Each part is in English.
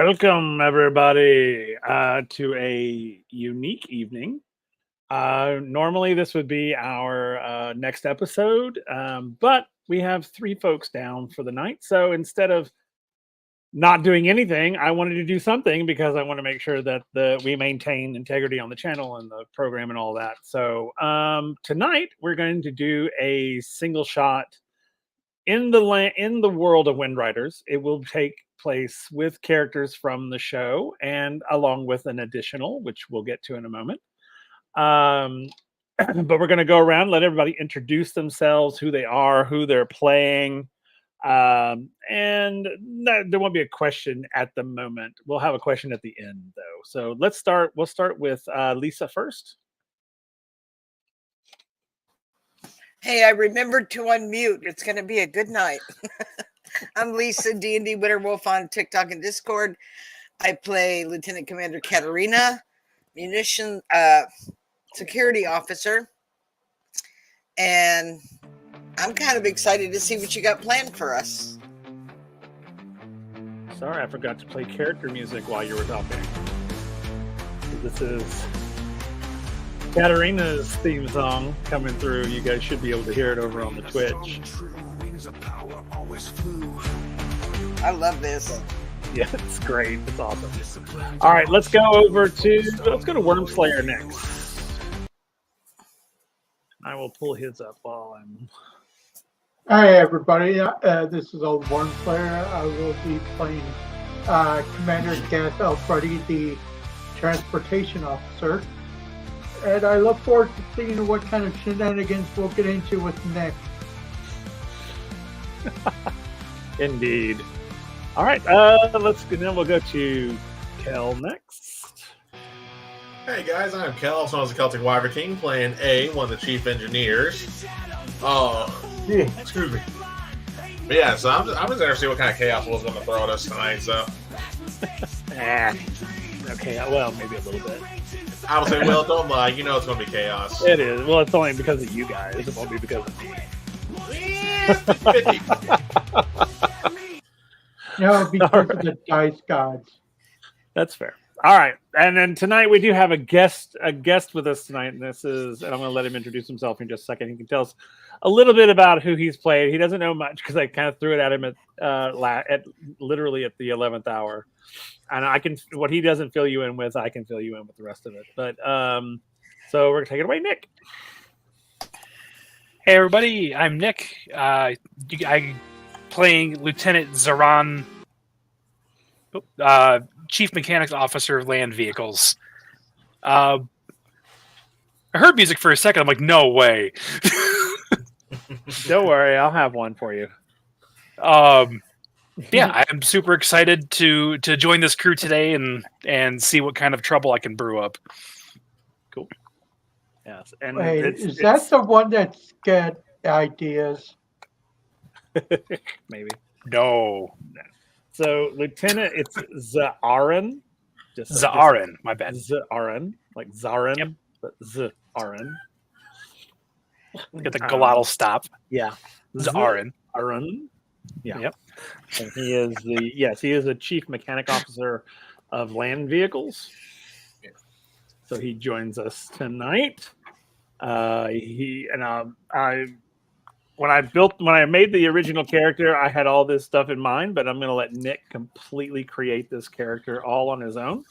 Welcome, everybody, to a unique evening. Normally, this would be our next episode, but we have three folks down for the night. So instead of not doing anything, I wanted to do something because I want to make sure that we maintain integrity on the channel and the program and all that. So tonight, we're going to do a single shot in the world of WindRiders. It will take place with characters from the show and along with an additional, which we'll get to in a moment. But we're going to go around, let everybody introduce themselves, who they are, who they're playing. And there won't be a question at the moment. We'll have a question at the end, though. So let's start. We'll start with Lisa first. Hey, I remembered to unmute. It's going to be a good night. I'm Lisa, D&D Winterwolf on TikTok and Discord. I play Lieutenant Commander Katarina, munition security officer. And I'm kind of excited to see what you got planned for us. Sorry, I forgot to play character music while you were talking. This is Katarina's theme song coming through. You guys should be able to hear it over on the Twitch. I love this. Yeah, it's great. It's awesome. All right, let's go to Wormslayer next. I will pull his up while I'm. Hi everybody, this is old Wormslayer. I will be playing Commander Gas Alfredi, the transportation officer. And I look forward to seeing what kind of shenanigans we'll get into with Nick. Indeed. All right, we'll go to Kel next. Hey guys, I'm Kel, also known as the Celtic Wyvern King, playing A, one of the chief engineers. Excuse me. But yeah, so I'm just there to see what kind of chaos was going to throw at us tonight. So. Okay, well, maybe a little bit. I would say, well, don't lie. You know it's going to be chaos. It is. Well, it's only because of you guys. It won't be because of me. No, because of the dice gods. That's fair. All right, and then tonight we do have a guest with us tonight, and I'm going to let him introduce himself in just a second. He can tell us a little bit about who he's played. He doesn't know much because I kind of threw it at him at literally at the 11th hour, and what he doesn't fill you in with, I can fill you in with the rest of it. But so we're gonna take it away, Nick. Hey everybody, I'm Nick. I'm playing Lieutenant Zaran, Chief Mechanics Officer of Land Vehicles. I heard music for a second. I'm like, no way. Don't worry, I'll have one for you. Yeah, I'm super excited to join this crew today and see what kind of trouble I can brew up. Cool. Yes, and Wait, is that the one that's got ideas? Maybe. No. So, Lieutenant, it's Zaran. Zaran, my bad. Zaran, like Zarin, yep. But Zaran. Get the glottal stop. Yeah. Zaran. Zaran. Yeah. Yep. And he is a chief mechanic officer of land vehicles. So he joins us tonight. When I made the original character, I had all this stuff in mind, but I'm going to let Nick completely create this character all on his own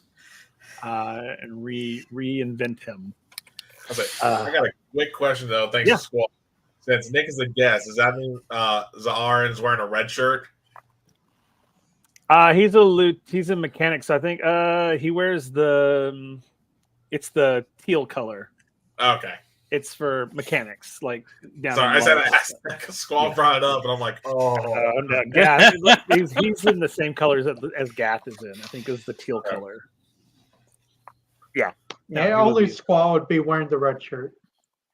and reinvent him. Okay. I got a quick question though. Thanks to Squall. Since Nick is a guest, does that mean Zaren's wearing a red shirt? He's a mechanic, so I think he wears it's the teal color. Okay. It's for mechanics, like down. Sorry, I said Squall brought it up, and I'm like, oh no, Gath. he's in the same colors as Gath is in. I think it's the teal color. Yeah. Only Squall would be wearing the red shirt.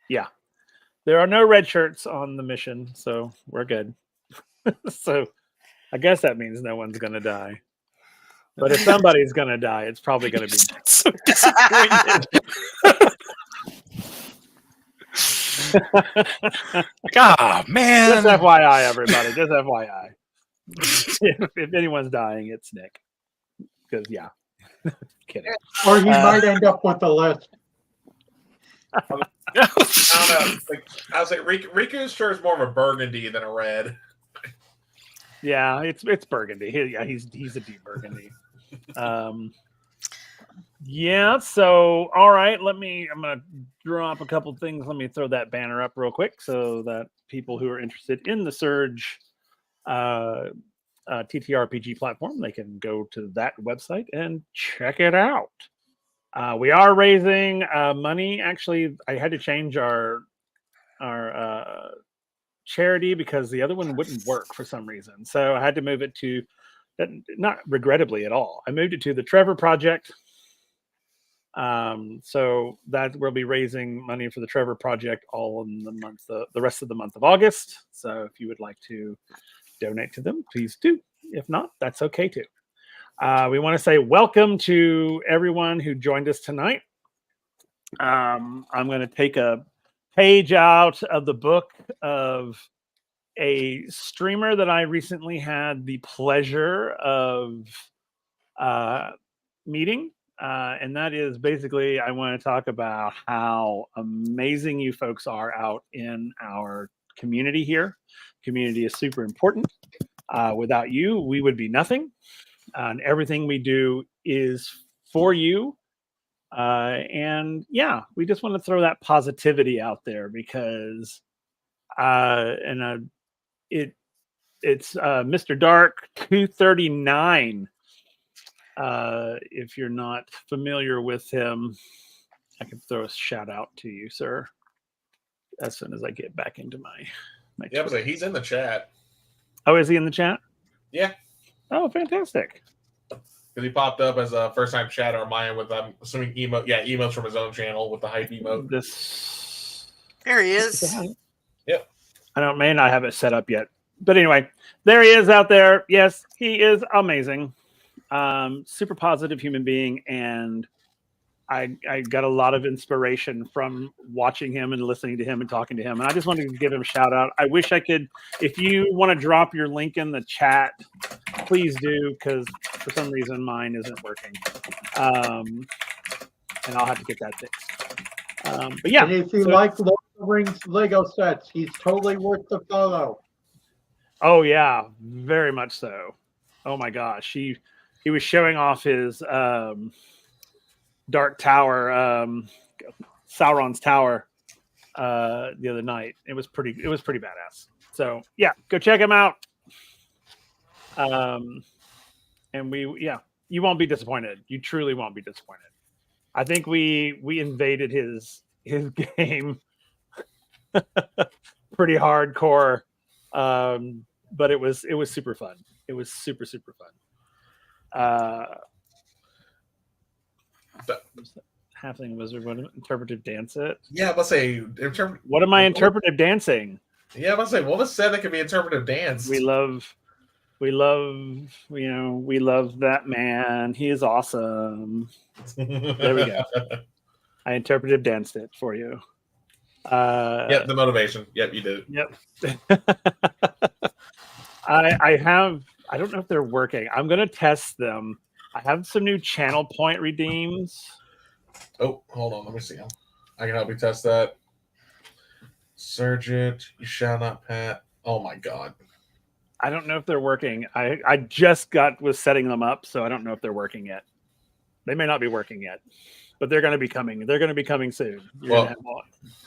Yeah. There are no red shirts on the mission, so we're good. So I guess that means no one's going to die. But if somebody's going to die, it's probably going to be so disappointed. God, man. Just FYI, everybody. Just FYI. If anyone's dying, it's Nick. because yeah, kidding. Or he might end up with a list. I don't know. Like, I was like, Riku's sure is more of a burgundy than a red. Yeah, it's burgundy. He's a deep burgundy. Yeah. So all right, I'm gonna drop a couple things. Let me throw that banner up real quick so that people who are interested in the Surge TTRPG platform, they can go to that website and check it out. We are raising money. Actually, I had to change our charity because the other one wouldn't work for some reason. So I had to move it to, not regrettably at all, I moved it to the Trevor Project. So that we'll be raising money for the Trevor Project all in the month, the rest of the month of August. So if you would like to donate to them, please do. If not, that's okay too. We want to say welcome to everyone who joined us tonight. I'm going to take a page out of the book of a streamer that I recently had the pleasure of meeting. And that is basically, I want to talk about how amazing you folks are out in our community here. Community is super important. Without you, we would be nothing. And everything we do is for you. And yeah, we just want to throw that positivity out there because it's Mr. Dark 239. If you're not familiar with him, I can throw a shout out to you, sir, as soon as I get back into my Yeah, but he's in the chat. Oh, is he in the chat? Yeah. Oh, fantastic. Because he popped up as a first-time chatter on mine with, I'm assuming, emotes from his own channel with the hype emote. There he is. Yep. I may not have it set up yet. But anyway, there he is out there. Yes, he is amazing. Super positive human being. And I got a lot of inspiration from watching him and listening to him and talking to him. And I just wanted to give him a shout out. I wish I could, if you want to drop your link in the chat, please do, because for some reason mine isn't working. And I'll have to get that fixed. But yeah. And if you like Lord of the Rings Lego sets, he's totally worth the follow. Oh yeah, very much so. Oh my gosh. He was showing off his Dark Tower, Sauron's Tower, the other night. It was pretty badass. So yeah, go check him out. And you won't be disappointed. You truly won't be disappointed. I think we invaded his game pretty hardcore, but it was super fun. It was super fun. Halfling wizard, what interpretive dance it? Yeah, let's say what am I interpretive dancing? Yeah, let's say what was said that could be interpretive dance. We love that man. He is awesome. There we go. I interpretive danced it for you. Yep, the motivation. Yep, you did. Yep. I don't know if they're working. I'm gonna test them. I have some new channel point redeems. Oh, hold on. Let me see. I can help you test that. Search it. You shall not pat. Oh my god. I don't know if they're working. I just was setting them up, so I don't know if they're working yet. They may not be working yet, but they're going to be coming. They're going to be coming soon. You're going to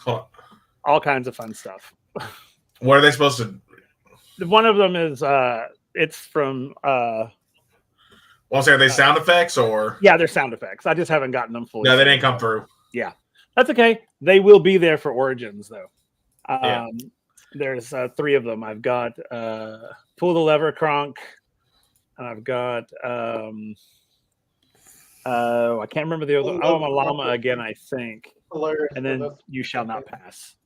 have all kinds of fun stuff. What are they supposed to? One of them is it's from. Are they sound effects or? Yeah, they're sound effects. I just haven't gotten them fully. No, they didn't come through. Yeah, that's okay. They will be there for Origins though. Yeah. There's 3 of them. I've got Pull the Lever Kronk. And I've got I can't remember the other. Oh, I'm a llama again, I think. Hilarious. And then You Shall Not Pass.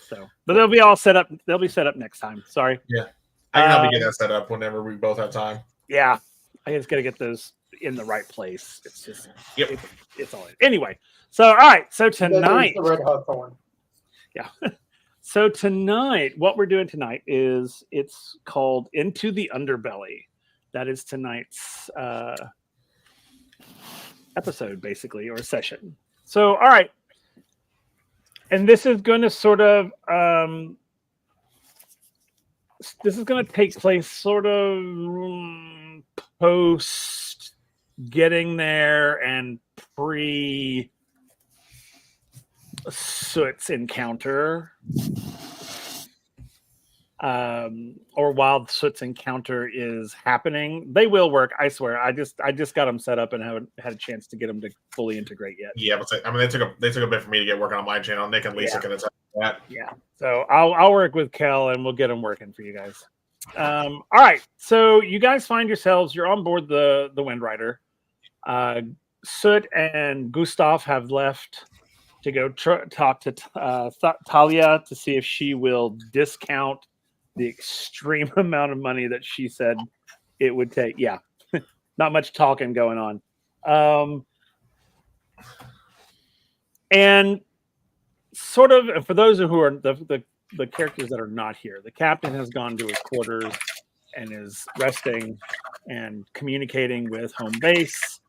So, but they'll be all set up. They'll be set up next time. Sorry. Yeah, I can help you get that set up whenever we both have time. Yeah, I just got to get those in the right place. It's just it's all in. Anyway. So all right. So tonight, the Red Hot Thorn. Yeah. So tonight, what we're doing tonight is it's called Into the Underbelly. that is tonight's episode, basically, or session. So, all right. And this is going to sort of this is going to take place sort of post getting there and pre Soot's encounter, or while Soot's encounter is happening. They will work, I swear. I just got them set up and haven't had a chance to get them to fully integrate yet. Yeah, but I mean, they took a bit for me to get working on my channel. Nick and Lisa can attest to that. Yeah, so I'll work with Kel and we'll get them working for you guys. All right, so you guys find yourselves, you're on board the WindRider. Soot and Gustav have left to go talk to Talia to see if she will discount the extreme amount of money that she said it would take. Yeah, not much talking going on. And sort of, for those who are the characters that are not here, the captain has gone to his quarters and is resting and communicating with home base.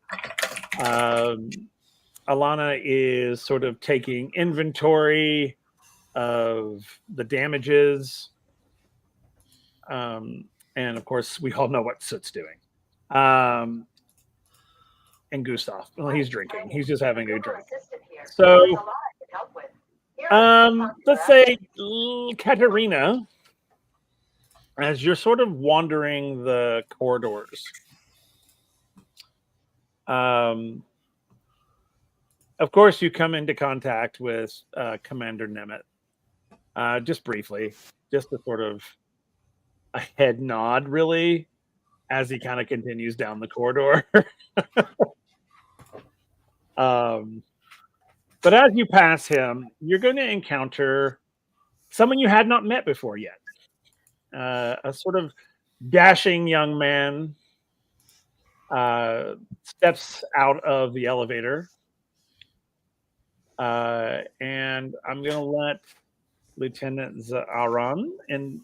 Alana is sort of taking inventory of the damages. And of course, we all know what Soot's doing. And Gustav, well, he's drinking. He's just having a drink. So, let's say Katerina, as you're sort of wandering the corridors, of course, you come into contact with Commander Nemeth, just briefly, just a sort of a head nod, really, as he kind of continues down the corridor. But as you pass him, you're going to encounter someone you had not met before yet. A sort of dashing young man steps out of the elevator. And I'm going to let Lieutenant Zaran and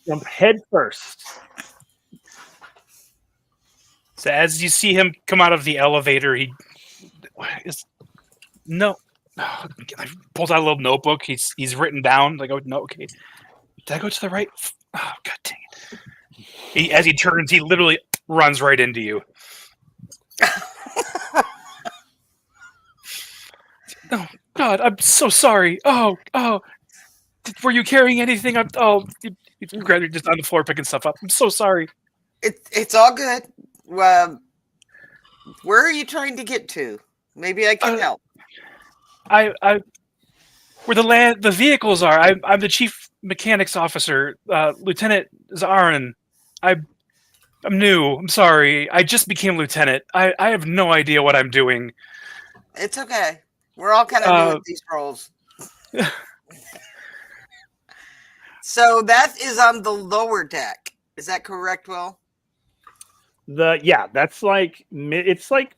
jump head first. So as you see him come out of the elevator, he is I pulled out a little notebook. He's written down like, oh no, okay, did I go to the right? Oh god dang it! As he turns, he literally runs right into you. Oh God, I'm so sorry. Oh, were you carrying anything? You grabbed just on the floor picking stuff up. I'm so sorry. It's all good. Where are you trying to get to? Maybe I can help. Where the vehicles are. I'm the chief mechanics officer, Lieutenant Zaran. I'm new. I'm sorry. I just became lieutenant. I have no idea what I'm doing. It's okay. We're all kind of new at these roles. So that is on the lower deck. Is that correct, Will? That's like it's like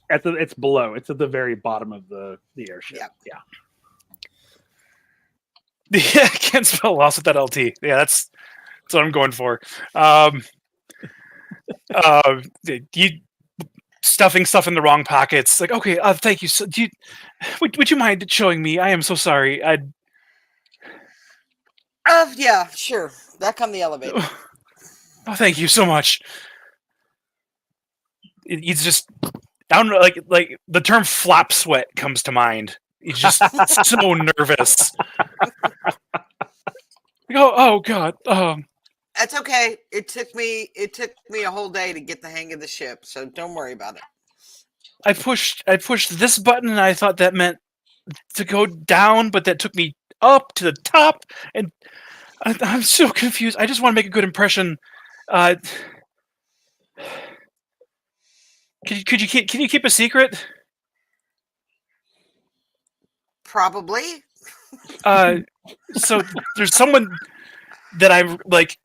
it's below. It's at the very bottom of the airship. Yeah. Yeah, I can't spell loss with that LT. Yeah, that's what I'm going for. You stuffing stuff in the wrong pockets. Like, okay, thank you. So, would you mind showing me? I am so sorry. Yeah, sure. Back on the elevator. Oh, thank you so much. He's just down like the term flop sweat comes to mind. He's just so nervous. Oh God. That's okay. It took me a whole day to get the hang of the ship, so don't worry about it. I pushed this button and I thought that meant to go down, but that took me up to the top, and I'm so confused. I just want to make a good impression. Can you keep a secret? Probably. So there's someone that I'm like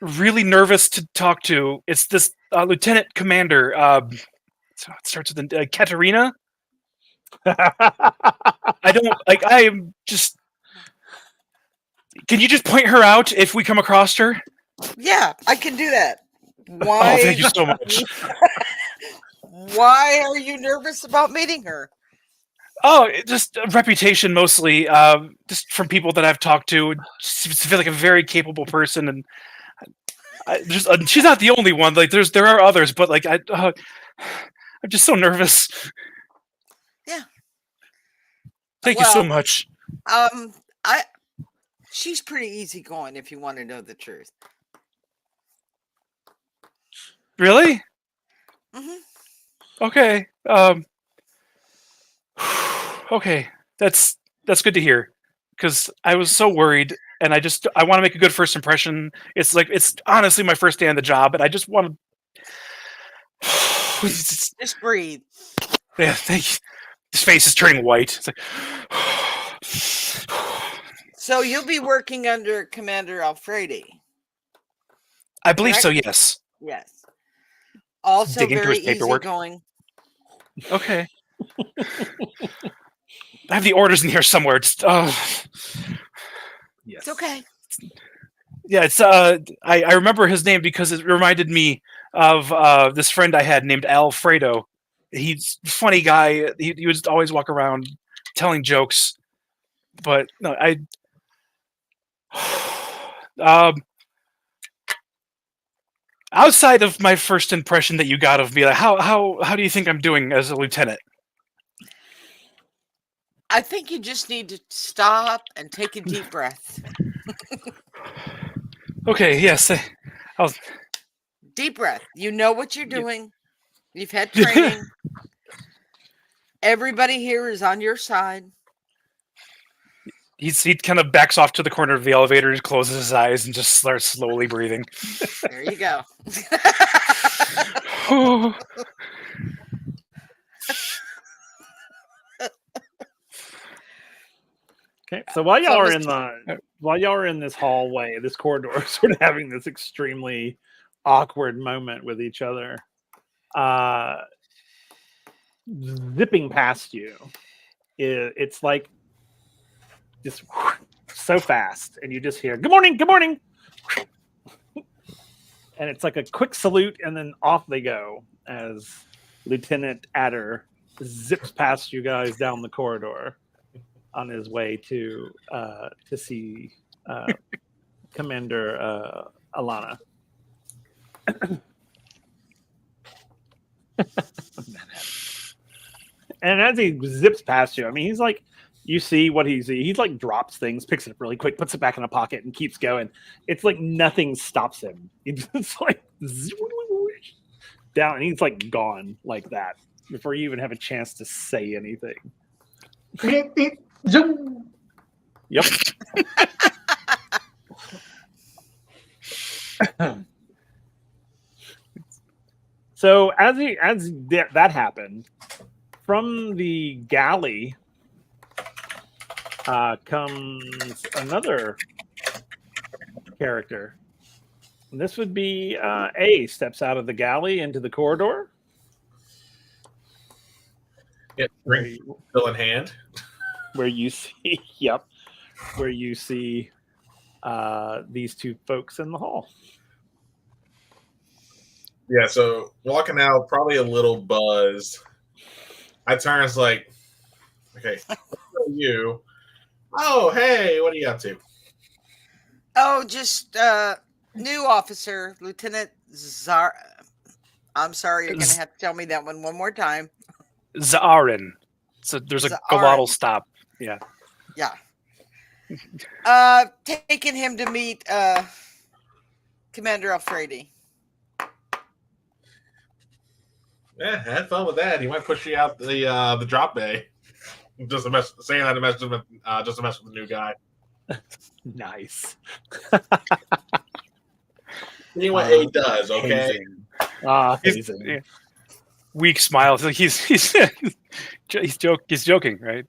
really nervous to talk to. It's this lieutenant commander. So it starts with Katerina. I don't like. I am just. Can you just point her out if we come across her? Yeah, I can do that. Oh, Why? thank you so much. Why are you nervous about meeting her? Oh, just a reputation mostly. Just from people that I've talked to. She feels like a very capable person, and she's not the only one. Like there are others, but like I'm just so nervous. Yeah. Thank you so Well, much. She's pretty easygoing if you want to know the truth. Really? Hmm. Okay. Okay. That's good to hear. Because I was so worried, and I want to make a good first impression. It's honestly my first day on the job, and I just want to. Just breathe. Yeah, thank you. His face is turning white. It's like. So you'll be working under Commander Alfredi. I believe so. Correct? Yes. Yes. Also Digging through very his paperwork. easygoing. Okay. I have the orders in here somewhere. Just, Yes. It's okay. yeah, it's I remember his name because it reminded me of this friend I had named Alfredo. He's a funny guy. He would always walk around telling jokes. But no, outside of my first impression that you got of me, like how do you think I'm doing as a lieutenant? I think you just need to stop and take a deep breath. Okay, yes. I'll, Deep breath. You know what you're doing. You've had training. Everybody here is on your side. he kind of backs off to the corner of the elevator and closes his eyes and just starts slowly breathing. There you go. Okay, so while y'all are Mr. in this hallway, this corridor, sort of having this extremely awkward moment with each other, zipping past you, it's like just so fast, and you just hear "Good morning, good morning," and it's like a quick salute, and then off they go as Lieutenant Adder zips past you guys down the corridor on his way to see Commander Alana. And as he zips past you, I mean, he's like, you see what he sees. He's like drops things, picks it up really quick, puts it back in a pocket, and keeps going. It's like nothing stops him. He's just like down, and he's like gone like that before you even have a chance to say anything. Beep, beep, zoom. Yep. So as that happened, from the galley comes another character. And this would be A steps out of the galley into the corridor. Yeah, ring still in hand. Where you see, yep, where you see these two folks in the hall. Yeah, so walking out, probably a little buzzed. I turn, it's like, okay, who are you? Oh, hey, what are you up to? Oh, just new officer, Lieutenant Zar. I'm sorry, you're going to have to tell me that one more time. Zaarin. So there's a glottal stop. Yeah. Yeah. Taking him to meet Commander Alfredi. Yeah, had fun with that. He might push you out the drop bay. Just to mess, saying that to mess with just to mess with the new guy. Nice. See what A does, okay? Hazing. Weak smile. So he's joking, right?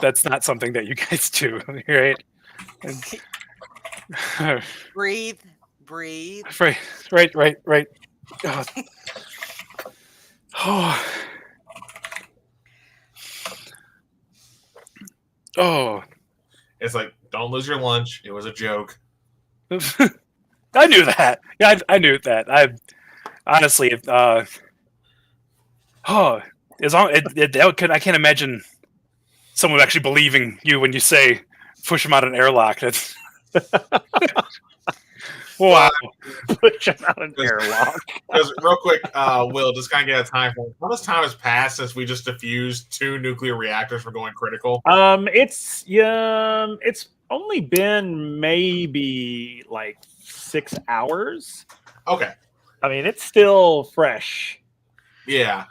That's not something that you guys do, right? Breathe. Right. God. Oh, It's like, don't lose your lunch. It was a joke. I knew that. Yeah, I knew that. I honestly, as long I can't imagine someone actually believing you when you say push him out an airlock. That's wow. Push him out an airlock. Because real quick, Will, just kind of get a time frame. How much time has passed since we just diffused 2 nuclear reactors for going critical? It's only been maybe like 6 hours. Okay. I mean, it's still fresh. Yeah.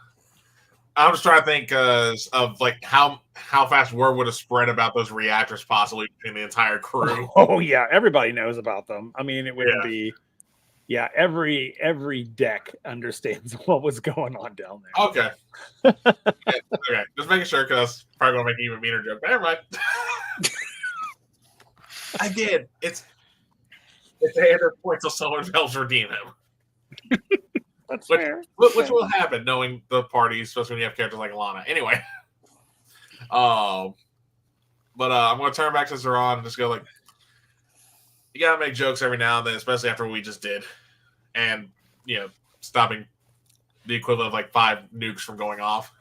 I'm just trying to think of like how fast word would have spread about those reactors possibly between the entire crew. Oh yeah, everybody knows about them. I mean, it wouldn't be. Yeah, every deck understands what was going on down there. Okay. Okay. Just making sure because probably gonna make an even meaner joke. Never mind. I did. It's a 100 points till someone helps redeem him. That's fair. Which will happen knowing the parties, especially when you have characters like Alana. Anyway. But I'm gonna turn back to Zeron and just go like, you gotta make jokes every now and then, especially after what we just did. And, stopping the equivalent of like 5 nukes from going off.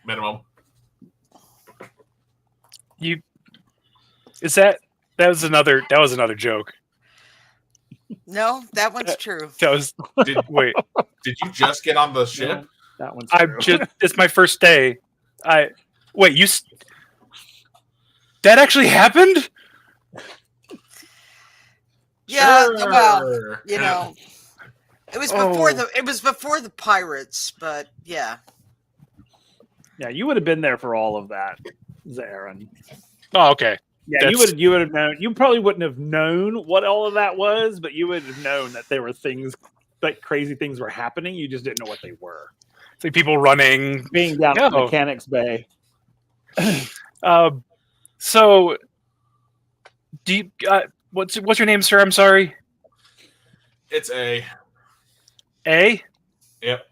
Minimum. That was another joke. No, that one's true. That was wait. Did you just get on the ship? No, that one's true. It's my first day. That actually happened? Yeah, Sure. well, it was before the pirates, but yeah. Yeah, you would have been there for all of that, Zarin. Oh, okay. Yeah, you would have known. You probably wouldn't have known what all of that was, but you would have known that there were things, like crazy things were happening. You just didn't know what they were. It's like people running, being down in the Mechanics Bay. So, do you? What's your name, sir? I'm sorry. It's A. A. Yep.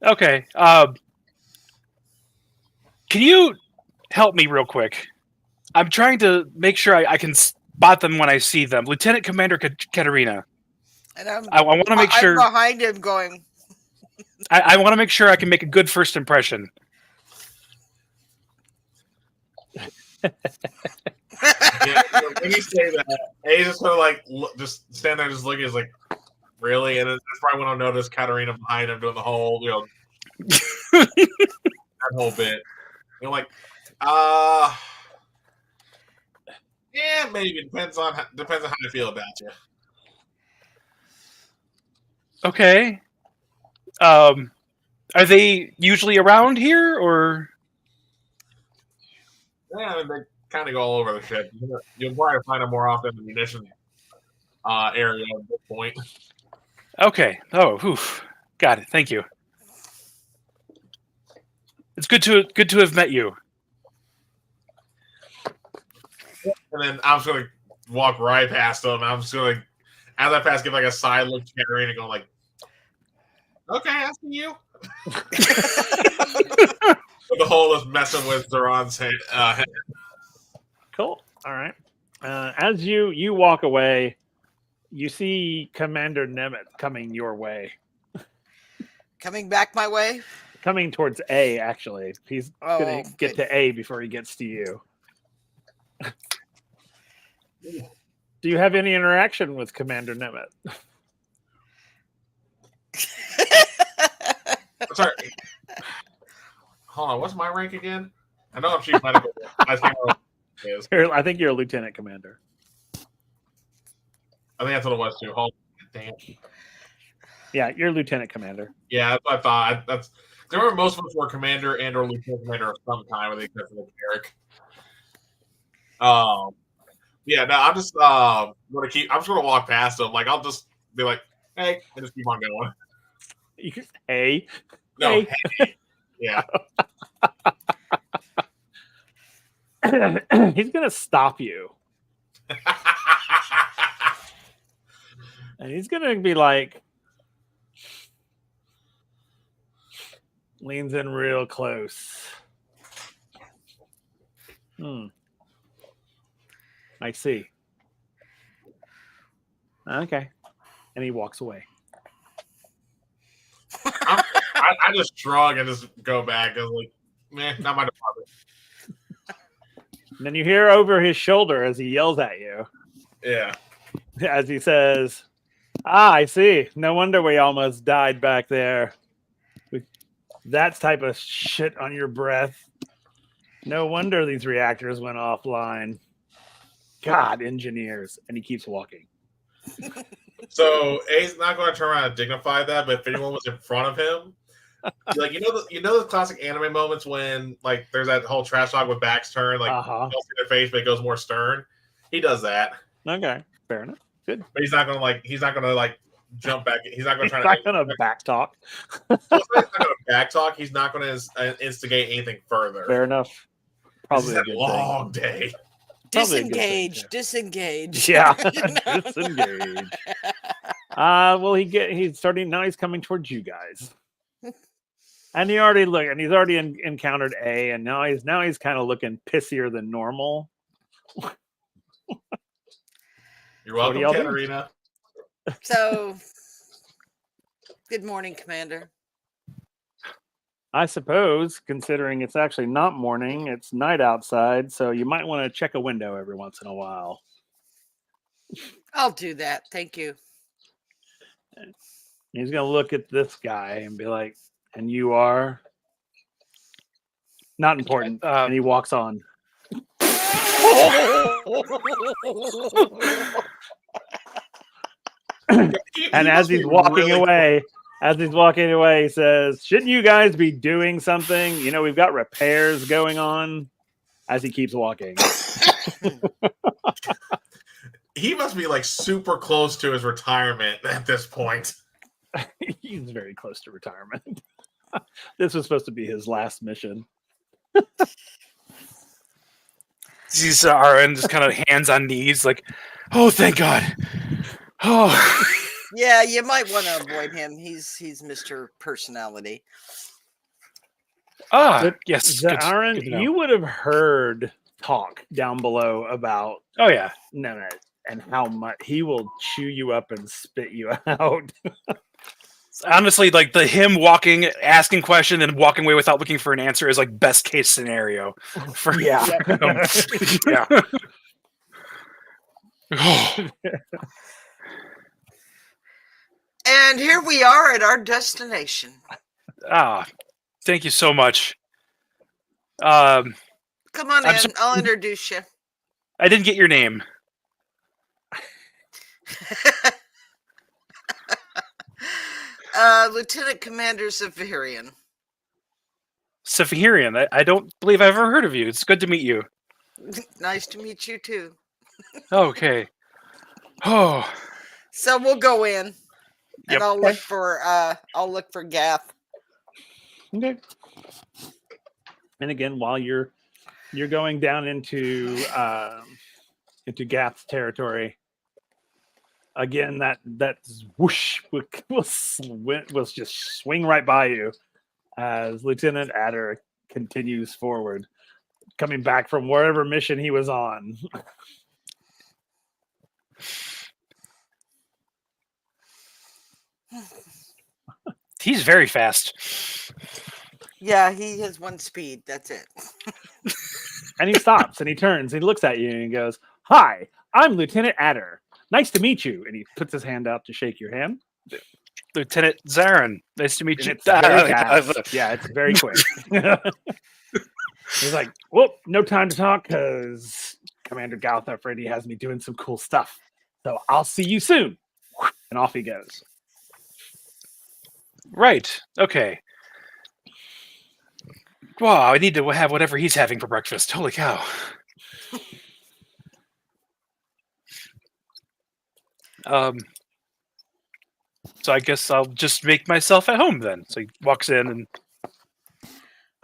Okay. Can you help me real quick? I'm trying to make sure I can spot them when I see them. Lieutenant Commander Katerina. And I want to make sure. I'm behind him going. I want to make sure I can make a good first impression. Yeah, when you say that, A just sort of like just stand there, just looking. Is like, really? And that's probably when I'll notice Katerina behind him doing the whole, that whole bit. Like, yeah, maybe depends on how I feel about you. Okay. Are they usually around here, or? Yeah, I mean, they kind of go all over the ship. You'll probably find them more often in the munition area at this point. Okay. Oh, oof. Got it. Thank you. It's good to have met you. And then I'm just gonna walk right past them. I'm just gonna, as I pass, give like a side look to Katerina and go like, "Okay, I see you." The whole is messing with Zeron's head. Cool. All right. As you walk away, you see Commander Nemeth coming your way. Coming back my way? Coming towards A, actually. He's going to get to A before he gets to you. Do you have any interaction with Commander Nemeth? Sorry. Hold on, what's my rank again? I know I'm chief medical. I think you're a lieutenant commander. I think that's what it was too. Hold on. Damn. Yeah, you're lieutenant commander. Yeah, that's what I thought. I remember most of us were commander and or lieutenant commander of some kind, with the exception of Eric. Yeah, no, I'm just I'm just gonna walk past them. Like, I'll just be like, "Hey," and just keep on going. Hey. No, hey. Yeah. He's gonna stop you. And he's gonna be like, leans in real close. I see. Okay. And he walks away. I just shrug and just go back. I was like, meh, not my department. And then you hear over his shoulder as he yells at you, Yeah. as he says, I see. No wonder we almost died back there. With that type of shit on your breath. No wonder these reactors went offline. God, engineers. And he keeps walking. So A's not going to turn around and dignify that, but if anyone was in front of him, like you know the classic anime moments when like there's that whole trash talk with backs turned, like you don't see their face, but it goes more stern. He does that. Okay, fair enough. Good. But he's not going to jump back. He's not going to try He's not going to back talk. He's not going to back talk. He's not going to instigate anything further. Fair enough. Probably a long day. Disengage. Yeah, disengage. Well, he's starting now. He's coming towards you guys, and he's already encountered A, and now he's kind of looking pissier than normal. You're welcome, Katarina. So, good morning, Commander. I suppose, considering it's actually not morning, it's night outside, so you might want to check a window every once in a while. I'll do that. Thank you. He's going to look at this guy and be like, and you are? Not important. And he walks on. And as he's walking away, he says, shouldn't you guys be doing something? You know, we've got repairs going on. As he keeps walking. He must be like super close to his retirement at this point. He's very close to retirement. This was supposed to be his last mission. He's RN just kind of hands on knees, like, oh, thank God. Oh. Yeah, you might want to avoid him. He's Mr. Personality. Yes. Aaron, you would have heard talk down below about. Oh yeah, no, and how much he will chew you up and spit you out. Honestly, like him walking, asking question, and walking away without looking for an answer is like best case scenario. For yeah. And here we are at our destination. Thank you so much. Come on in. I'll introduce you. I didn't get your name. Lieutenant Commander Severian. Severian. I don't believe I've ever heard of you. It's good to meet you. Nice to meet you too. Okay. Oh. So we'll go in. Yep. And I'll look for Gath. Okay. And again, while you're going down into Gath's territory, again that whoosh will just swing right by you as Lieutenant Adder continues forward, coming back from wherever mission he was on. He's very fast. Yeah, he has one speed. That's it. And he stops and he turns and he looks at you and he goes, "Hi, I'm Lieutenant Adder. Nice to meet you." And he puts his hand out to shake your hand. Lieutenant Zarin. Nice to meet you. It's yeah, it's very quick. He's like, "Well, no time to talk because Commander Galtha Freddy has me doing some cool stuff. So I'll see you soon." And off he goes. Right. Okay. Wow, I need to have whatever he's having for breakfast. Holy cow. So I guess I'll just make myself at home then. So he walks in and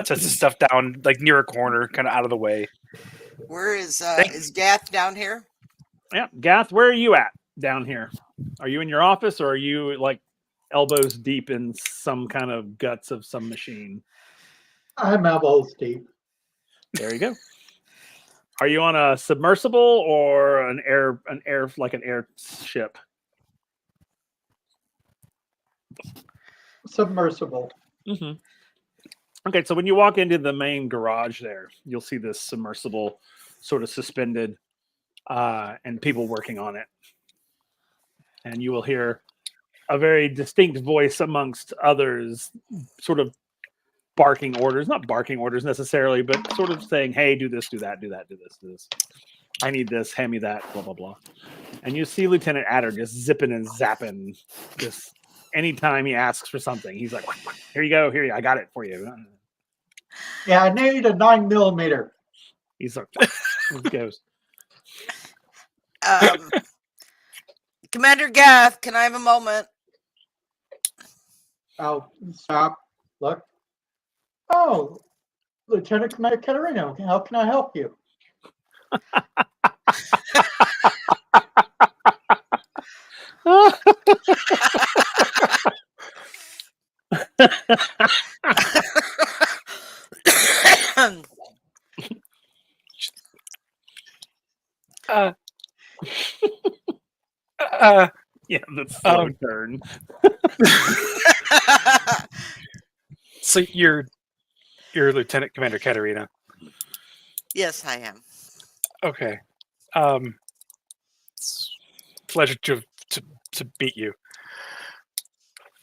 sets his stuff down like near a corner, kind of out of the way. Where is Gath down here? Yeah, Gath, where are you at down here? Are you in your office or are you like elbows deep in some kind of guts of some machine? I'm elbows deep. There you go. Are you on a submersible or an airship? Submersible. Mm-hmm. Okay, so when you walk into the main garage there, you'll see this submersible sort of suspended and people working on it. And you will hear a very distinct voice amongst others sort of barking orders, not barking orders necessarily, but sort of saying, hey, do this, do that, do that, do this, do this. I need this, hand me that, blah, blah, blah. And you see Lieutenant Adder just zipping and zapping just anytime he asks for something. He's like, here you go, here, I got it for you. Yeah, I need a 9mm. He's like, he goes. Commander Gath, can I have a moment? I'll stop. Look. Oh, Lieutenant Commander Katarina, how can I help you? Yeah, that's slow turn. So you're Lieutenant Commander Katarina. Yes, I am. Okay. It's a pleasure to meet you.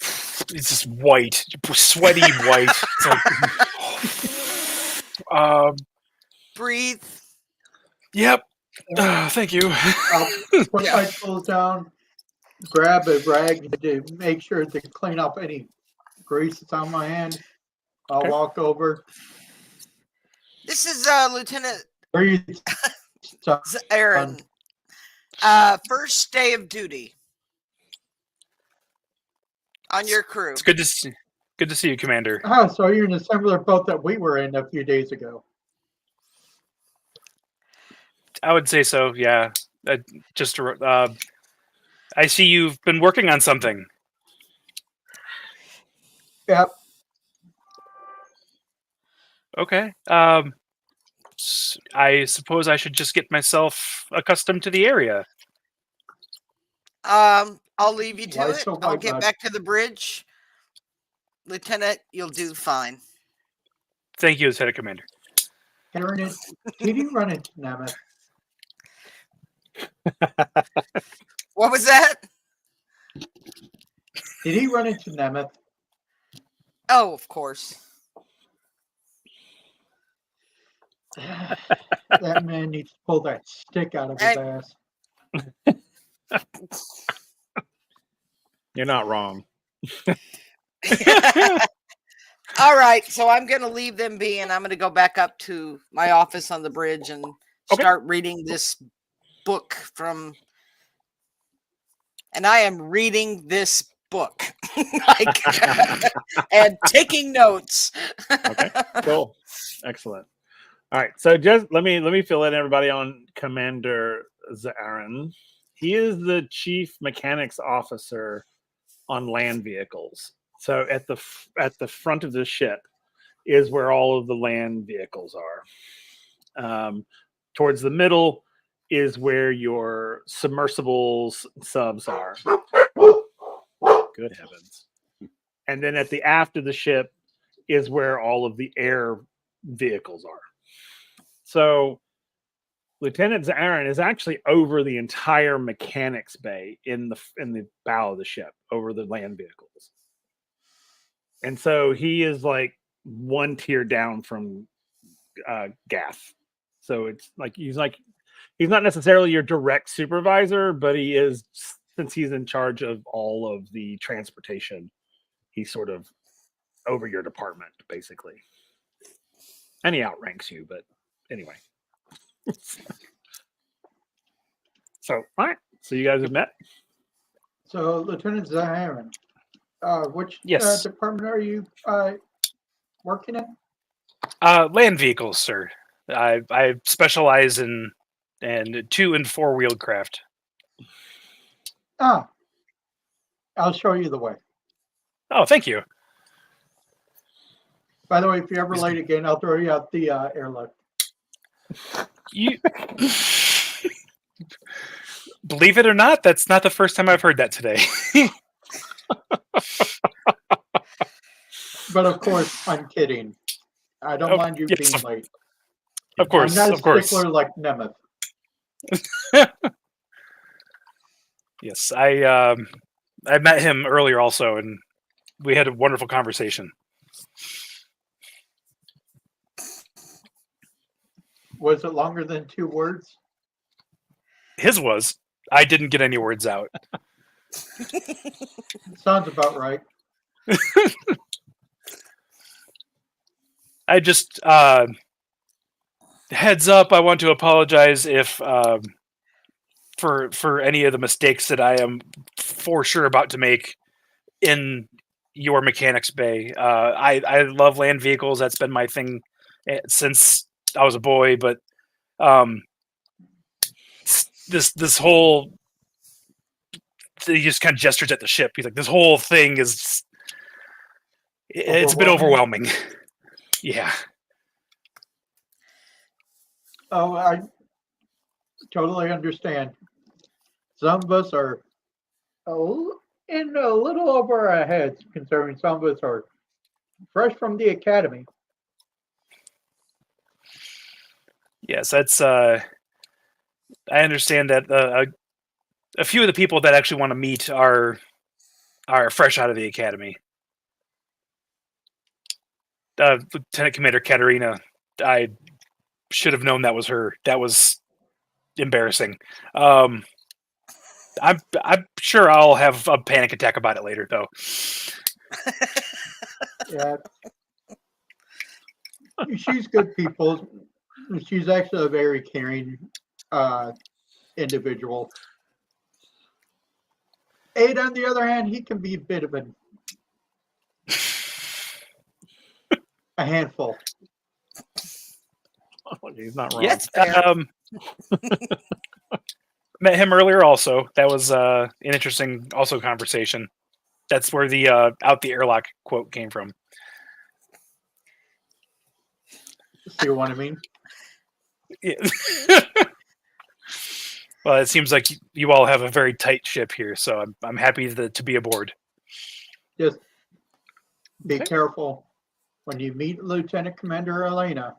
It's just white, sweaty white. It's like, Breathe. Yep. Thank you. I'll put my clothes down, grab a rag to make sure to clean up any grease that's on my hand. I'll walk over. This is Lieutenant Breathe. Aaron. First day of duty on your crew. It's good to see you, Commander. Ah, so you're in a similar boat that we were in a few days ago. I would say so. Yeah. I see you've been working on something. Yep. Okay. I suppose I should just get myself accustomed to the area. I'll leave you to Why it. so I'll white, get bud? back to the bridge. Lieutenant, you'll do fine. Thank you, Lieutenant Commander. Katarina, did you run into Nemeth? What was that? Did he run into Nemeth? Oh, of course. That man needs to pull that stick out of his ass. You're not wrong. All right, so I'm going to leave them be, and I'm going to go back up to my office on the bridge and start reading this book from. And I am reading this book, and taking notes. Okay, cool, excellent. All right, so just let me fill in everybody on Commander Zarin. He is the chief mechanics officer on land vehicles. So at the front of the ship is where all of the land vehicles are. Towards the middle is where your submersibles subs are. Good heavens! And then at the aft of the ship is where all of the air vehicles are. So Lieutenant Zarin is actually over the entire mechanics bay in the bow of the ship, over the land vehicles. And so he is like one tier down from Gath. So it's like he's not necessarily your direct supervisor, but he is, since he's in charge of all of the transportation, he's sort of over your department, basically. And he outranks you, but anyway. So, all right. So you guys have met? So, Lieutenant Zaharan, which Yes. department are you working in? Land vehicles, sir. I specialize in 2- and 4-wheeled craft. Ah, I'll show you the way. Oh, thank you. By the way, if you're ever late again, I'll throw you out the airlock. You believe it or not, that's not the first time I've heard that today. But of course, I'm kidding. I don't mind you yes, being late. of course, I'm not a of course. stickler like Nemeth. Yes, I met him earlier also, and we had a wonderful conversation. Was it longer than 2 words? His was. I didn't get any words out. Sounds about right. I just heads up. I want to apologize if for any of the mistakes that I am for sure about to make in your mechanics bay. I love land vehicles. That's been my thing since I was a boy. But this whole he just kind of gestures at the ship. He's like, this whole thing is it's a bit overwhelming. Yeah. Oh, I totally understand. Some of us are in a little over our heads, considering some of us are fresh from the academy. Yes, that's. I understand that a few of the people that actually want to meet are fresh out of the academy. Lieutenant Commander Katerina, I should have known that was her. That was embarrassing. I'm sure I'll have a panic attack about it later, though. Yeah, she's good people. She's actually a very caring individual. Aid, on the other hand, he can be a bit of a handful. Oh, he's not wrong. Yes. fair. Met him earlier also. That was an interesting also conversation. That's where the out the airlock quote came from. See what I mean? Yeah. Well, it seems like you all have a very tight ship here, so I'm happy to be aboard. Just be careful when you meet Lieutenant Commander Elena.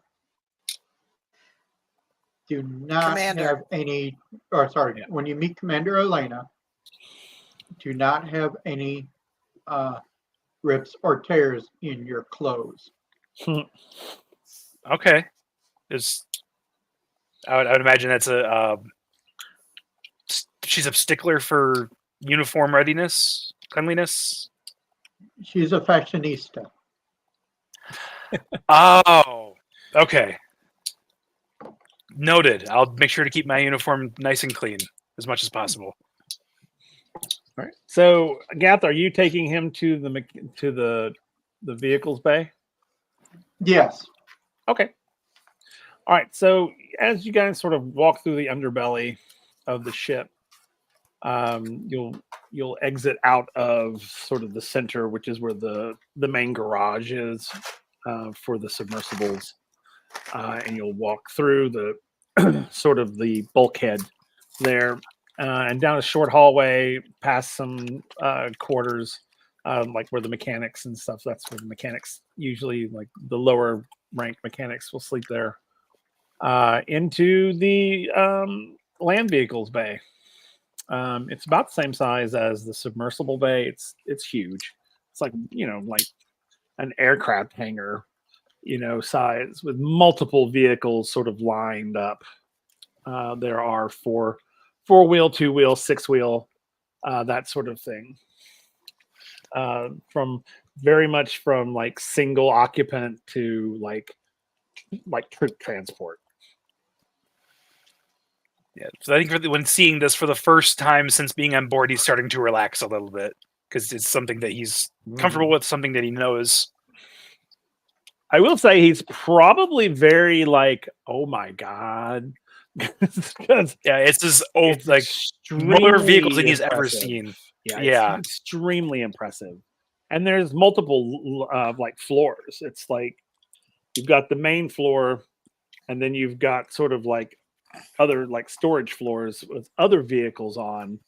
Do not have any, or sorry, when you meet Commander Elena, do not have any rips or tears in your clothes. Okay. I would imagine that's she's a stickler for uniform readiness, cleanliness. She's a fashionista. Oh, okay. Noted. I'll make sure to keep my uniform nice and clean as much as possible. All right. So, Gath, are you taking him to the vehicles bay? Yes. Okay. All right. So, as you guys sort of walk through the underbelly of the ship, you'll exit out of sort of the center, which is where the main garage is for the submersibles, and you'll walk through the sort of the bulkhead there, and down a short hallway past some quarters, like where the mechanics and stuff. That's where the mechanics usually, like the lower ranked mechanics, will sleep there. Into the land vehicles bay. It's about the same size as the submersible bay. It's huge. It's like, like an aircraft hangar, size, with multiple vehicles sort of lined up. There are four-wheel, two-wheel, six-wheel, that sort of thing. From very much from like single occupant to like troop transport. Yeah, so I think when seeing this for the first time since being on board, he's starting to relax a little bit because it's something that he's comfortable with, something that he knows. I will say he's probably very like, oh my god, yeah, it's his old like more vehicles than he's ever seen. Yeah, it's extremely impressive. And there's multiple like floors. It's like you've got the main floor, and then you've got sort of like other like storage floors with other vehicles on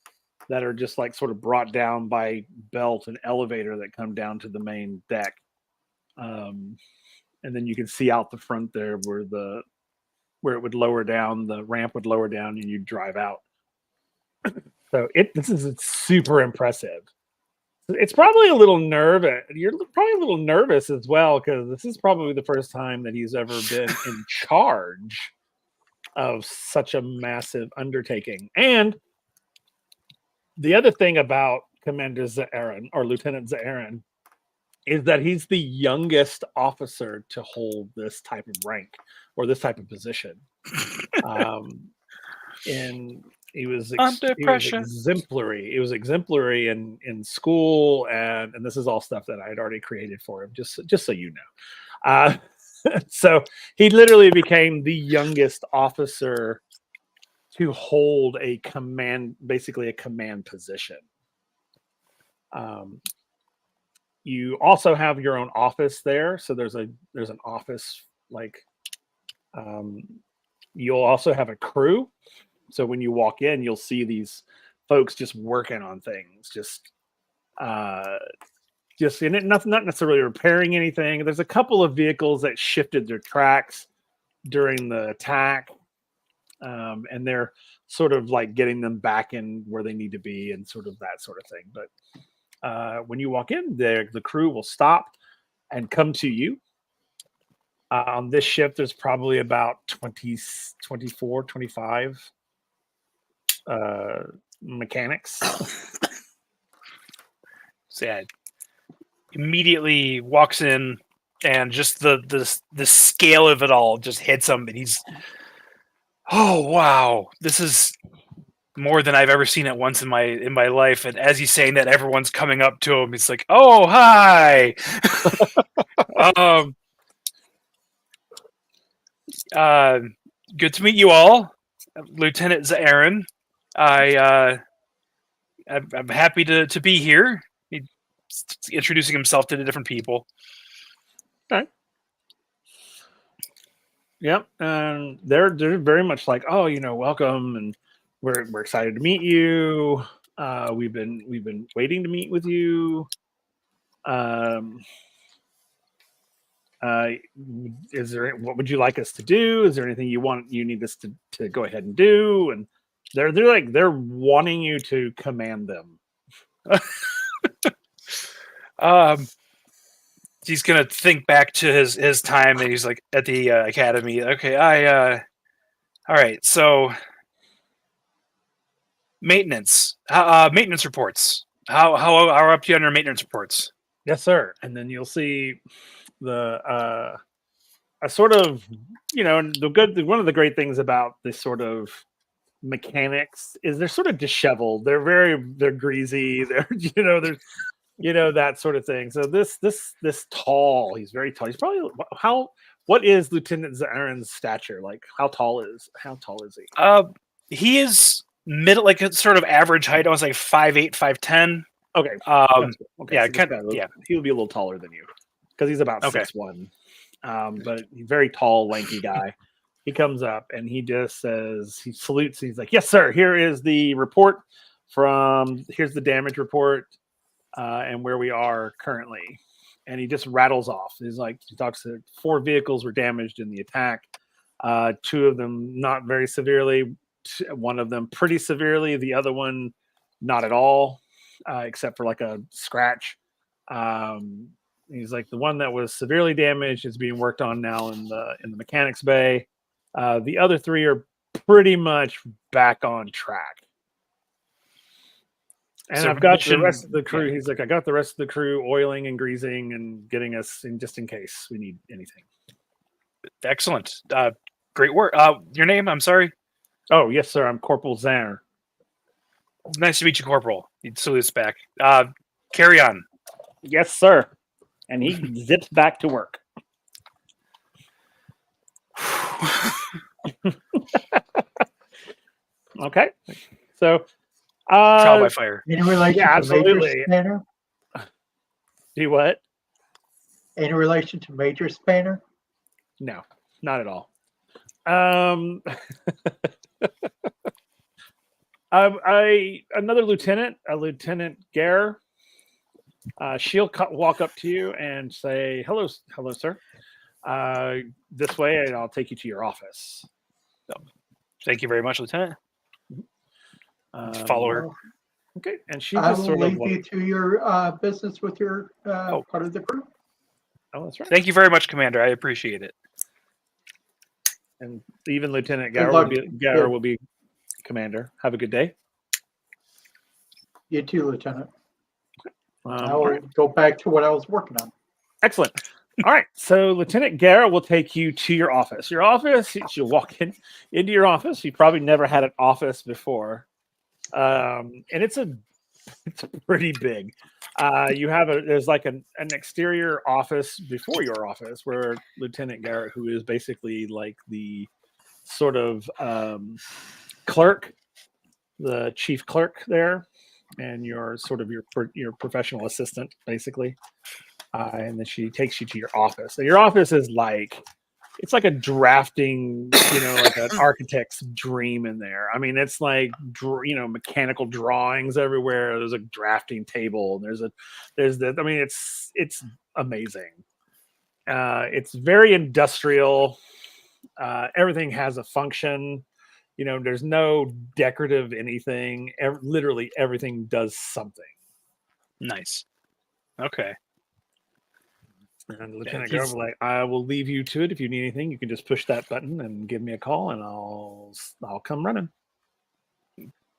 that are just like sort of brought down by belt and elevator that come down to the main deck. And then you can see out the front there where it would lower down, the ramp would lower down, and you drive out. So this is super impressive. It's probably a little nervous. You're probably a little nervous as well, because this is probably the first time that he's ever been in charge of such a massive undertaking. And the other thing about Commander Zaaren, or Lieutenant Zaaren, is that he's the youngest officer to hold this type of rank or this type of position. And he was exemplary. It was exemplary in school, and this is all stuff that I had already created for him, just so you know. So he literally became the youngest officer to hold basically a command position. You also have your own office there, so there's an office like. You'll also have a crew. So when you walk in, you'll see these folks just working on things, just in it, not necessarily repairing anything. There's a couple of vehicles that shifted their tracks during the attack, and they're sort of like getting them back in where they need to be and sort of that sort of thing. But when you walk in, the crew will stop and come to you. On this shift, there's probably about 24, 25 mechanics. So yeah, immediately walks in, and just the scale of it all just hits him, and he's, oh wow, this is more than I've ever seen at once in my life. And as he's saying that, everyone's coming up to him. He's like, oh hi. Good to meet you all, Lieutenant Zaaren. I'm happy to be here. He's introducing himself to the different people. Okay. Yep, and they're very much like, oh, welcome, and we're excited to meet you. We've been waiting to meet with you. What would you like us to do? Is there anything you need us to go ahead and do? And they're wanting you to command them. He's gonna think back to his time, and he's like at the academy. Okay, all right. So maintenance reports. How are up to you on your maintenance reports? Yes, sir. And then you'll see a sort of, one of the great things about this sort of mechanics is they're sort of disheveled. They're greasy. They're that sort of thing. So this tall, he's very tall. He's probably what is Lieutenant Zaaren's stature? Like how tall is he? He is middle, like a sort of average height. I was like 5'8", 5'10". Okay. Okay. Yeah, so he would be a little taller than you because he's about 6'1". But very tall, lanky guy. He comes up and he just says, he salutes. He's like, "Yes, sir. Here is the report here's the damage report and where we are currently." And he just rattles off. He's like, he talks to 4 vehicles were damaged in the attack. 2 of them not very severely. 1 of them pretty severely. The other one not at all, except for like a scratch. He's like, the one that was severely damaged is being worked on now in the mechanics bay. The other 3 are pretty much back on track. And so I've got the rest of the crew. Yeah. He's like, I got the rest of the crew oiling and greasing and getting us in just in case we need anything. Excellent. Great work. Your name? I'm sorry. Oh, yes, sir. I'm Corporal Zanner. Nice to meet you, Corporal. He salutes back. Carry on. Yes, sir. And he zips back to work. Okay. So trial by fire. Any relation to absolutely. Major Spanner? Do what? Any relation to Major Spanner? No, not at all. Another lieutenant, a Lieutenant Gare. She'll walk up to you and say, "Hello, sir. This way, and I'll take you to your office." Thank you very much, Lieutenant. Follow her. Okay, and she I just will sort of leave you to your business with your part of the crew. Oh, that's right. Thank you very much, Commander. I appreciate it. And even Lieutenant Good Gower luck. will be commander. Have a good day. You too, Lieutenant. I all will right. go back to what I was working on. Excellent. All right. So Lieutenant Garrett will take you to your office. Your office, you'll walk into your office. You probably never had an office before. And it's pretty big. There's like an exterior office before your office where Lieutenant Garrett, who is basically like the sort of clerk, the chief clerk there, and your sort of your professional assistant, basically. And then she takes you to your office. So your office is it's like a drafting, like an architect's dream in there. I mean, it's like, mechanical drawings everywhere. There's a drafting table. It's amazing. It's very industrial. Everything has a function. There's no decorative anything. Literally everything does something. Nice. Okay. And Lieutenant Grove was like, "I will leave you to it. If you need anything, you can just push that button and give me a call, and I'll come running."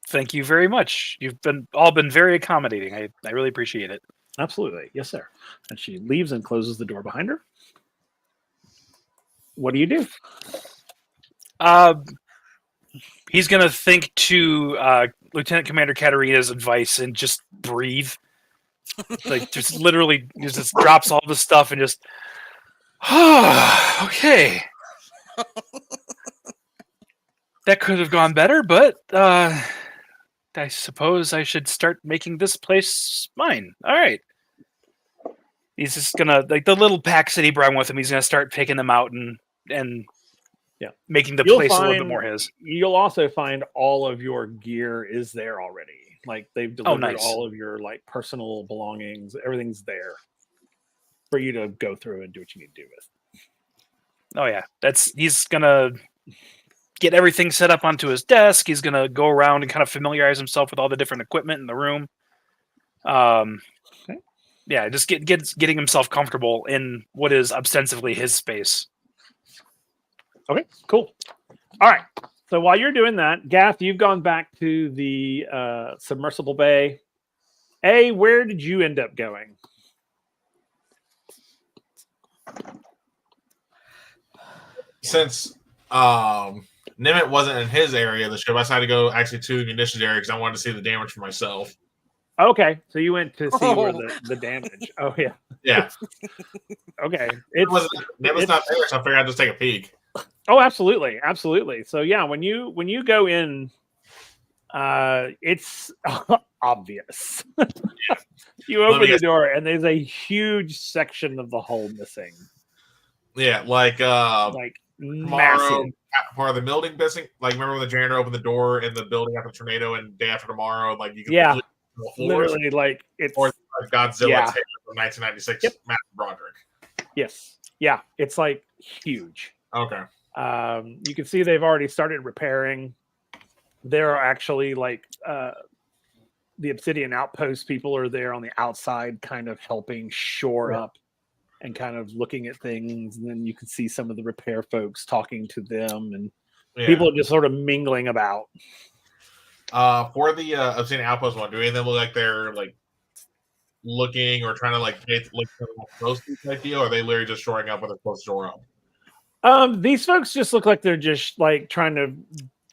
Thank you very much. You've all been very accommodating. I really appreciate it. Absolutely, yes, sir. And she leaves and closes the door behind her. What do you do? He's gonna think to Lieutenant Commander Katarina's advice and just breathe. Like just literally just drops all the stuff and just okay. That could have gone better, but I suppose I should start making this place mine. All right. He's just gonna, like, the little packs that he brought with him, he's gonna start picking them out and making the place a little bit more his. You'll also find all of your gear is there already. Like they've delivered all of your personal belongings. Everything's there for you to go through and do what you need to do with. Oh yeah, he's gonna get everything set up onto his desk. He's gonna go around and kind of familiarize himself with all the different equipment in the room. Okay. Yeah, just getting himself comfortable in what is ostensibly his space. Okay, cool. All right. So while you're doing that, Gath, you've gone back to the submersible bay. Where did you end up going? Since Nimit wasn't in his area of the ship, I decided to go actually to the munitions area because I wanted to see the damage for myself. Okay, so you went to see where the damage. Oh yeah. Yeah. Okay. Nimit's not there, so I figured I'd just take a peek. Oh, absolutely, absolutely. So yeah, when you go in, it's obvious. You open the door, and there's a huge section of the hull missing. Yeah, like massive. Part of the building missing. Like, remember when the janitor opened the door in the building after the tornado, and day after tomorrow, like you can literally like it's or like Godzilla from 1996, Matt Broderick. Yes, yeah, it's like huge. Okay. You can see they've already started repairing. There are actually the Obsidian Outpost people are there on the outside, kind of helping shore up and kind of looking at things. And then you can see some of the repair folks talking to them, and people are just sort of mingling about. For the Obsidian Outpost one, do any of them look like they're like looking or trying to look close to this idea, or are they literally just shoring up with a close shore up? These folks just look like they're just like trying to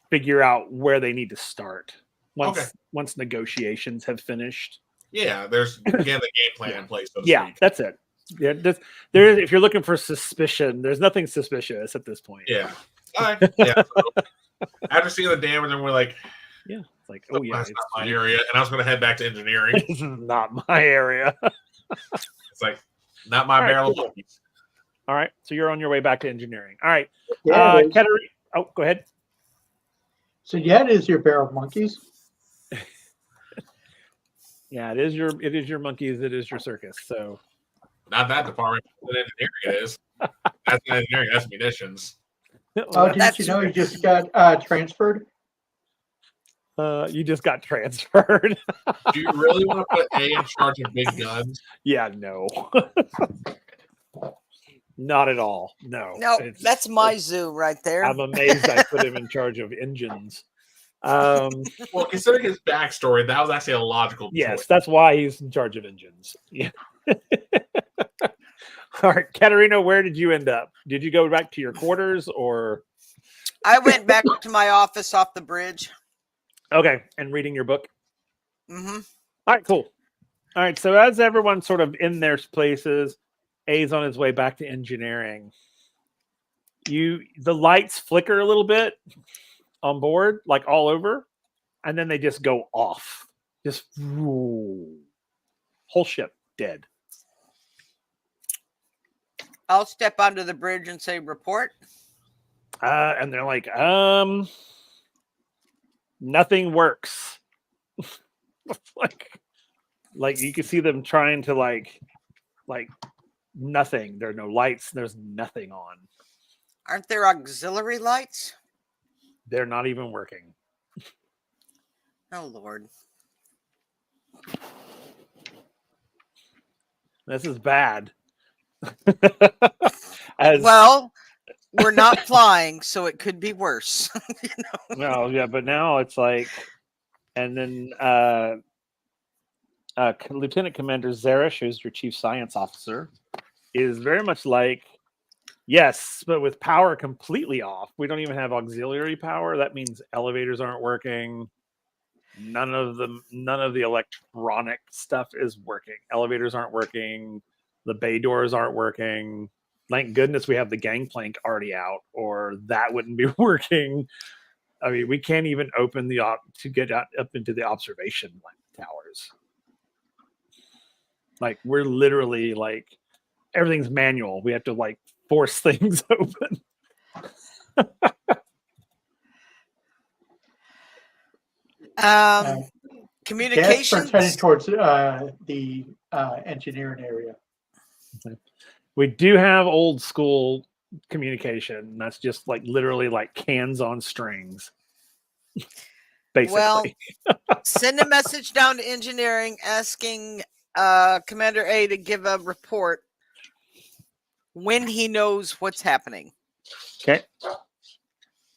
figure out where they need to start once negotiations have finished. Yeah, there's again the game plan in place. So to speak. That's it. Yeah, there is. If you're looking for suspicion, there's nothing suspicious at this point. Yeah. All right. Yeah. So, after seeing the damage, and we're like, it's like, oh yeah, it's not my area, and I was going to head back to engineering. This is not my area. It's like not my barrel of monkeys. All right, so you're on your way back to engineering. All right, Yeah, Oh, go ahead. So yeah, it is your bear of monkeys. Yeah, it is your monkeys. It is your circus. So Not that department. That engineering is. That's not engineering. That's munitions. Oh, didn't you know you just got transferred? You just got transferred. Do you really want to put A in charge of big guns? Yeah, no. Not at all. No. No, that's my zoo right there. I'm amazed I put him in charge of engines. Well, considering his backstory, that was actually a logical Yes, choice. that's why he's in charge of engines. Yeah. All right, Katerina, where did you end up? Did you go back to your quarters or? I went back to my office off the bridge. Okay, and reading your book. Mm-hmm. All right, cool. All right, so as everyone's sort of in their places, A's on his way back to engineering. The lights flicker a little bit on board, like all over, and then they just go off. Just whole ship dead. I'll step onto the bridge and say, report. And they're like, nothing works. like you can see them trying to like nothing. There are no lights. There's nothing on. Aren't there auxiliary lights? They're not even working. Oh, Lord. This is bad. Well, we're not flying, so it could be worse. No, yeah, but now it's like, and then Lieutenant Commander Zarish, who's your chief science officer, is very much like, yes, but with power completely off. We don't even have auxiliary power. That means elevators aren't working. None of the electronic stuff is working. Elevators aren't working. The bay doors aren't working. Thank goodness we have the gangplank already out, or that wouldn't be working. I mean, we can't even open to get up into the observation towers. Like, we're literally like, everything's manual. We have to like force things open. Communications. Gas are heading towards the engineering area. We do have old school communication. That's just like literally like cans on strings. Basically. Well, send a message down to engineering asking Commander A to give a report when he knows what's happening. Okay.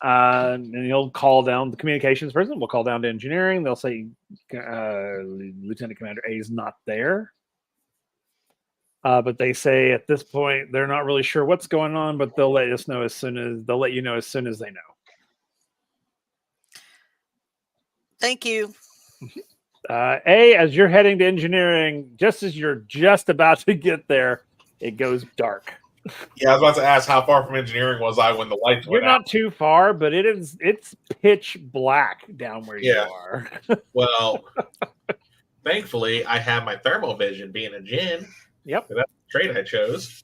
And he'll call down the communications person. We'll call down to engineering. They'll say Lieutenant Commander A is not there. But they say at this point they're not really sure what's going on, but they'll let you know as soon as they know. Thank you. A, as you're heading to engineering, just as you're just about to get there, it goes dark. Yeah, I was about to ask how far from engineering was I when the lights You're went not out. too far, but it's pitch black down where you are. Well, thankfully, I have my thermal vision being a gin. Yep. That's the trade I chose.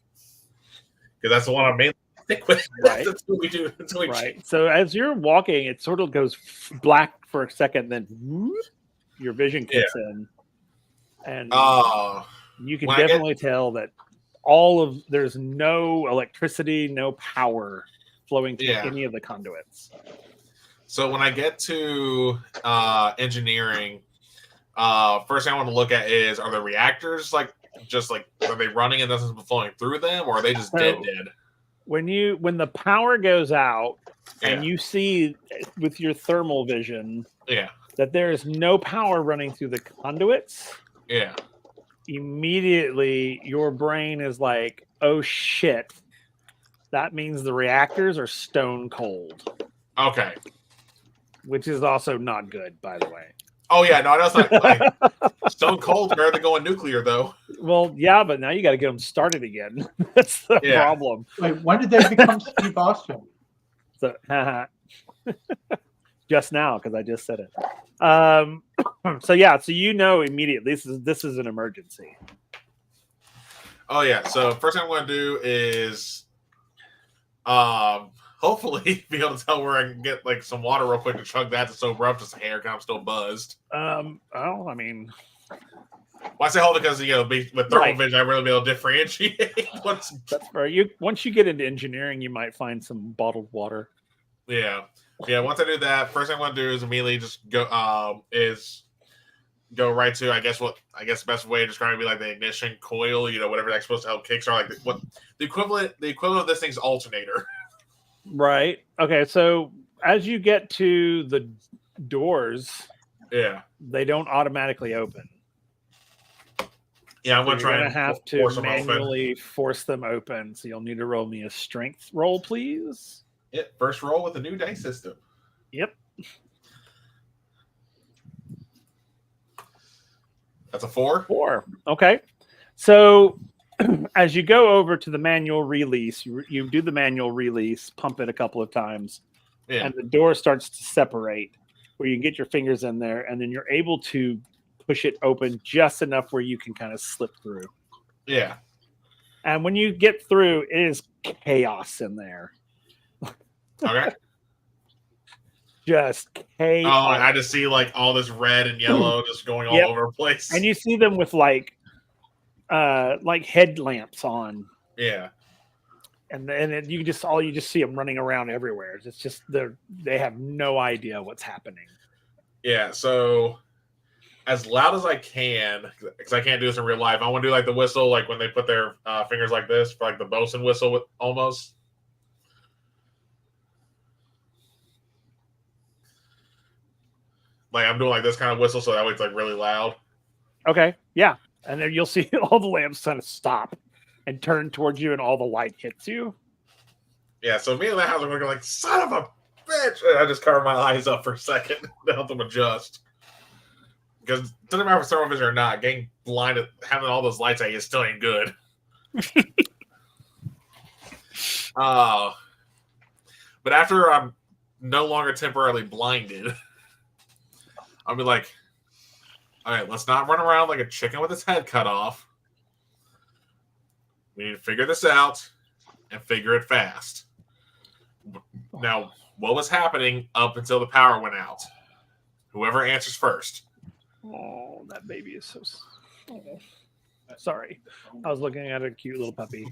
Because that's the one I mainly stick with. Right. That's what we do. That's what we Right. So as you're walking, it sort of goes black for a second, then whoop, your vision kicks in. And you can definitely tell that there's no electricity, no power flowing through any of the conduits. So when I get to engineering, first thing I want to look at is, are the reactors are they running and nothing's flowing through them, or are they just dead? When the power goes out and you see with your thermal vision that there is no power running through the conduits, immediately your brain is like, oh shit, that means the reactors are stone cold. Okay. Which is also not good, by the way. Oh yeah, no, that's not like stone cold. Where are they going nuclear though? Well, yeah, but now you got to get them started again. That's the problem. Wait, when did they become Steve Austin? So, just now, because I just said it. So immediately this is an emergency. Oh yeah. So first thing I'm going to do is hopefully be able to tell where I can get like some water real quick to chug that to sober up just a hair because I'm still buzzed. Oh, I mean, well, I say hold it because with thermal Right. vision, I really be able to differentiate what's. that's fair. Once you get into engineering, you might find some bottled water. Yeah. Once I do that, first thing I want to do is immediately just go right to the best way to describe it would be like the ignition coil, whatever that's supposed to help kickstart, like what the equivalent of this thing's alternator. Right. Okay. So as you get to the doors, they don't automatically open. Yeah, I'm gonna try You're and have to force them manually force them open. So you'll need to roll me a strength roll, please. Yeah, first roll with the new dice system. Yep. That's a 4. 4. Okay. So as you go over to the manual release, you do the manual release, pump it a couple of times, and the door starts to separate where you can get your fingers in there, and then you're able to push it open just enough where you can kind of slip through. Yeah. And when you get through, it is chaos in there. Okay. Just chaos. Oh, I just see like all this red and yellow just going all over the place. And you see them with like headlamps on. Yeah. And then you just see them running around everywhere. It's just they have no idea what's happening. Yeah, so as loud as I can, because I can't do this in real life, I want to do like the whistle, like when they put their fingers like this, for like the bosun whistle with almost. Like I'm doing like this kind of whistle, so that way it's like really loud. Okay, yeah, and then you'll see all the lamps kind of stop and turn towards you, and all the light hits you. Yeah, so me and that house are looking like son of a bitch. And I just cover my eyes up for a second to help them adjust. Because it doesn't matter if it's thermal vision or not, getting blinded, having all those lights at you still ain't good. But after I'm no longer temporarily blinded, I'll be like, all right, let's not run around like a chicken with its head cut off. We need to figure this out and figure it fast. Now, what was happening up until the power went out? Whoever answers first. Oh, that baby is so... Oh. Sorry. I was looking at a cute little puppy.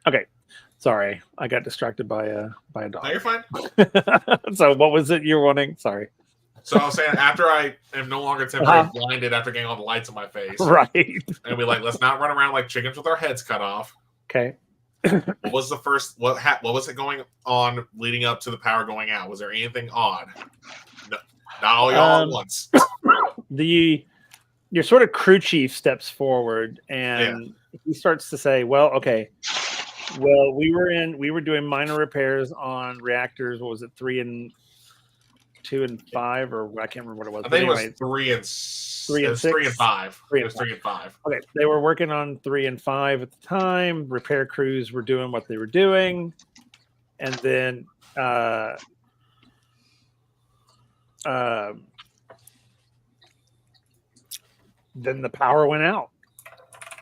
Okay. Sorry. I got distracted by a dog. No, you're fine. So what was it you're wanting? Sorry. So I was saying, after I am no longer temporarily blinded after getting all the lights on my face, right? And be like, let's not run around like chickens with our heads cut off. Okay. What was the first? What was it going on leading up to the power going out? Was there anything odd? No, not all y'all at once. Your sort of crew chief steps forward and he starts to say, "Well, okay. Well, we were doing minor repairs on reactors. What was it, 3 and 2 and 5, or I can't remember what it was. I think anyway, it was 3 and 6. 3 and 5. It was 3 and 5. Okay, they were working on 3 and 5 at the time. Repair crews were doing what they were doing, and then the power went out.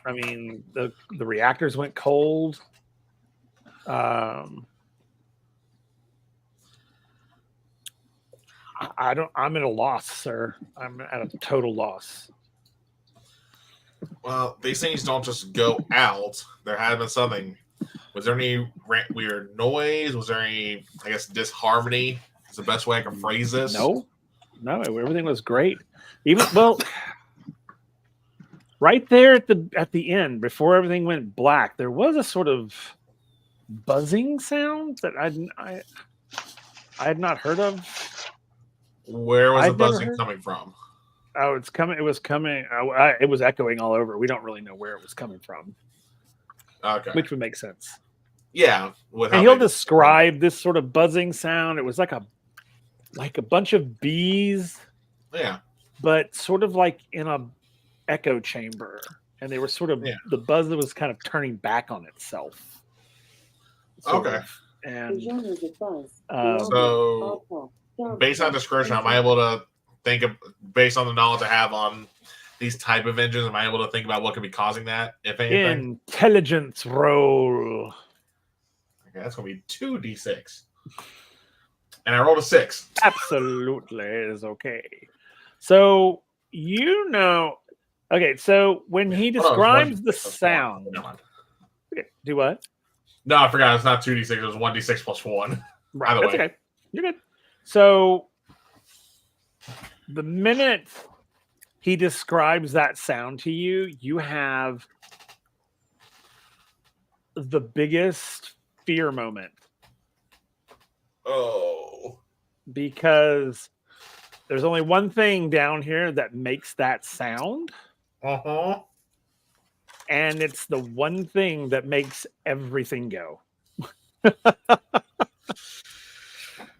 I mean, the reactors went cold. I'm at a loss, sir. I'm at a total loss. Well, these things don't just go out. There had been something. Was there any weird noise? Was there any, I guess, disharmony? Is the best way I can phrase this? No, everything was great. Right there at the end, before everything went black, there was a sort of buzzing sound that I had not heard of. Where was the buzzing coming from? Oh, it was coming. It was echoing all over. We don't really know where it was coming from. Okay, which would make sense. Yeah, and he'll describe this sort of buzzing sound. It was like a bunch of bees. Yeah, but sort of like in a echo chamber, and they were sort of the buzz that was kind of turning back on itself. Okay. And so based on description, am I able to think of, based on the knowledge I have on these type of engines, am I able to think about what could be causing that, if anything? Intelligence roll. Okay, that's going to be 2d6. And I rolled a 6. Absolutely is okay. So, you know, okay, so when he describes the sound, okay, do what? No, I forgot. It's not 2d6. It was 1d6 plus 1. Right, Either that's way. okay. You're good. So, the minute he describes that sound to you, you have the biggest fear moment. Oh. Because there's only one thing down here that makes that sound. Uh-huh. And it's the one thing that makes everything go.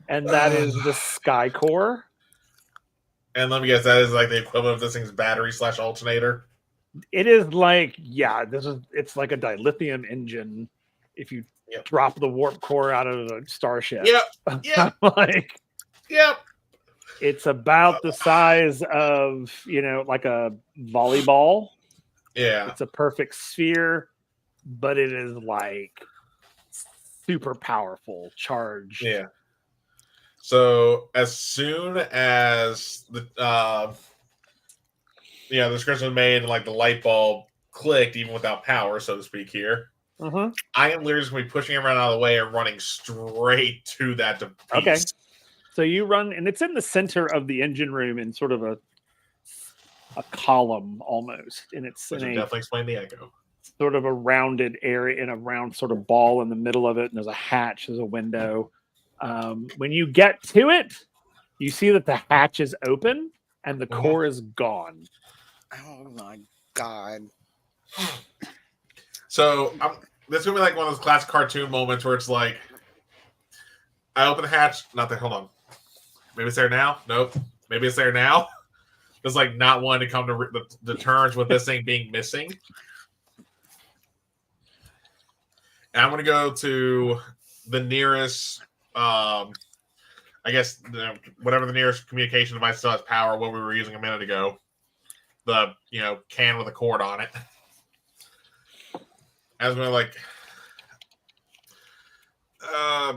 And that is the Sky Core. And let me guess, that is like the equivalent of this thing's battery / alternator. It is like, it's like a dilithium engine. If you drop the warp core out of a starship. Yep. Like, yep. It's about the size of, like a volleyball. Yeah. It's a perfect sphere, but it is like super powerful, charged. Yeah. So as soon as the description was made and like the light bulb clicked, even without power, so to speak, here, I am literally just going to be pushing him around out of the way and running straight to that piece. Okay. So you run, and it's in the center of the engine room in sort of a column almost, and it's Which would definitely explain the echo. Sort of a rounded area in a round sort of ball in the middle of it, and there's a hatch, there's a window. When you get to it, you see that the hatch is open and the core is gone. Oh my god! So this is gonna be like one of those classic cartoon moments where it's like, I open the hatch, not there. Hold on, maybe it's there now. Nope, maybe it's there now. It's like not wanting to come to the terms with this thing being missing. And I'm going to go to the nearest, I guess, whatever the nearest communication device still has power, what we were using a minute ago. The, can with a cord on it. As we're like,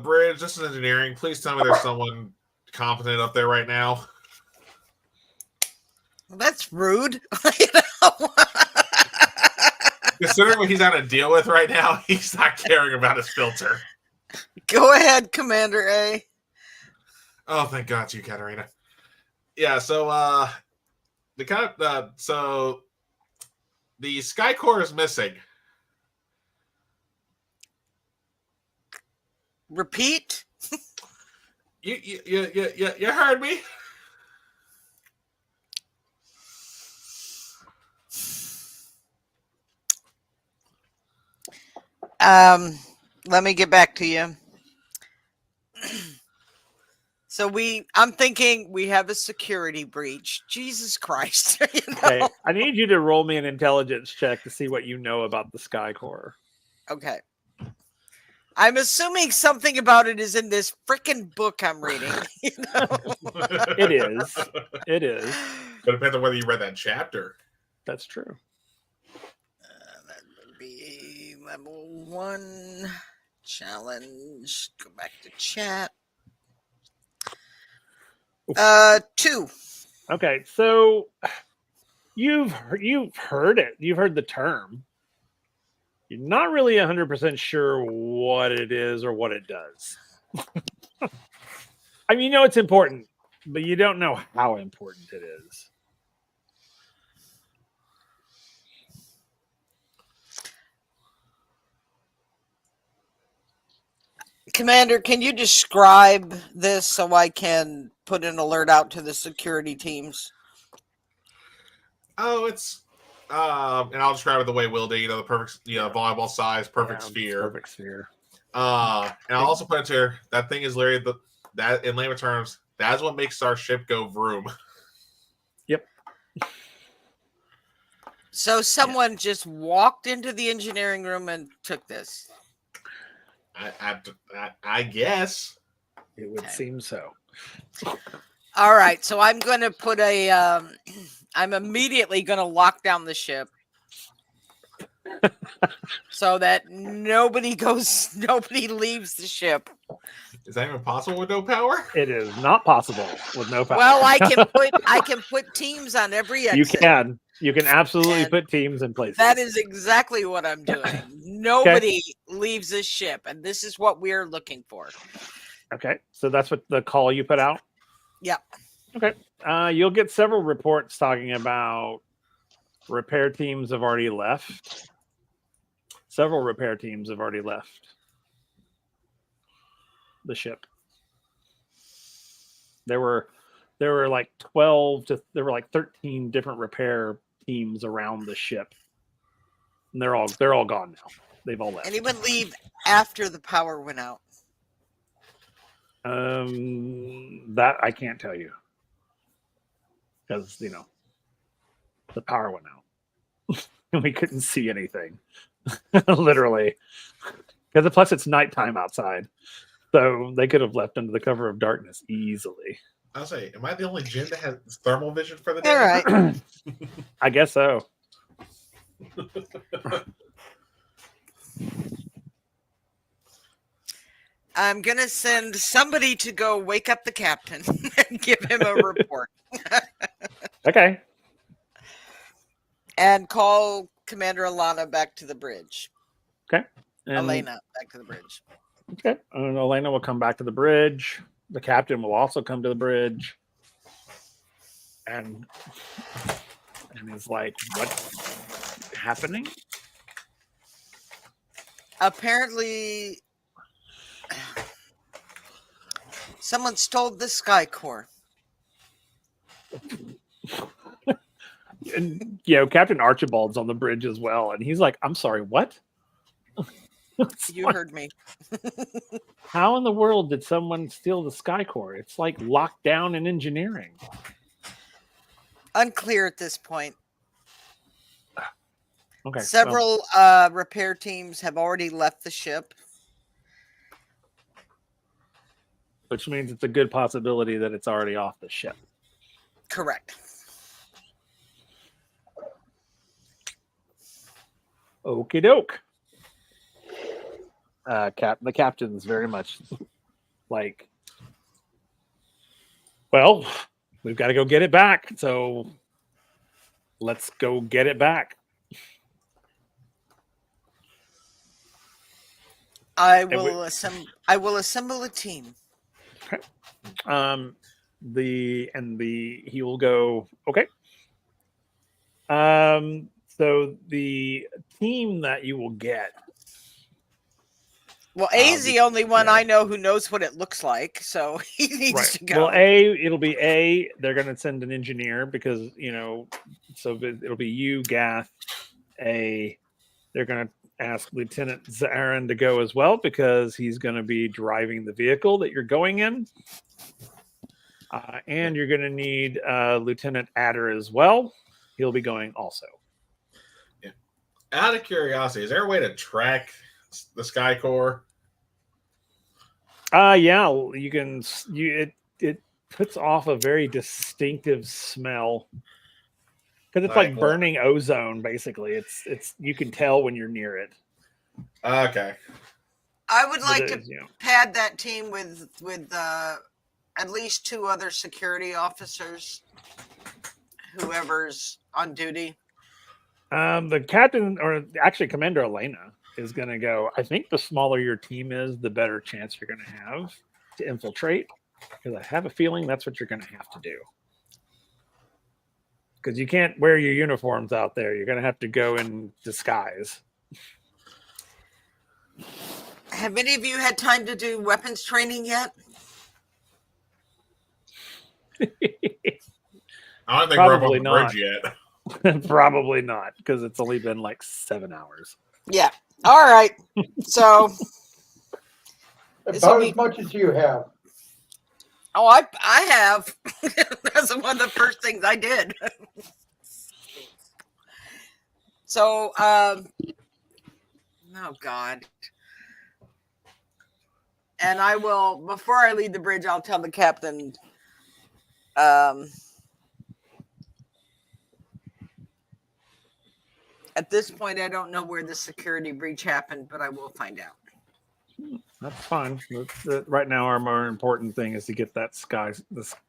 Bridge, this is engineering. Please tell me there's someone competent up there right now. Well, that's rude. Considering what he's having to deal with right now, he's not caring about his filter. Go ahead, Commander A. Oh, thank God, it's you, Katarina. Yeah, so the Sky Core is missing. Repeat. You heard me. Let me get back to you. So I'm thinking we have a security breach. Jesus Christ. Okay, I need you to roll me an intelligence check to see what you know about the Sky Core. Okay. I'm assuming something about it is in this freaking book I'm reading. It is. It is. But it depends on whether you read that chapter. That's true. That would be level 1 challenge. Go back to chat. 2. Okay, so you've heard it. You've heard the term. You're not really 100% sure what it is or what it does. I mean, it's important, but you don't know how important it is. Commander, can you describe this so I can put an alert out to the security teams? Oh, it's and I'll describe it the way Will did. The perfect, volleyball size, perfect sphere. Perfect sphere. And I'll also put it here. That thing is literally that in layman terms, that's what makes our ship go vroom. Yep. So someone just walked into the engineering room and took this. I guess It would seem so. All right, so I'm going to put a. I'm immediately going to lock down the ship, so that nobody leaves the ship. Is that even possible with no power? It is not possible with no power. Well, I can put teams on every You exit. You can absolutely And put teams in place. That is exactly what I'm doing. Nobody leaves the ship, and this is what we're looking for. Okay, so that's what the call you put out. Yep. Okay, you'll get several reports talking about repair teams have already left. Several repair teams have already left the ship. There were like 13 different repair teams around the ship, and they're all gone now. They've all left. Anyone leave after the power went out? That I can't tell you, because the power went out and we couldn't see anything, literally. Because plus it's nighttime outside, so they could have left under the cover of darkness easily. I'll say, am I the only Jin that has thermal vision for the day? All right. I guess so. I'm going to send somebody to go wake up the captain and give him a report. Okay. And call Commander Alana back to the bridge. Okay. And, Elena back to the bridge. Okay. And Elena will come back to the bridge. The captain will also come to the bridge. And is like, what's happening? Apparently, someone stole the Sky Core. And Captain Archibald's on the bridge as well, and he's like, I'm sorry, what? You heard me. How in the world did someone steal the Sky Core? It's like locked down in engineering. Unclear at this point. Okay. Several repair teams have already left the ship. Which means it's a good possibility that it's already off the ship. Correct. Okie doke. The captain's very much like, well, we've got to go get it back. So let's go get it back. I will assemble a team. Okay. He will go, okay. So the team that you will get. Well, A's the only one I know who knows what it looks like, so he needs to go. Well, it'll be they're going to send an engineer because, so it'll be you, Gath, A. They're going to ask Lieutenant Zarin to go as well because he's going to be driving the vehicle that you're going in. And you're going to need Lieutenant Adder as well. He'll be going also. Yeah. Out of curiosity, is there a way to track the Sky Core? Yeah, you can. It puts off a very distinctive smell because it's like burning ozone. Basically, it's you can tell when you're near it. Okay. I would like to pad that team with at least 2 other security officers, whoever's on duty. The captain, or actually Commander Elena, is going to go. I think the smaller your team is, the better chance you're going to have to infiltrate. Because I have a feeling that's what you're going to have to do. Because you can't wear your uniforms out there. You're going to have to go in disguise. Have any of you had time to do weapons training yet? I don't think we're up on the bridge yet. Probably not, because it's only been like 7 hours. Yeah. All right. So about as much as you have. Oh, I have. That's one of the first things I did. So, oh God. And I will, before I leave the bridge, I'll tell the captain. At this point, I don't know where the security breach happened, but I will find out. That's fine. Right now, our more important thing is to get that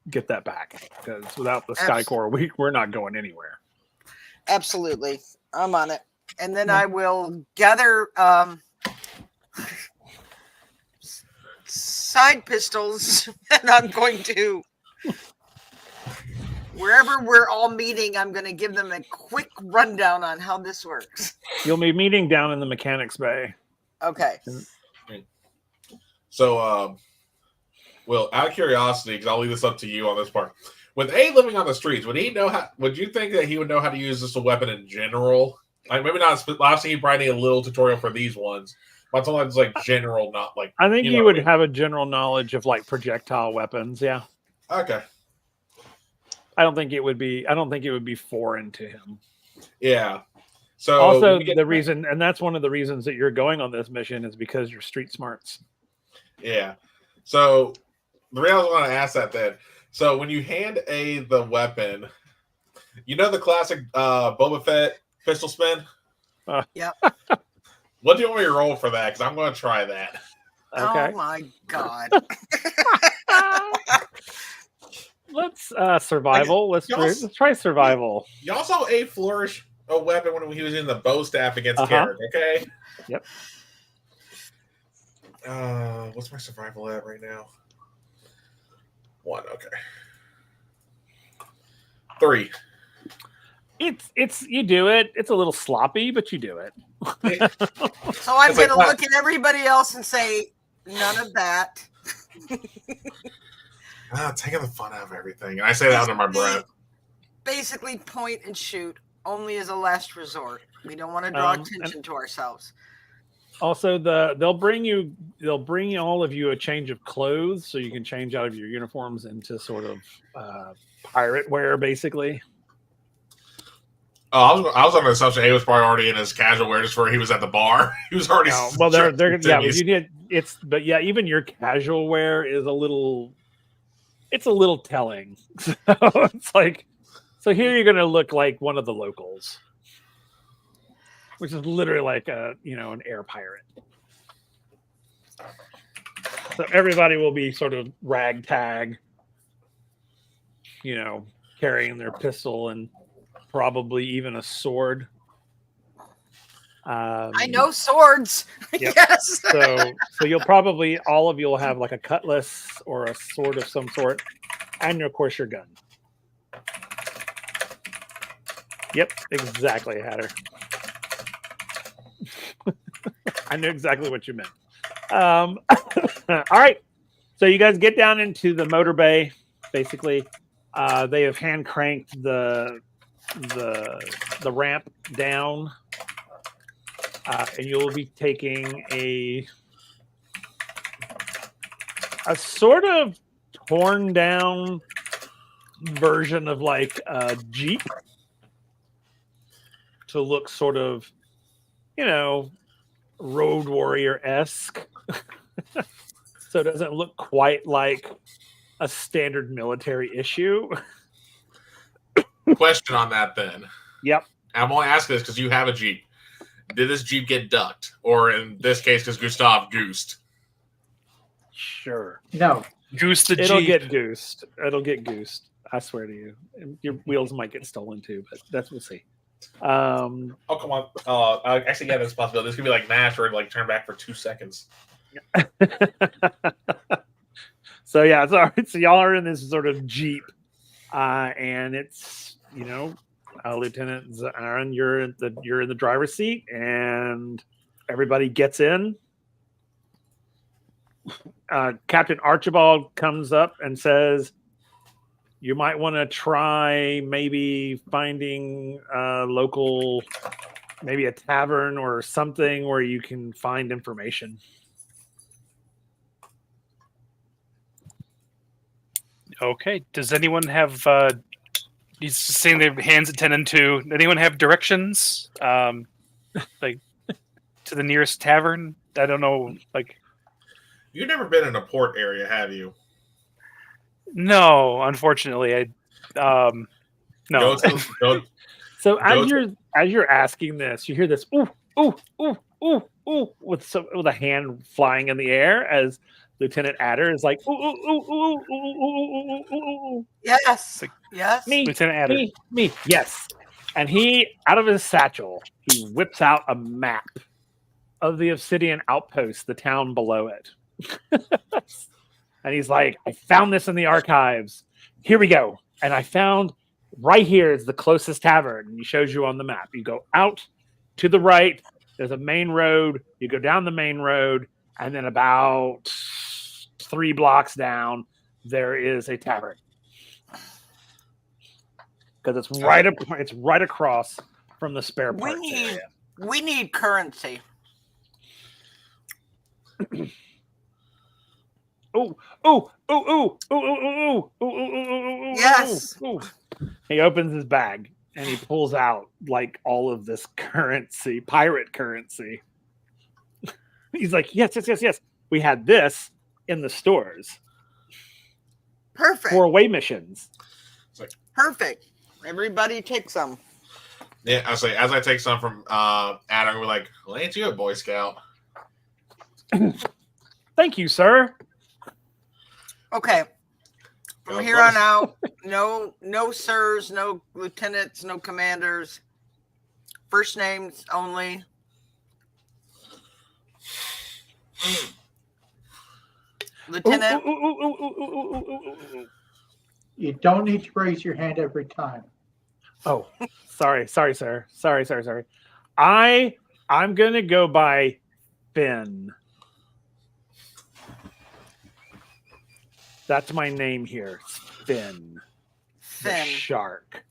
get that back, because without the Sky Core, we're not going anywhere. Absolutely, I'm on it. And then I will gather side pistols, and I'm going to, wherever we're all meeting, I'm going to give them a quick rundown on how this works. You'll be meeting down in the mechanics bay. Okay. So, Will, out of curiosity, because I'll leave this up to you on this part. With A living on the streets, would he know how? Would you think that he would know how to use this weapon in general? Like maybe not. Obviously, he probably need a little tutorial for these ones, but sometimes like general, not like. I think you would have a general knowledge of like projectile weapons. Yeah. Okay. I don't think it would be foreign to him. Yeah. So also the reason, and that's one of the reasons that you're going on this mission, is because you're street smarts. Yeah. So the reason I was going to ask that then. So when you hand the weapon, you know the classic Boba Fett pistol spin? Yep. What do you want me to roll for that? Because I'm going to try that. Okay. Oh my God. Let's survival. Let's try survival. Y'all saw A flourish a weapon when he was in the bow staff against Carrick, okay? Yep. What's my survival at right now? 1, okay. 3. It's you do it. It's a little sloppy, but you do it. So I'm going to look at everybody else and say, none of that. Taking the fun out of everything. And I say that under my breath. Basically, point and shoot only as a last resort. We don't want to draw attention to ourselves. Also, they'll bring all of you a change of clothes, so you can change out of your uniforms into sort of pirate wear, basically. Oh, I was on the assumption he was probably already in his casual wear just where he was at the bar. He was already. No, well, they're but even your casual wear is a little telling. So it's like, so here you're gonna look like one of the locals, which is literally like an air pirate. So everybody will be sort of ragtag, carrying their pistol and probably even a sword. I know swords. Yep. Yes. So you'll probably, all of you will have like a cutlass or a sword of some sort, and of course your gun. Yep, exactly, Hatter. I knew exactly what you meant. All right. So you guys get down into the motor bay. Basically, they have hand cranked the ramp down, and you'll be taking a sort of torn down version of like a Jeep to look sort of, Road Warrior-esque. So it doesn't look quite like a standard military issue. Question on that then. Yep. I'm only asking this because you have a Jeep. Did this Jeep get ducked? Or in this case, because Gustav goosed? Sure. No. Goose the It'll Jeep. get goosed. It'll get goosed. I swear to you. Your wheels might get stolen too, but we'll see. Oh, come on. Actually, yeah, that's a possibility. This could be like MASH where it like turn back for 2 seconds. So yeah, so y'all are in this sort of Jeep, and it's Lieutenant Zarin, you're in the driver's seat, and everybody gets in. Captain Archibald comes up and says, you might want to try maybe finding a local, maybe a tavern or something where you can find information. Okay. Does anyone have? He's saying their hands at 10 and 2. Does anyone have directions? Like to the nearest tavern? I don't know. Like You've never been in a port area, have you? No, unfortunately, I no. Go So Go as you're asking this, you hear this ooh ooh ooh ooh ooh with a hand flying in the air as Lieutenant Adder is like ooh ooh ooh ooh ooh ooh ooh ooh ooh. Yes. Like- Yes. Me, Lieutenant Adder. me, yes. And he, out of his satchel, he whips out a map of the Obsidian Outpost, the town below it. And he's like, I found this in the archives. Here we go. And I found right here is the closest tavern. And he shows you on the map. You go out to the right, there's a main road. You go down the main road, and then about 3 blocks down, there is a tavern. Because it's right across from the spare parts area. We need currency. Oh, oh, oh, oh, oh, oh, oh, oh, oh, Yes. He opens his bag and he pulls out like all of this currency, pirate currency. He's like, yes, yes, yes, yes. We had this in the stores Perfect. for away missions. Perfect. Everybody take some. Yeah, I say as I take some from Adam, we're like, well, ain't you a Boy Scout? Thank you, sir. Okay. From God here bless. on out, no sirs, no lieutenants, no commanders. First names only. Lieutenant. You don't need to raise your hand every time. Oh, sorry, sir. Sorry. I'm gonna go by Finn. That's my name here. Finn. The Finn. shark.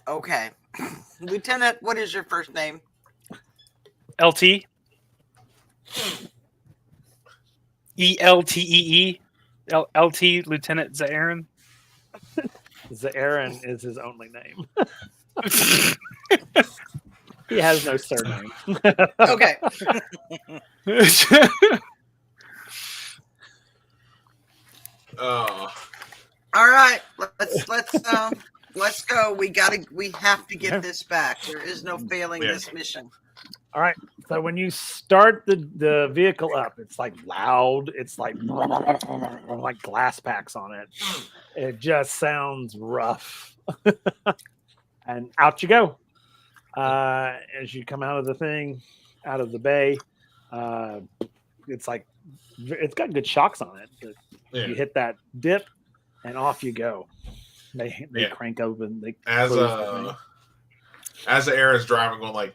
Okay. Lieutenant, what is your first name? LT. ELTEE. LT Lieutenant Zarin. Zarin is his only name. He has no surname. Okay. Oh, All right. Let's go. We have to get this back. There is no failing Yeah. this mission. All right. So when you start the vehicle up, it's like loud. It's like glass packs on it. It just sounds rough. And out you go. As you come out of the thing, out of the bay, it's like it's got good shocks on it. But yeah. you hit that dip, and off you go. They Yeah. crank open. They As close the thing. as the air is driving, going like,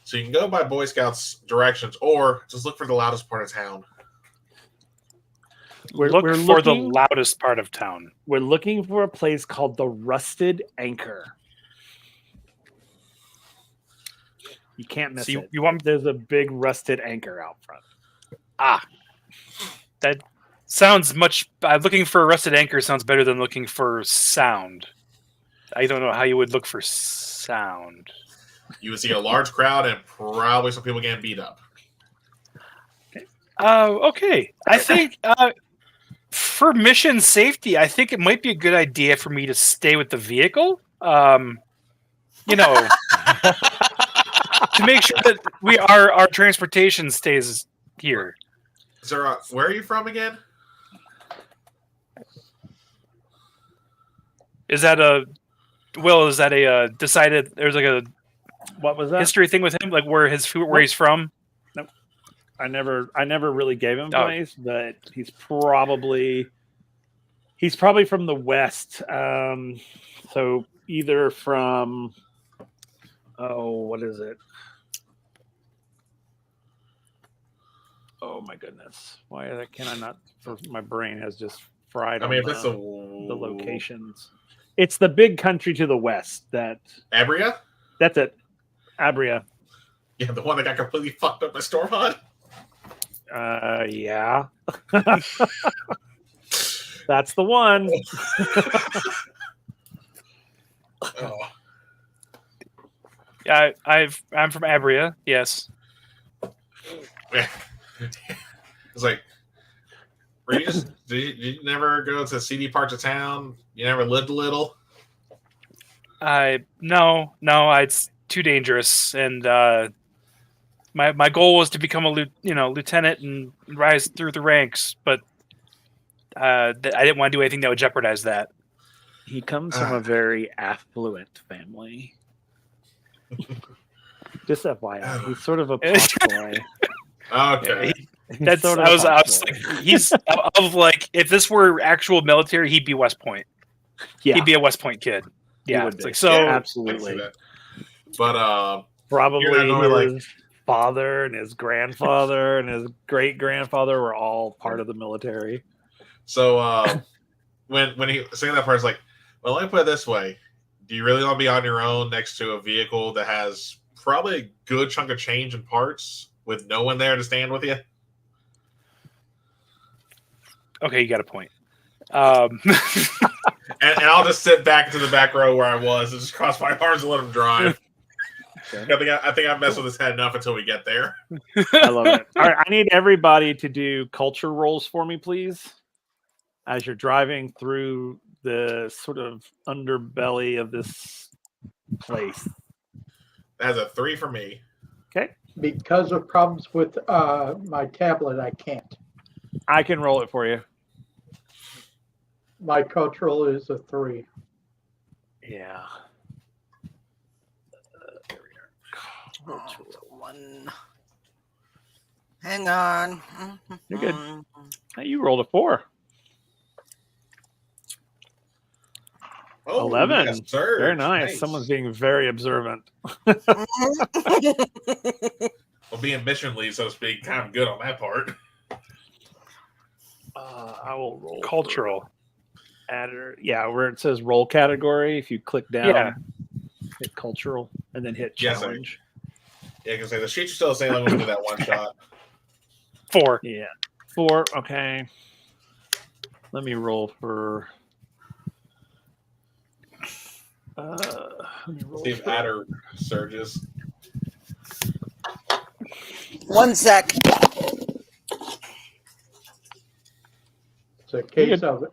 so you can go by Boy Scouts directions, or just look for the loudest part of town. Look for the loudest part of town. We're looking for a place called the Rusted Anchor. You can't miss So it. you want There's a big rusted anchor out front. that sounds much. Looking for a rusted anchor sounds better than looking for sound. I don't know how you would look for sound. You would see a large crowd and probably some people getting beat up. Okay. I think for mission safety, I think it might be a good idea for me to stay with the vehicle. To make sure that our transportation stays here. Sir, where are you from again? Is that a decided? There's like a What was that? history thing with him, like where he's from. I never really gave him a Oh. place, but he's probably from the west. So either from what is it? Oh my goodness! Why can I not? My brain has just fried. I mean, on if it's the locations. It's the big country to the west. That's Abria? it. Abria. Yeah, the one that got completely fucked up by Stormhawk. Yeah. That's the one. Oh. Yeah, I'm from Abria. Yes. It's like, were you just did you never go to seedy parts of town? You never lived a little? No, it's too dangerous, and my goal was to become a lieutenant and rise through the ranks, but I didn't want to do anything that would jeopardize that. He comes from a very affluent family. Just FYI, he's sort of a posh boy. Okay. That's Sort of I a was posh boy. like, he's of like, if this were actual military, he'd be West Point. Yeah, He'd be a West Point kid. He Yeah, would it's be. like so. Yeah. absolutely. But Probably You're not going, his father and his grandfather and his great grandfather were all part of the military. so when he saying that part, it's like, well, let me put it this way: do you really want to be on your own next to a vehicle that has probably a good chunk of change and parts with no one there to stand with you? Okay, you got a point. And I'll just sit back to the back row where I was and just cross my arms and let him drive. Okay. I think I've messed with his head enough until we get there. I love it. All right, I need everybody to do culture rolls for me, please, as you're driving through the sort of underbelly of this place. That's a 3 for me. Okay, Because of problems with my tablet, I can't. I can roll it for you. My cultural is a 3. Yeah. Oh, it's a 1. Hang on. You're good. Hey, you rolled a 4. Oh, 11. yes, sir. Very nice. Someone's being very observant. Well, being mission lead, so to speak, kind of good on that part. I will roll Cultural. Adder. Yeah, where it says roll category. If you click down, Yeah. hit cultural, and then hit Yes, sir. challenge. Yeah, because the sheets are still saying I'm going to do that one shot. 4. Yeah, 4. Okay. Let me roll for. Let me roll See if for- Adder surges. 1 sec. It's a case of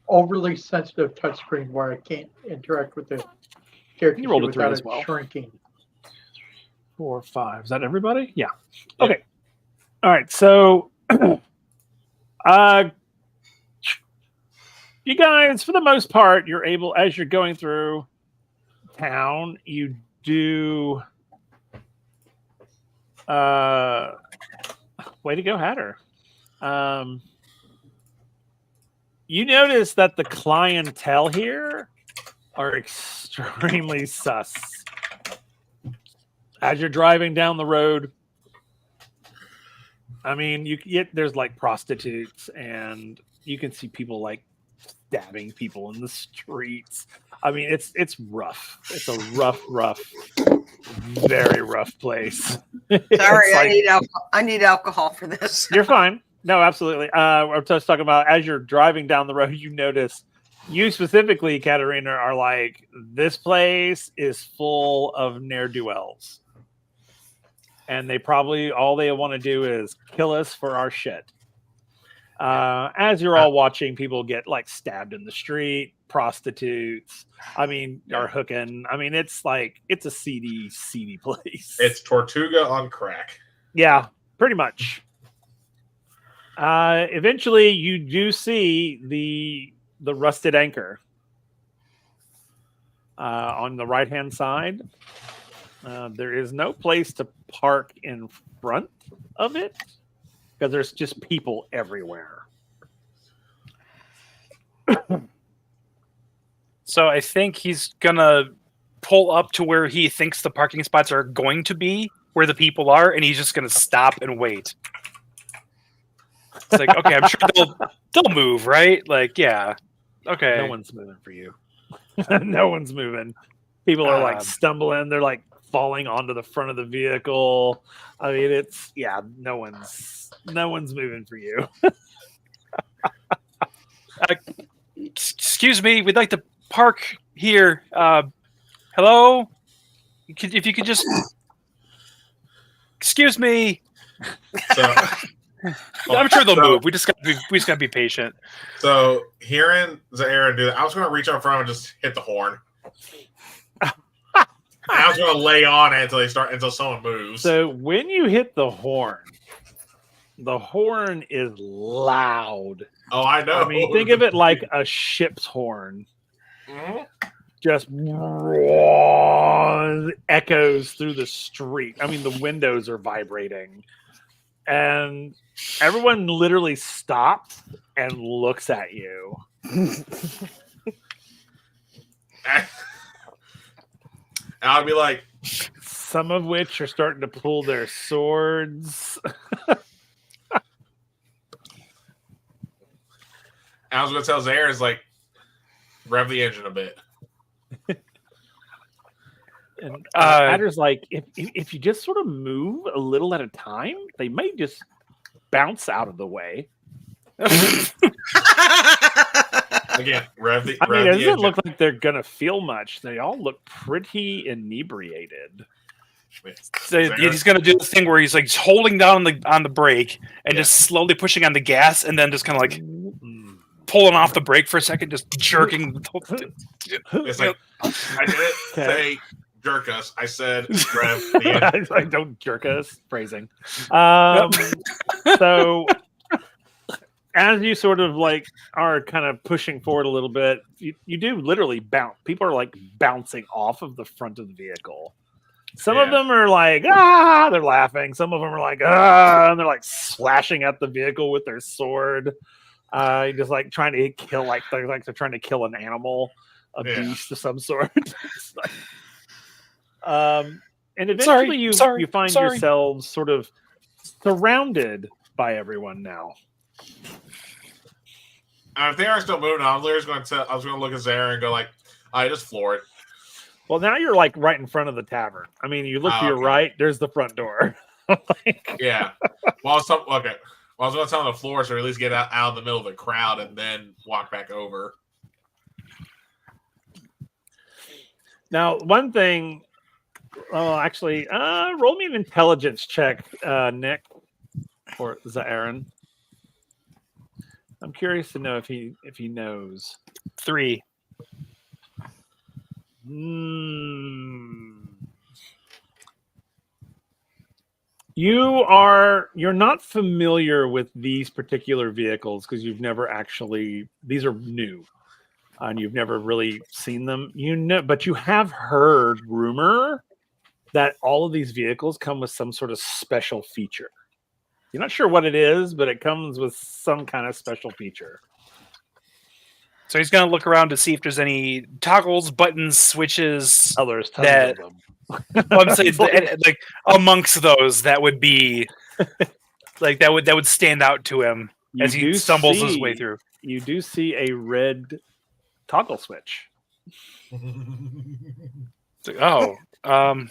overly sensitive touchscreen where I can't interact with the character You rolled a 3 without as it well. shrinking. 4, 5. Is that everybody? Yeah. Yep. Okay. All right. So, you guys, for the most part, you're able, as you're going through town, you do. Way to go, Hatter. You notice that the clientele here are extremely sus. As you're driving down the road, I mean, there's like prostitutes, and you can see people like stabbing people in the streets. I mean, it's rough. It's a rough, very rough place. Sorry, I need alcohol for this. You're fine. No, absolutely. I'm just talking about as you're driving down the road, you notice you specifically, Katarina, are like, this place is full of ne'er-do-wells. And they probably, all they want to do is kill us for our shit. As you're all watching people get like stabbed in the street, prostitutes, I mean, are hooking. I mean, it's like, it's a seedy place. It's Tortuga on crack. Yeah, pretty much. Eventually, you do see the rusted anchor on the right-hand side. There is no place to park in front of it because there's just people everywhere. So I think he's gonna pull up to where he thinks the parking spots are going to be, where the people are, and he's just gonna stop and wait. It's like, okay, I'm sure they'll move, right? Like, yeah, okay. No one's moving for you. No one's moving. People are like stumbling. They're like falling onto the front of the vehicle. I mean, no one's moving for you. Excuse me, we'd like to park here. Hello? If you could just... Excuse me. So I'm sure they'll So- move. We just gotta be patient. So hearing Zaira do that, I was going to reach up front and just hit the horn. And I was going to lay on it until someone moves. So when you hit the horn is loud. Oh, I know. I mean, think of it like a ship's horn. Mhm. Just echoes through the street. I mean, the windows are vibrating. And everyone literally stops and looks at you. And I'll be like, Some of which are starting to pull their swords. I was going to tell Zaire, is like, rev the engine a bit. And Adder's like, if you just sort of move a little at a time, they may just bounce out of the way. Again, rev the I mean, it the doesn't engine. look like they're gonna feel much. They all look pretty inebriated. So he's gonna do the thing where he's like holding down on the brake and Yeah. just slowly pushing on the gas, and then just kind of like Mm. pulling off the brake for a second, just jerking. It's like, I didn't Okay. say jerk us. I said rev the engine. Like, don't jerk us. Phrasing. So as you sort of like are kind of pushing forward a little bit, you do literally bounce. People are like bouncing off of the front of the vehicle. Some of Yeah. them are like, they're laughing. Some of them are like, and they're like slashing at the vehicle with their sword. Just like trying to kill, like they're trying to kill an animal, a Yeah. beast of some sort. It's like- and eventually you find yourselves sort of surrounded by everyone now. And if they are still moving, I was going to look at Zaire and go like, I just floor it. Well, now you're like right in front of the tavern. I mean, you look to your Okay. right, there's the front door. Like, Yeah. Well, I was going to tell them the floor, so at least get out of the middle of the crowd and then walk back over. now, one thing. Oh, actually, roll me an intelligence check, Nick, or is that Aaron? I'm curious to know if he knows. 3. You're not familiar with these particular vehicles because you've never actually, these are new and you've never really seen them, but you have heard rumor that all of these vehicles come with some sort of special feature. You're not sure what it is, but it comes with some kind of special feature. So he's gonna look around to see if there's any toggles, buttons, switches. Oh, there's tons That- of them. Well, I'm saying like amongst those that would be like that would stand out to him as he stumbles his way through. You do see a red toggle switch. It's like, oh,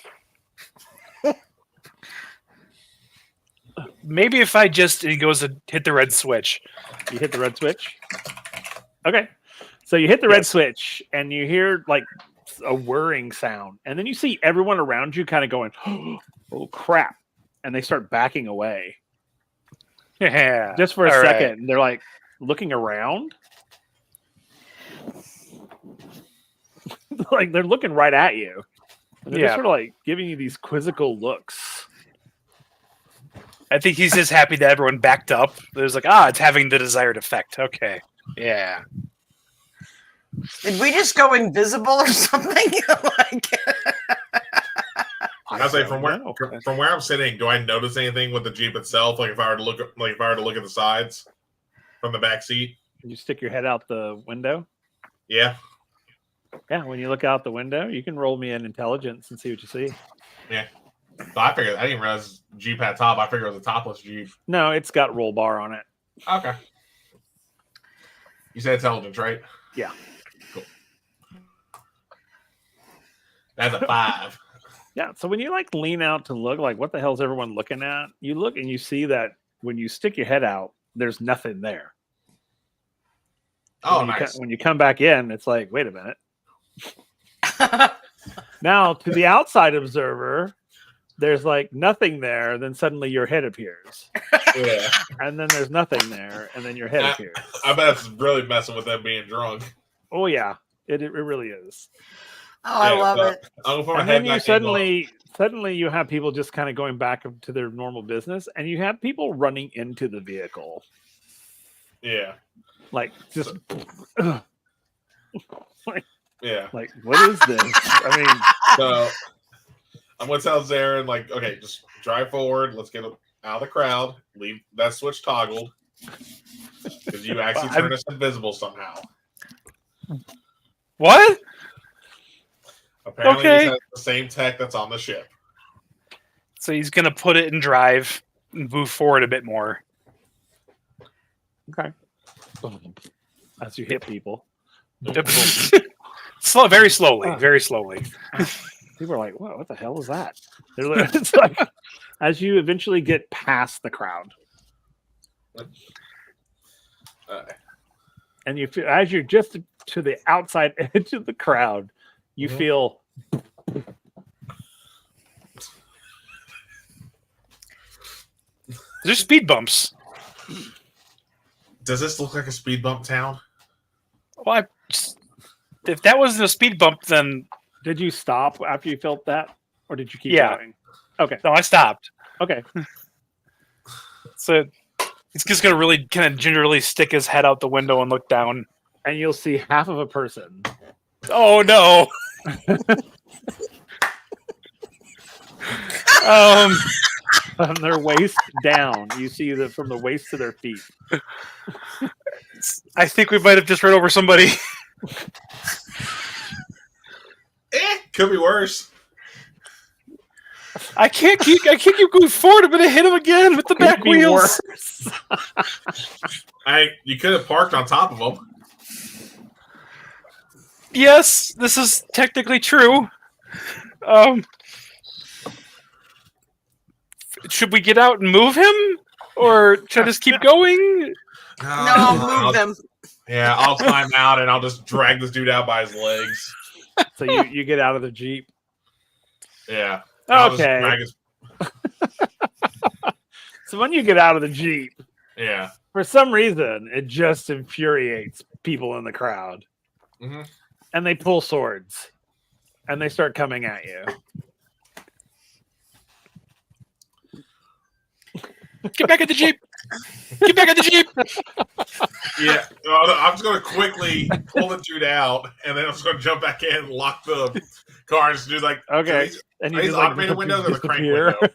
maybe if I just, and he goes to hit the red switch. You hit the red switch. Okay. So you hit the red switch and you hear like a whirring sound. And then you see everyone around you kind of going, oh crap. And they start backing away. Yeah. Just for a All right. second. And they're like looking around. Like they're looking right at you. And they're just Yeah. sort of like giving you these quizzical looks. I think he's just happy that everyone backed up. There's like, it's having the desired effect. Okay. Yeah. Did we just go invisible or something? Like, I say from where know. from where I'm sitting, do I notice anything with the Jeep itself? Like if I were to look at the sides from the back seat? Can you stick your head out the window? Yeah. Yeah, when you look out the window, you can roll me an intelligence and see what you see. So I didn't realize Jeep had top. I figured it was a topless Jeep. No, it's got roll bar on it. Okay. You said intelligence, right? Yeah. Cool. That's a 5. Yeah, so when you like lean out to look, like what the hell is everyone looking at? You look and you see that when you stick your head out, there's nothing there. Oh, when nice. when you come back in, it's like, wait a minute. Now, to the outside observer, there's like nothing there. Then suddenly your head appears. Yeah. and then there's nothing there, and then your head appears. I bet it's really messing with them being drunk. Oh yeah, it really is. Oh, I Yeah, love so it. I'm gonna put my And head then you back in the suddenly you have people just kind of going back to their normal business, and you have people running into the vehicle, Yeah. like just Yeah. like what is this? I mean, So I'm gonna tell Zarin, like, okay, just drive forward. Let's get out of the crowd. Leave that switch toggled because you actually turn us invisible somehow. What? Apparently, Okay. this has the same tech that's on the ship. So he's gonna put it in drive and move forward a bit more. okay. As you hit people, Very slowly, very slowly. people are like, what the hell is that? It's like as you eventually get past the crowd, and you feel as you're just to the outside edge of the crowd, you feel There's speed bumps. Does this look like a speed bump town? Well, if that wasn't a speed bump, then did you stop after you felt that, or did you keep Yeah. going? Okay. no, I stopped. Okay. So he's just gonna really kind of gingerly stick his head out the window and look down. And you'll see half of a person. Oh no! From their waist down, you see that from the waist to their feet. I think we might have just run over somebody. Could be worse. I can't keep going forward. I'm gonna hit him again with the back Could be wheels. worse. You could have parked on top of them. Yes, this is technically true. Should we get out and move him, or should I just keep going? No, I'll move them. Yeah, I'll climb out and I'll just drag this dude out by his legs. So you get out of the Jeep. Yeah. I'll just Okay. drag his- So when you get out of the Jeep, yeah. for some reason, it just infuriates people in the crowd. Mm-hmm. And they pull swords. And they start coming at you. Get back at the Jeep! Get back at the Jeep! Yeah. I'm just going to quickly pull the dude out and then I'm just going to jump back in and lock the car and just do like, Okay. And are these just, like, automated windows or the crank disappear. window?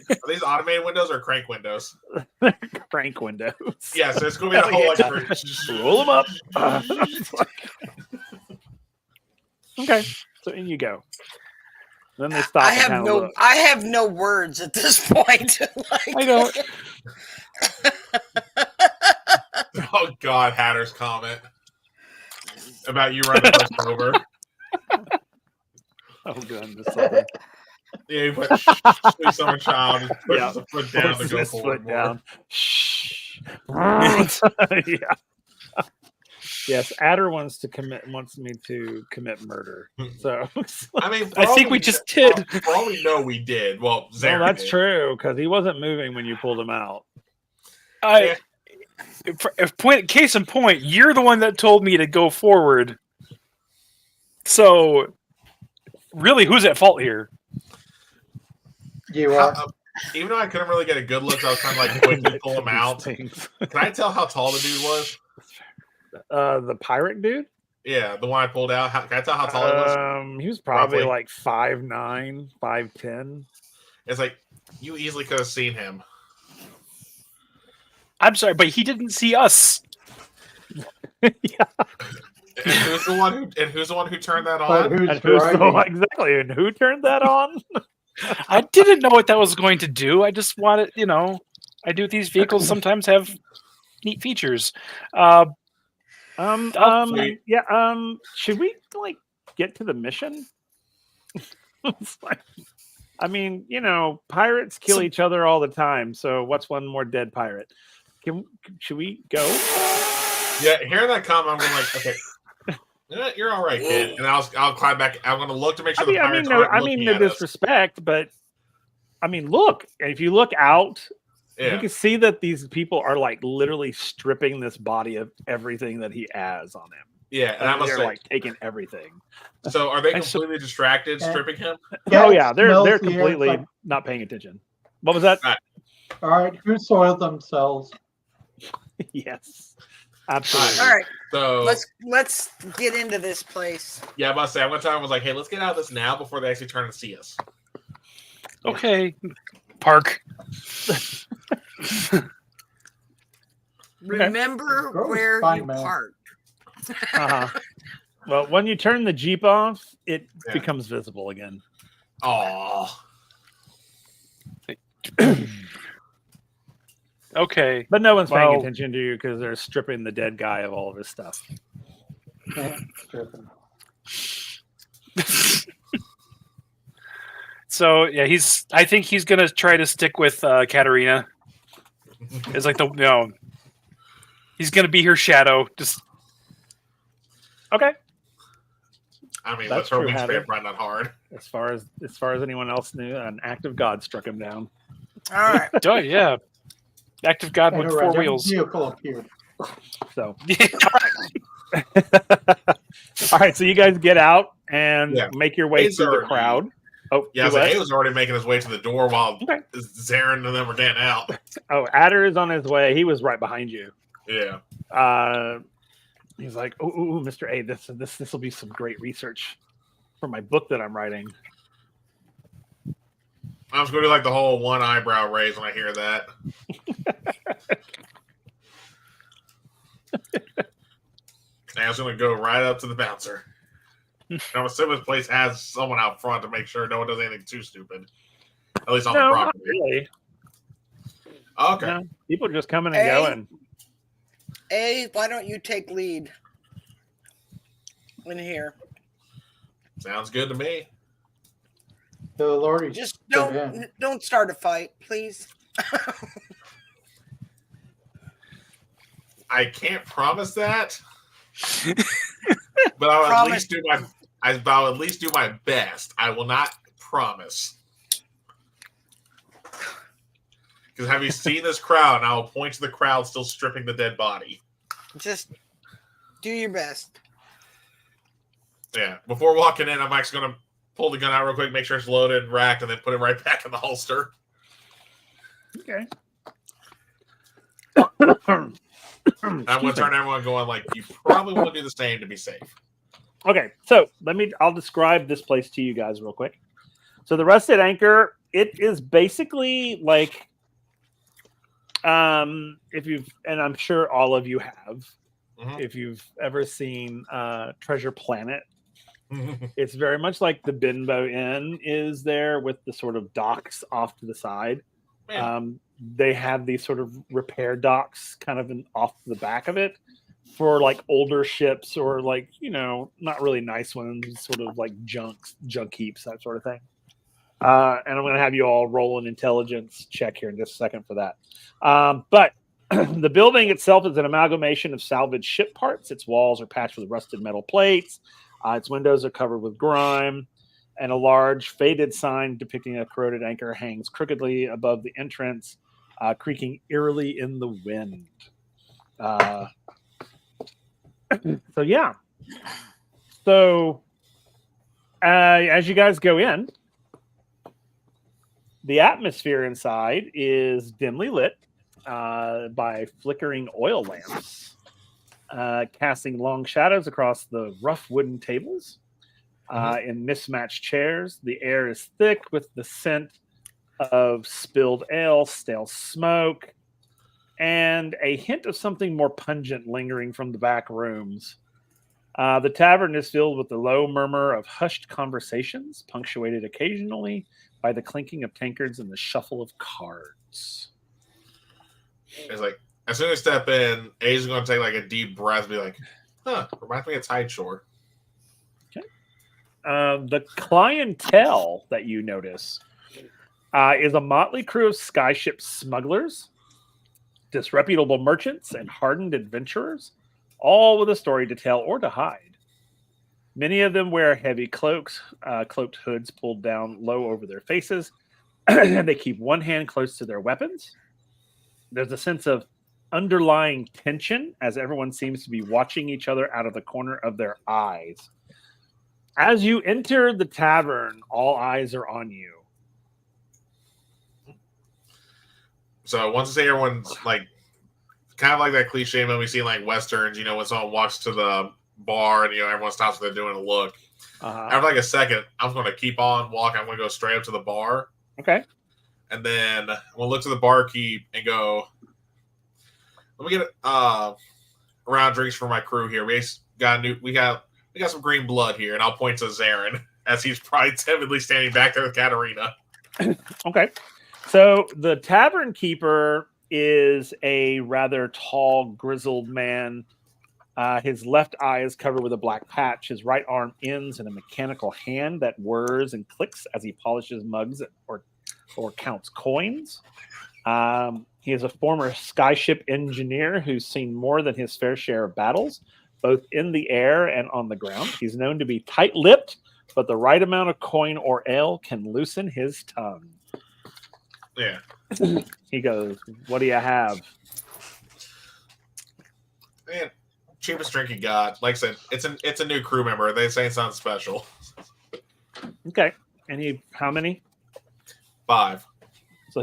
Are these automated windows or crank windows? Crank windows. Yeah, so it's going to be the whole like. Roll them up. Okay. So in you go. Then they stop. I and have kinda no look. I have no words at this point. Like, I don't. Oh God, Hatter's comment about you running the person over. Oh goodness. Sorry. Yeah, you put sweet summer child and pushes Yeah. the foot down to Pushes go his forward foot more. down. Shh. Yeah. Yes, Adder wants me to commit murder. So I mean, I think we just did. For all we know, we did. Well, Zarin well, that's did. true because he wasn't moving when you pulled him out. Case in point, you're the one that told me to go forward. So, really, who's at fault here? You are. Even though I couldn't really get a good look, I was trying to like quickly pull him out. Can I tell how tall the dude was? The pirate dude? Yeah, the one I pulled out. Can I tell how tall he was? He was probably Roughly. like 5'9", 5'10". It's like you easily could have seen him. I'm sorry, but he didn't see us. Yeah. And who's the one who turned that But on? who's And who's driving? exactly? And who turned that on? I didn't know what that was going to do. I just wanted, I do these vehicles sometimes have neat features. Should we like get to the mission? It's like, I mean, pirates kill each other all the time. So what's one more dead pirate? Should we go? Yeah, hearing that comment, I'm going like, okay, you're all right, kid. And I'll climb back. I'm going to look to make sure the pirates aren't looking no at us. disrespect, but I mean, look. If you look out Yeah. You can see that these people are like literally stripping this body of everything that he has on him. Yeah, and I must They're say, like taking everything. so are they I sup- completely distracted stripping him? Oh it yeah, they're smells the air, completely it's like, not paying attention. What was that? all right, who soiled themselves? Yes, absolutely. All right, So let's get into this place. yeah, I must say, I'm gonna tell him, I was like, hey, let's get out of this now before they actually turn and see us. Okay. Park. Remember Girl, where fine, you man. parked. Uh-huh. Well, when you turn the Jeep off, it Yeah. becomes visible again. Oh, Okay. But no one's paying Well- attention to you because they're stripping the dead guy of all of his stuff. So yeah, I think he's gonna try to stick with Katarina. It's like he's gonna be her shadow. Just Okay. I mean, That's what's her true, wingspan Heather. right not hard? As far as anyone else knew, an act of God struck him down. All right. oh yeah, active God And with a 4 random wheels. vehicle appeared. So all right, so you guys get out and Yeah. make your way Hayes through the already- crowd. Oh, Yeah, I you was like, what? he was already making his way to the door while Okay. Zarin and them were getting out. Oh, Adder is on his way. He was right behind you. Yeah. He's like, "Oh, Mr. A, this will be some great research for my book that I'm writing." I was going to do like the whole one eyebrow raise when I hear that. And I was going to go right up to the bouncer. I'm assuming this place has someone out front to make sure no one does anything too stupid. At least on the No, not property. really. Okay. No, people are just coming and Hey. going. Why don't you take lead in here? Sounds good to me. The Lord, Just Yeah. don't start a fight, please. I can't promise that. But I'll at Promise. least do my best. I will not promise. Because have you seen this crowd? And I will point to the crowd still stripping the dead body. Just do your best. Yeah. Before walking in, I'm actually going to pull the gun out real quick, make sure it's loaded and racked, and then put it right back in the holster. Okay. I'm going to turn everyone going like, you probably want to do the same to be safe. Okay, so I'll describe this place to you guys real quick. So the Rusted Anchor, it is basically like, if you've, and I'm sure all of you have, Mhm. if you've ever seen Treasure Planet, it's very much like the Binbo Inn is there with the sort of docks off to the side. Man, They have these sort of repair docks kind of off the back of it for like older ships or like, not really nice ones, sort of like junk heaps, that sort of thing. And I'm going to have you all roll an intelligence check here in just a second for that. But the building itself is an amalgamation of salvaged ship parts. Its walls are patched with rusted metal plates. Its windows are covered with grime. And a large faded sign depicting a corroded anchor hangs crookedly above the entrance, creaking eerily in the wind. So, yeah. So, as you guys go in, the atmosphere inside is dimly lit by flickering oil lamps, casting long shadows across the rough wooden tables. In mismatched chairs. The air is thick with the scent of spilled ale, stale smoke, and a hint of something more pungent lingering from the back rooms. The tavern is filled with the low murmur of hushed conversations, punctuated occasionally by the clinking of tankards and the shuffle of cards. it's like, as soon as I step in, A's going to take like a deep breath and be like, reminds me of Tide Shore. The clientele that you notice is a motley crew of skyship smugglers, disreputable merchants, and hardened adventurers, all with a story to tell or to hide. Many of them wear heavy cloaks, cloaked hoods pulled down low over their faces, and they keep one hand close to their weapons. there's a sense of underlying tension as everyone seems to be watching each other out of the corner of their eyes. As you enter the tavern, all eyes are on you. So once I say everyone's like, kind of like that cliche movie seen like westerns, when someone walks to the bar and everyone stops what they're doing to look. After like a second, I'm going to keep on walking. I'm going to go straight up to the bar. Okay. And then we'll look to the barkeep and go, let me get a round drinks for my crew here. We got some green blood here, and I'll point to Zarin as he's probably timidly standing back there with Katarina. Okay. So the tavern keeper is a rather tall, grizzled man. His left eye is covered with a black patch. His right arm ends in a mechanical hand that whirs and clicks as he polishes mugs or counts coins. He is a former skyship engineer who's seen more than his fair share of battles, both in the air and on the ground. He's known to be tight-lipped, but the right amount of coin or ale can loosen his tongue. Yeah. He goes, "What do you have?" Man, cheapest drink you got. Like I said, it's a new crew member. They say something special. Okay. And how many? 5. So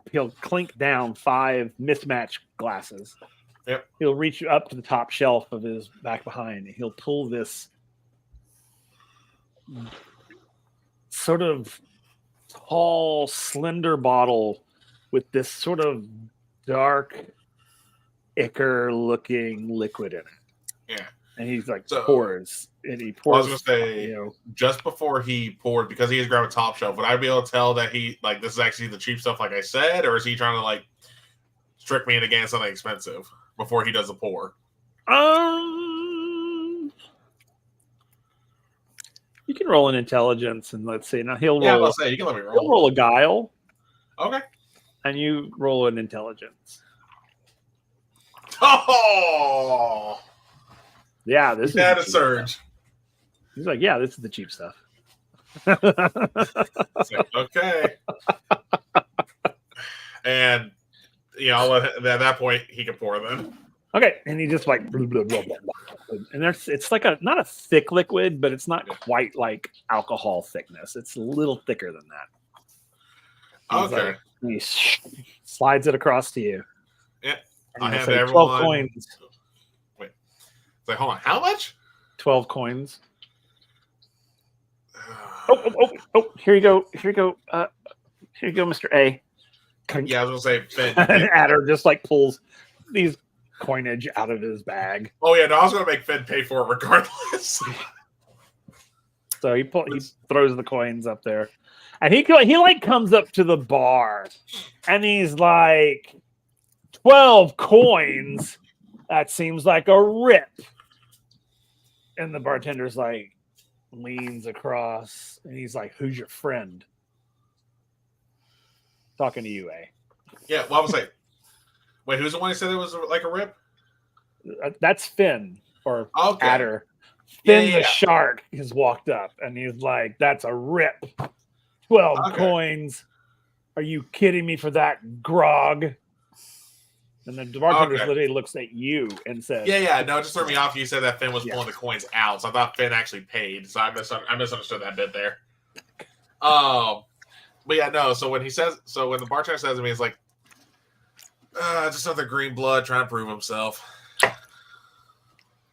he'll clink down 5 mismatched glasses. Yep. He'll reach up to the top shelf of his back behind, and he'll pull this sort of tall, slender bottle with this sort of dark ichor-looking liquid in it. Yeah. And he's like pours. And he I pours. was gonna say, just before he poured, because he has grabbed a top shelf, would I be able to tell that he this is actually the cheap stuff, like I said, or is he trying to trick me into getting something expensive before he does the pour? You can roll an intelligence, and let's see. Now he'll roll. Yeah, I'll say you can let me roll. He'll roll a guile. Okay. And you roll an intelligence. Oh. Yeah, this is a surge. Stuff. He's like, yeah, this is the cheap stuff. Okay. And I'll let him, at that point he can pour then. Okay, and he just blah, blah, blah, blah, blah. And it's like not a thick liquid, but it's not quite like alcohol thickness. It's a little thicker than that. Okay. He slides it across to you. Yeah. And I have 12 everyone. coins. Wait. It's like, hold on. How much? 12 coins. Oh! Here you go. Here you go, Mr. A. Yeah, I was gonna say Finn. And Adder just pulls these coinage out of his bag. Oh yeah, no, I was gonna make Finn pay for it regardless. So he throws the coins up there, and he comes up to the bar, and he's like, 12 coins. That seems like a rip. And the bartender's leans across, and he's like, "Who's your friend?" Talking to you, A. Yeah, well, I was like, wait, who's the one who said it was like a rip? That's Finn or Okay. Adder. Finn the shark has walked up, and he's like, "That's a rip. 12 coins. Are you kidding me for that grog?" And the bartender literally looks at you and says, Yeah. No, it just threw me off. You said that Finn was pulling the coins out, so I thought Finn actually paid. So I misunderstood that bit there. But yeah, no. So when the bartender says to me, it's like, just another green blood trying to prove himself.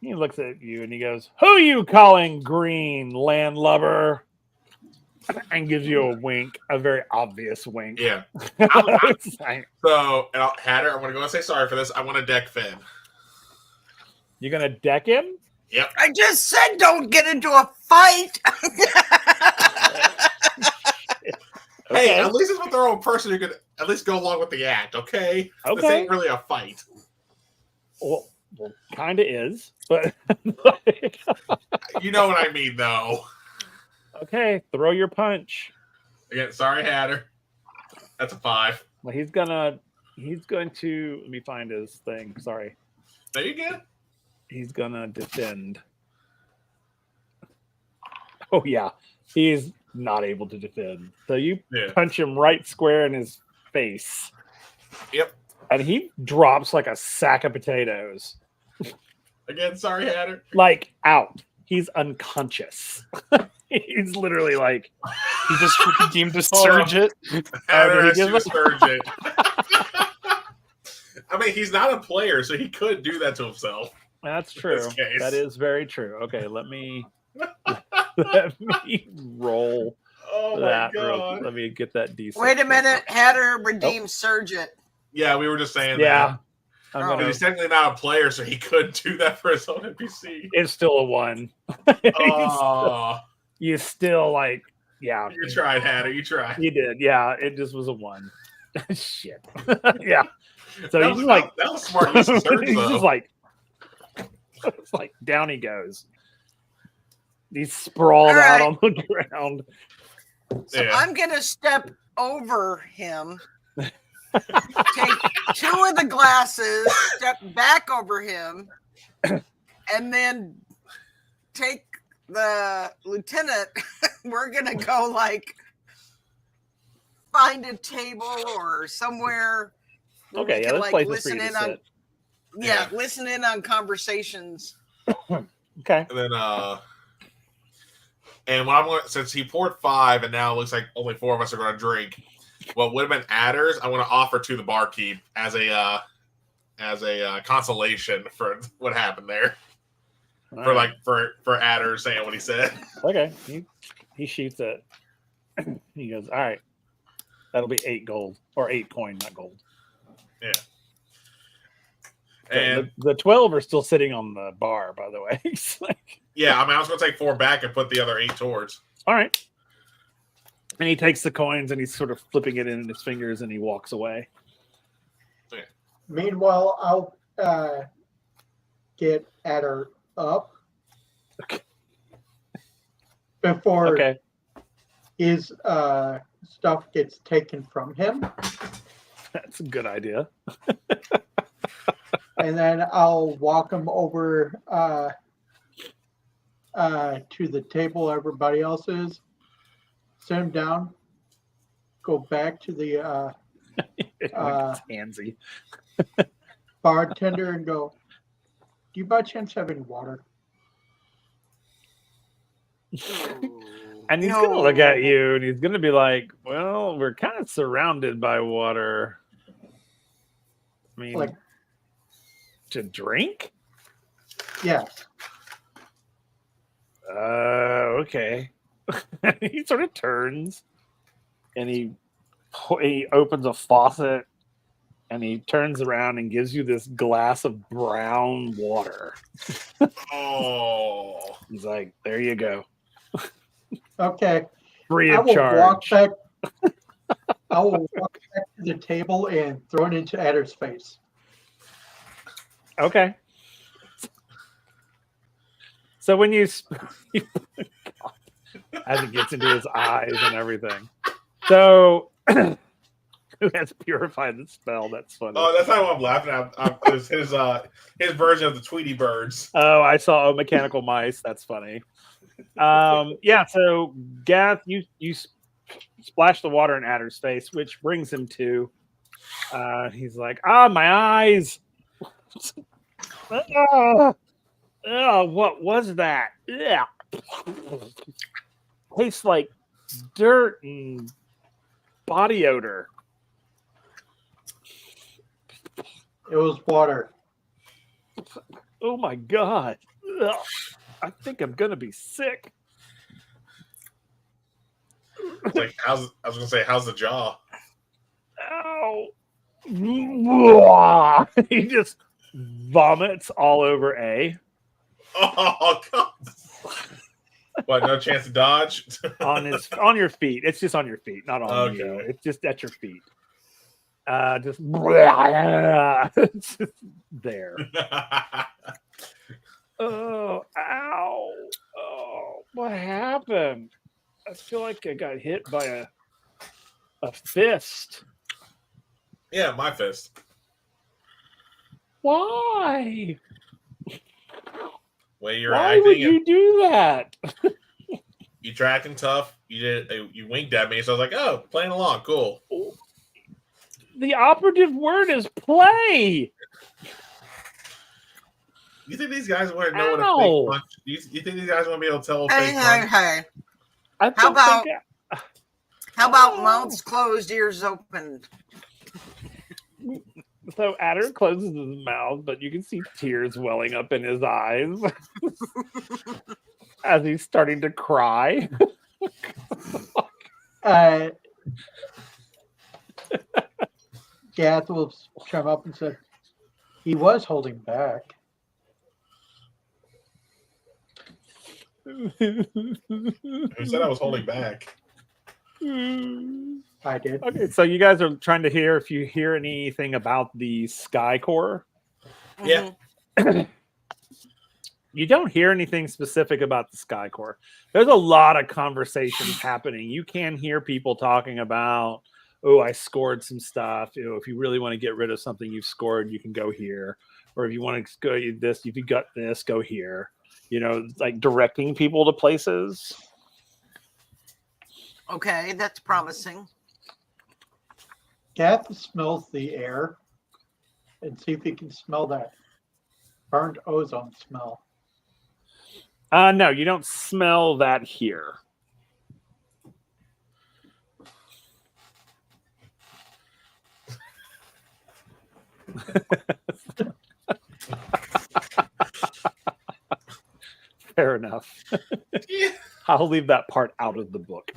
He looks at you and he goes, "Who you calling green, landlubber?" And gives you a wink, a very obvious wink. Yeah. So, Hatter, I'm going to go and say sorry for this. I want to deck Finn. You're going to deck him? Yep. I just said don't get into a fight. Hey, at least it's with their own person who could at least go along with the act, okay? This ain't really a fight. Well, kind of is, but you know what I mean, though. Okay, throw your punch. Again, sorry, Hatter. That's a 5. Well, he's going to. Let me find his thing. Sorry. There you go. He's going to defend. Oh yeah, he's not able to defend. So you punch him right square in his face. Yep. and he drops like a sack of potatoes. Again, sorry, Hatter. Like out. He's unconscious. He's literally like He just freaking deemed to surge it. Hatter did he has give to up? surge it. I mean, he's not a player, so he could do that to himself. That's true. this case. That is very true. Okay, let me roll Oh my that. god. Let me get that D6. Wait a minute. Hatter redeemed Surge It. Yeah, we were just saying Yeah. that. I'm Oh. gonna, He's technically not a player, so he could do that for his own NPC. it's still a 1. Oh, You still like, yeah. you tried, Hatter. You tried. You did. Yeah, it just was a 1. Shit. Yeah. So that he's was, like, that was smart use of surge, he's though. just like, it's like down he goes. He's sprawled All right. out on the ground. So Yeah. I'm going to step over him, take 2 of the glasses, step back over him, and then take the lieutenant. We're going to go like find a table or somewhere. where we Okay, yeah, can, this like, place is for you to listen in on, sit. yeah, listen in on conversations. Okay. And then, and what I'm going, since he poured 5, and now it looks like only 4 of us are going to drink. What would have been adders, I'm going to offer to the barkeep as a consolation for what happened there. All For right. like for adders saying what he said. Okay. He shoots it. He goes, all right. That'll be 8 gold. Or 8 coin, not gold. Yeah. Okay, And the 12 are still sitting on the bar, by the way. It's like, yeah, I mean, I was going to take 4 back and put the other 8 towards. all right. And he takes the coins and he's sort of flipping it in his fingers and he walks away. Meanwhile, I'll get Adder up Okay. before Okay. his stuff gets taken from him. That's a good idea. And then I'll walk him over to the table everybody else is, sit him down, go back to the It's handsy. bartender and go, do you by chance have any water? And he's going to look at you and he's going to be like, well, we're kind of surrounded by water. I mean, Like, to drink? yes. Okay. He sort of turns and he opens a faucet and he turns around and gives you this glass of brown water. Oh. He's like, there you go. Okay. Free I of will walk charge. back. I will walk back to the table and throw it into Adder's face. Okay. So when you as it gets into his eyes and everything. So who has purified the spell? That's funny. Oh, that's not what I'm laughing at. It's his version of the Tweety Birds. Oh, I saw mechanical mice. That's funny. Yeah, so Gath, you splash the water in Adder's face, which brings him to he's like, my eyes. What was that? Yeah. Tastes like dirt and body odor. It was water. Oh my god. Ugh. I think I'm gonna be sick. It's like, I was gonna say, how's the jaw? Ow. He just vomits all over A. Oh god. What, no chance to dodge? on your feet. It's just on your feet, not on you. Okay. It's just at your feet. Just it's just there. Oh, ow. Oh, what happened? I feel like I got hit by a fist. Yeah, my fist. Why? Way you're Why acting. would you do that? You tried acting tough. You winked at me, so I was like, "Oh, playing along, cool." The operative word is play. You think these guys want to know what a Ow. fake punch? You think these guys want to be able to tell a Hey, fake hey, punch? hey. I How about- think How about Oh. mouths closed, ears open? so Adder closes his mouth, but you can see tears welling up in his eyes as he's starting to cry. Gath will chime up and said, he was holding back. Who said I was holding back? I did. Okay, so you guys are trying to hear if you hear anything about the Sky Core. Yeah. You don't hear anything specific about the Sky Core. There's a lot of conversations happening. You can hear people talking about, oh, I scored some stuff. You know, if you really want to get rid of something you've scored, you can go here. Or if you want to go this, if you got this, go here. You know, like directing people to places. Okay, that's promising. Gath smells the air and see if he can smell that burnt ozone smell. No, you don't smell that here. Fair enough. Yeah. I'll leave that part out of the book.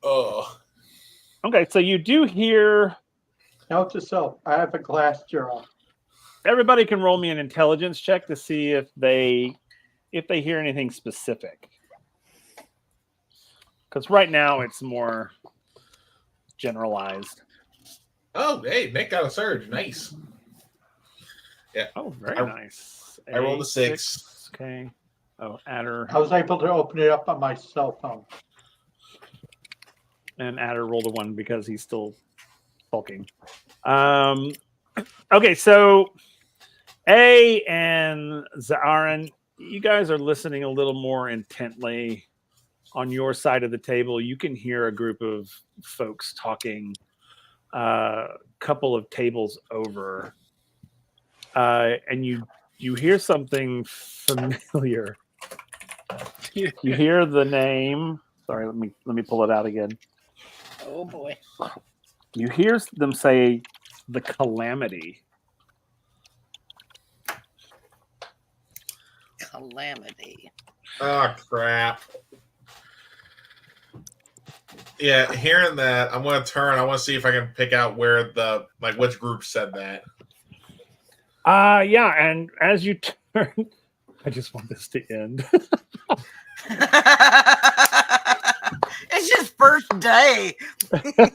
Oh. Okay, so you do hear. Note to self, I have a glass jar. Everybody can roll me an intelligence check to see if they hear anything specific. Because right now it's more generalized. Oh, hey, Nick got a surge. Nice. Oh, very I- nice. I rolled a 6. Okay. Oh, Adder. I was able to open it up on my cell phone. And Adder rolled a 1 because he's still sulking. Okay, so A and Zaaran, you guys are listening a little more intently. On your side of the table, you can hear a group of folks talking a couple of tables over. And you hear something familiar. You hear the name. Sorry, let me pull it out again. Oh boy. You hear them say the Calamity. Calamity. Oh, crap. Yeah, hearing that, I'm going to turn. I want to see if I can pick out where which group said that. Yeah, and as you turn, I just want this to end. It's just first day.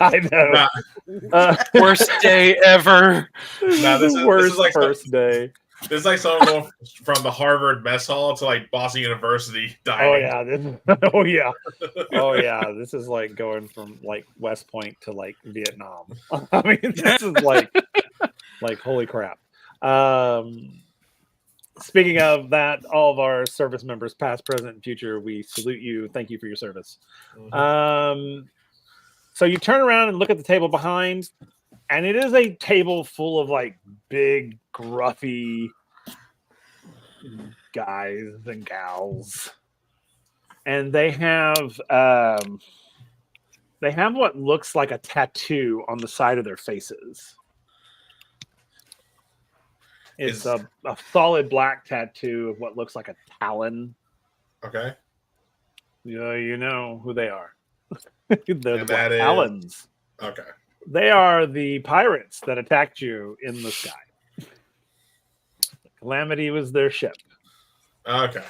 I know. Nah, Worst day ever. Nah, this is worst like first day. this is like someone going from the Harvard mess hall to like Boston University Oh dining. yeah, oh yeah, oh yeah. This is like going from like West Point to like Vietnam. I mean, this is like holy crap. Speaking of that, all of our service members, past, present, and future, we salute you. Thank you for your service. So you turn around and look at the table behind, and it is a table full of like big, gruffy guys and gals, and they have what looks like a tattoo on the side of their faces. It's a solid black tattoo of what looks like a talon. Okay. You know who they are. They're the And Black that is- Talons. Okay. They are the pirates that attacked you in the sky. Calamity was their ship. Okay.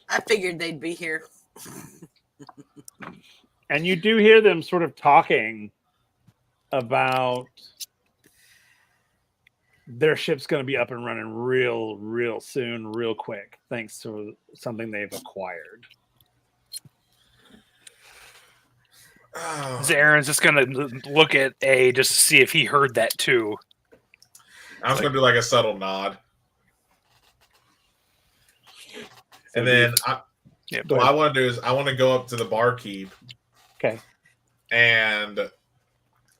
I figured they'd be here. And you do hear them sort of talking about their ship's going to be up and running real soon, real quick, thanks to something they've acquired. Oh. Aaron's just gonna look at A just to see if he heard that too. I was going to do like a subtle nod. And then Yeah. Go What I ahead. want to do is I want to go up to the barkeep Okay. and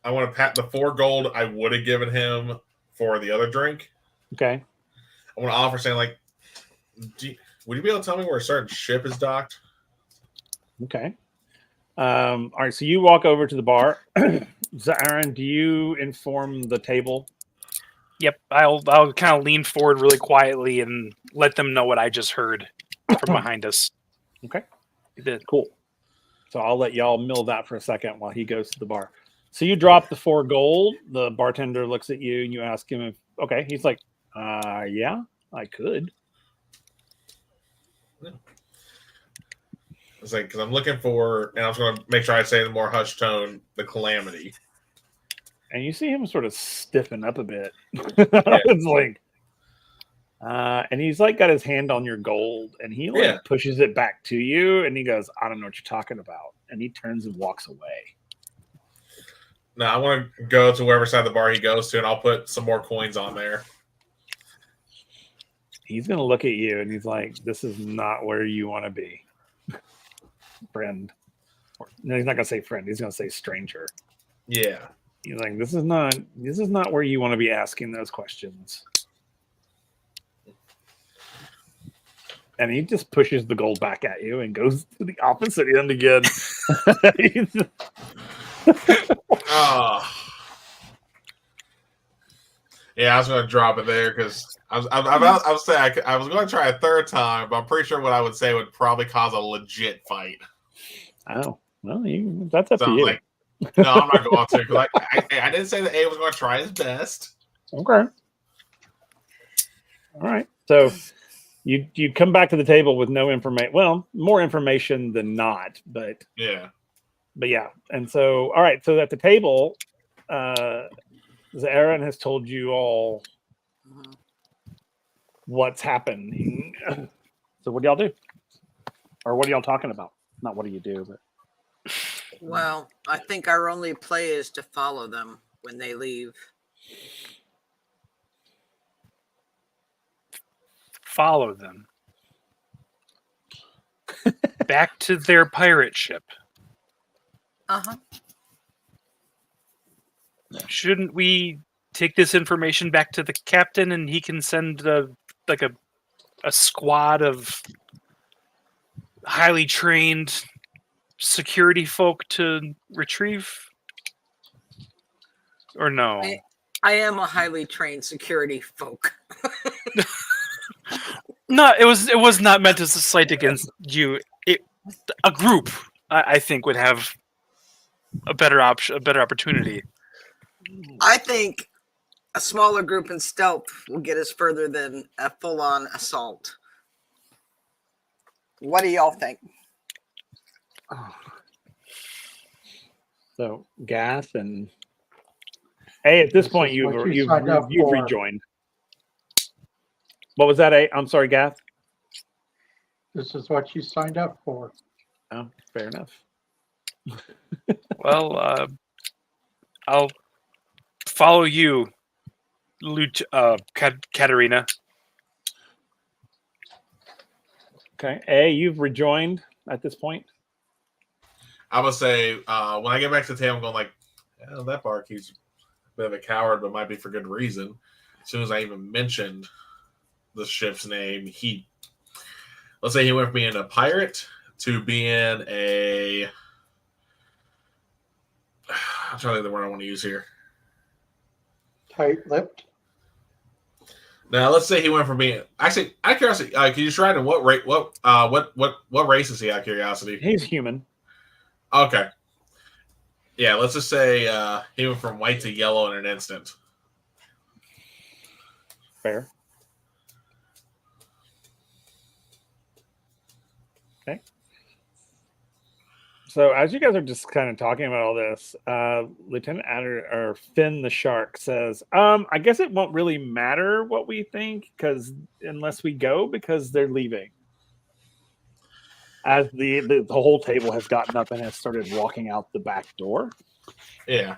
I want to pat the 4 gold I would have given him for the other drink. Okay. I want to offer saying like, would you be able to tell me where a certain ship is docked? Okay. All right. So you walk over to the bar. Aaron, do you inform the table? Yep. I'll kind of lean forward really quietly and let them know what I just heard from behind us. Okay. You did. Cool. So I'll let y'all mill that for a second while he goes to the bar. So you drop the 4 gold. The bartender looks at you and you ask him if, okay. He's like, yeah, I could. It's like, because I'm looking for, and I was going to make sure I say in a more hushed tone, the calamity. And you see him sort of stiffen up a bit. It's like, and he's like got his hand on your gold and he like pushes it back to you and he goes, I don't know what you're talking about. And he turns and walks away. No, I want to go to wherever side of the bar he goes to and I'll put some more coins on there. He's going to look at you and he's like, this is not where you want to be. Friend. No, he's not going to say friend. He's going to say stranger. Yeah. He's like, this is not where you want to be asking those questions. And he just pushes the gold back at you and goes to the opposite end again. Yeah, I was going to drop it there because I was going to try a third time, but I'm pretty sure what I would say would probably cause a legit fight. Oh, well, that's up to you. Like, no, I'm not going to because I didn't say that A was going to try his best. Okay. All right. So you come back to the table with no information. Well, more information than not, but yeah. And so, all right. So at the table, Aaron has told you all what's happening. So what do y'all do? Or what are y'all talking about? Not what do you do, but. Well, I think our only play is to follow them when they leave. Follow them. Back to their pirate ship. Uh-huh. Shouldn't we take this information back to the captain and he can send a squad of highly trained security folk to retrieve? Or no? I am a highly trained security folk. No, it was not meant as a slight against you. A group, I think, would have a better opportunity. I think a smaller group in stealth will get us further than a full-on assault. What do y'all think? So Gath and at this point you've rejoined. What was that? I'm sorry, Gath. This is what you signed up for. Oh, fair enough. Well, I'll follow you, Katerina. Okay, you've rejoined at this point. I would say when I get back to the table, I'm going like, that barkeep's a bit of a coward, but might be for good reason. As soon as I even mentioned the ship's name, let's say he went from being a pirate to being I'm trying to think of the word I want to use here. Tight-lipped. Now, let's say he went from being actually. Out of curiosity, can you just write in what race is he? Out of curiosity, he's human. Okay. Yeah, let's just say he went from white to yellow in an instant. Fair. Okay. So as you guys are just kind of talking about all this, Lieutenant Adder or Finn the Shark says, I guess it won't really matter what we think unless we go because they're leaving. As the whole table has gotten up and has started walking out the back door. Yeah.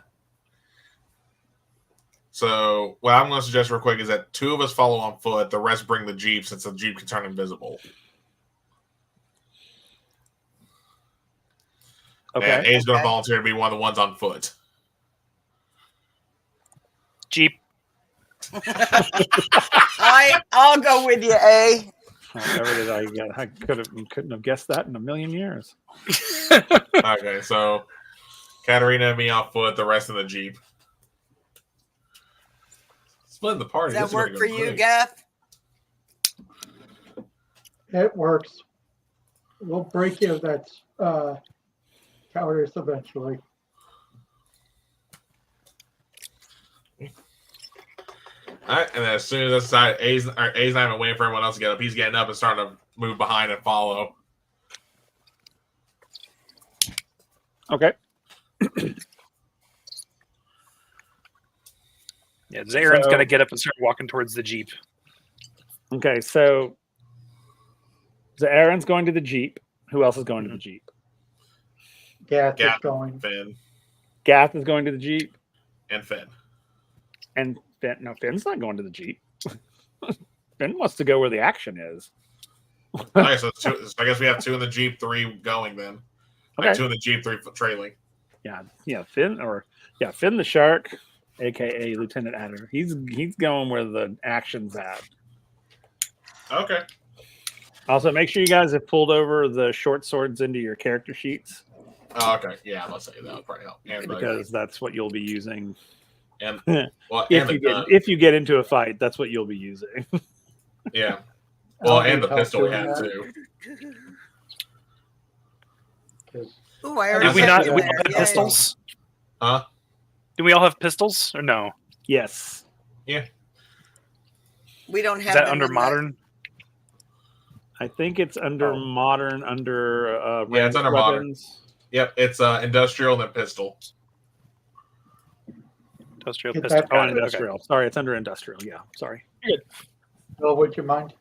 So what I'm going to suggest real quick is that 2 of us follow on foot. The rest bring the Jeep since the Jeep can turn invisible. Okay. And A's going to Okay. volunteer to be one of the ones on foot. Jeep. I'll go with you, A. However did I get? I couldn't have guessed that in a million years. Okay, so Katarina and me on foot, the rest in the Jeep. Splitting the party. Does This that is gonna work go for you, quick. Gaff? It works. We'll break you that cowardice eventually. All right, and then as soon as I decide A's not even waiting for everyone else to get up, he's getting up and starting to move behind and follow. Okay. Yeah, Zaren's So- gonna get up and start walking towards the Jeep. Okay. So Aaron's going to the Jeep. Who else is going to the Jeep? Gath is Gath, going. Finn, Gath is going to the Jeep, and Finn. and Finn. No, Finn's not going to the Jeep. Finn wants to go where the action is. Okay, so I guess we have 2 in the Jeep, 3 going then. Like Okay. 2 in the Jeep, 3 trailing. Yeah, Finn Finn the Shark, aka Lieutenant Adder. He's going where the action's at. Okay. Also, make sure you guys have pulled over the short swords into your character sheets Oh, okay. Yeah, let's say that would probably help. And because that's what you'll be using and well, and if you get into a fight. That's what you'll be using. yeah. Well, I'll and need the help pistol we doing have that, too. 'cause Ooh, I Did already Did we said not? that We there. all have Yay. pistols? Huh? Do we all have pistols or no? Yes. We don't have Is that them under in the- modern? I think it's under Oh. modern, under Yeah, it's ranged under modern. weapons. Yep, it's industrial and then pistol. Industrial Get pistol. that Oh, back. Okay. industrial. Sorry, it's under industrial. Yeah, sorry. Bill, would you mind?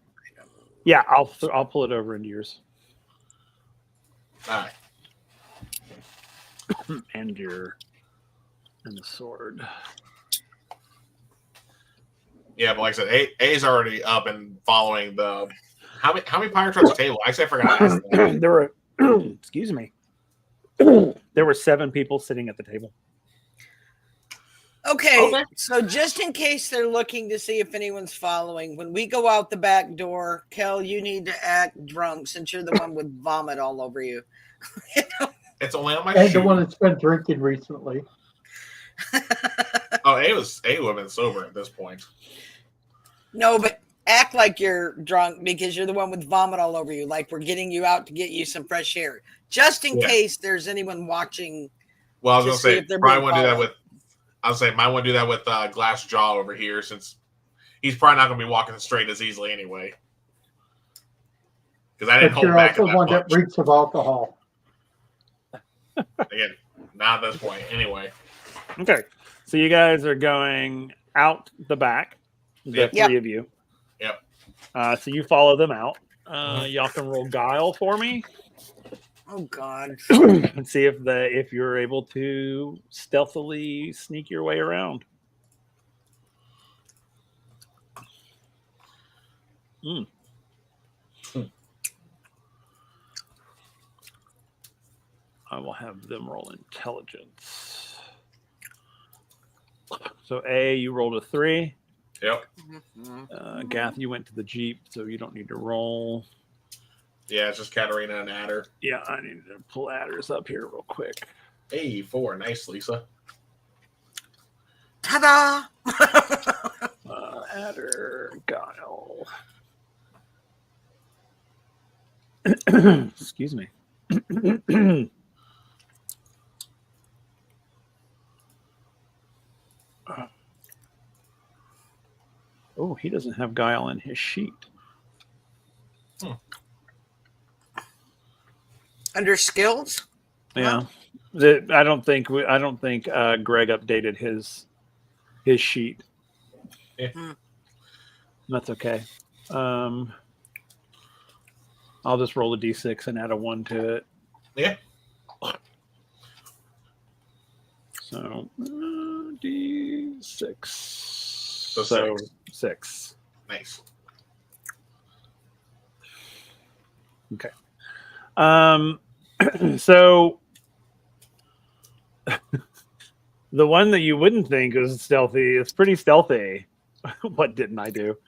Yeah, I'll pull it over into yours All right. and the sword. Yeah, but like I said, A's already up and following the. How many pirates are at the table? Actually, I forgot to ask that. There were, excuse me, there were 7 people sitting at the table. Okay, so just in case they're looking to see if anyone's following, when we go out the back door, Kel, you need to act drunk since you're the one with vomit all over you. It's only on my And shoe. the one that's been drinking recently. Oh, A would have been sober at this point. No, but act like you're drunk because you're the one with vomit all over you. Like we're getting you out to get you some fresh air, just in Yeah. case there's anyone watching. Well, I was To gonna see say if they're probably being want to do that followed. with. I was saying might want to do that with Glass Jaw over here since he's probably not gonna be walking straight as easily anyway. Because I didn't But hold you're back also that one much. that reeks of alcohol. Again, not at this point. Anyway, Okay, so you guys are going out the back, the Yep. 3 of you. Yep. So you follow them out. Y'all can roll guile for me Oh God! and see if you're able to stealthily sneak your way around. I will have them roll intelligence. So A, you rolled a 3. yep, Gath, you went to the Jeep, so you don't need to roll. yeah, it's just Katarina and Adder. Yeah, I need to pull adders up here real quick. Hey, 4, nice, Lisa. Ta-da! Adder, guile. Excuse me. Oh, he doesn't have guile in his sheet. Under skills. Yeah, I don't think Greg updated his sheet. Yeah. That's okay. I'll just roll a d6 and add a 1 to it. Yeah. So d6. So So 6. Nice. So The one that you wouldn't think is stealthy is pretty stealthy. What didn't I do?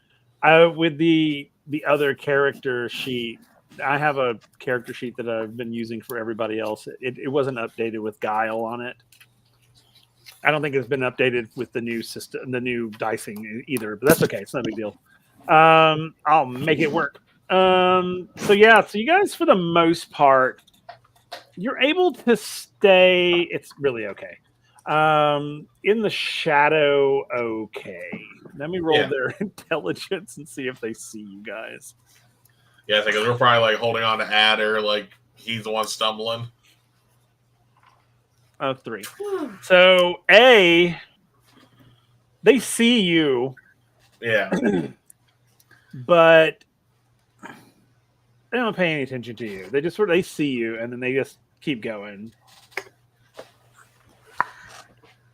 With the other character sheet, I have a character sheet that I've been using for everybody else. It wasn't updated with Guile on it. I don't think it's been updated with the new system, the new dicing either. But that's okay. It's not a big deal. I'll make it work. So yeah, so you guys, for the most part, you're able to stay. It's really okay. In the shadow, okay. Let me roll their intelligence and see if they see you guys. Yeah, because we're probably like holding on to Adder, like he's the one stumbling. 3. So A, they see you. Yeah. But they don't pay any attention to you. They just they see you and then they just keep going.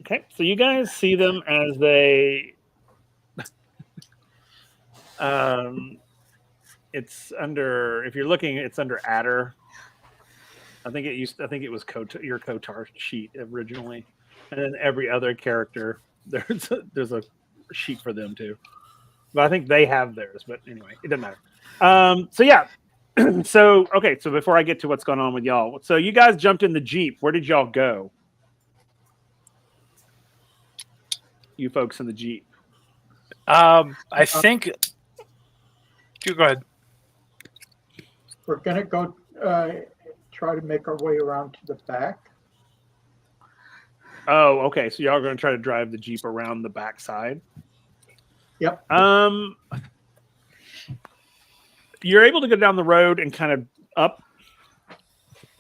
Okay, so you guys see them as they it's under, if you're looking, it's under Adder. I think it was your Kotar sheet originally. And then every other character there's a sheet for them too. But I think they have theirs, but anyway, it doesn't matter. So yeah. So okay, so before I get to what's going on with y'all, so you guys jumped in the Jeep. Where did y'all go? You folks in the Jeep. I think. You go ahead. We're gonna go try to make our way around to the back. Oh, okay. So y'all are going to try to drive the Jeep around the backside. Yep. You're able to go down the road and kind of up,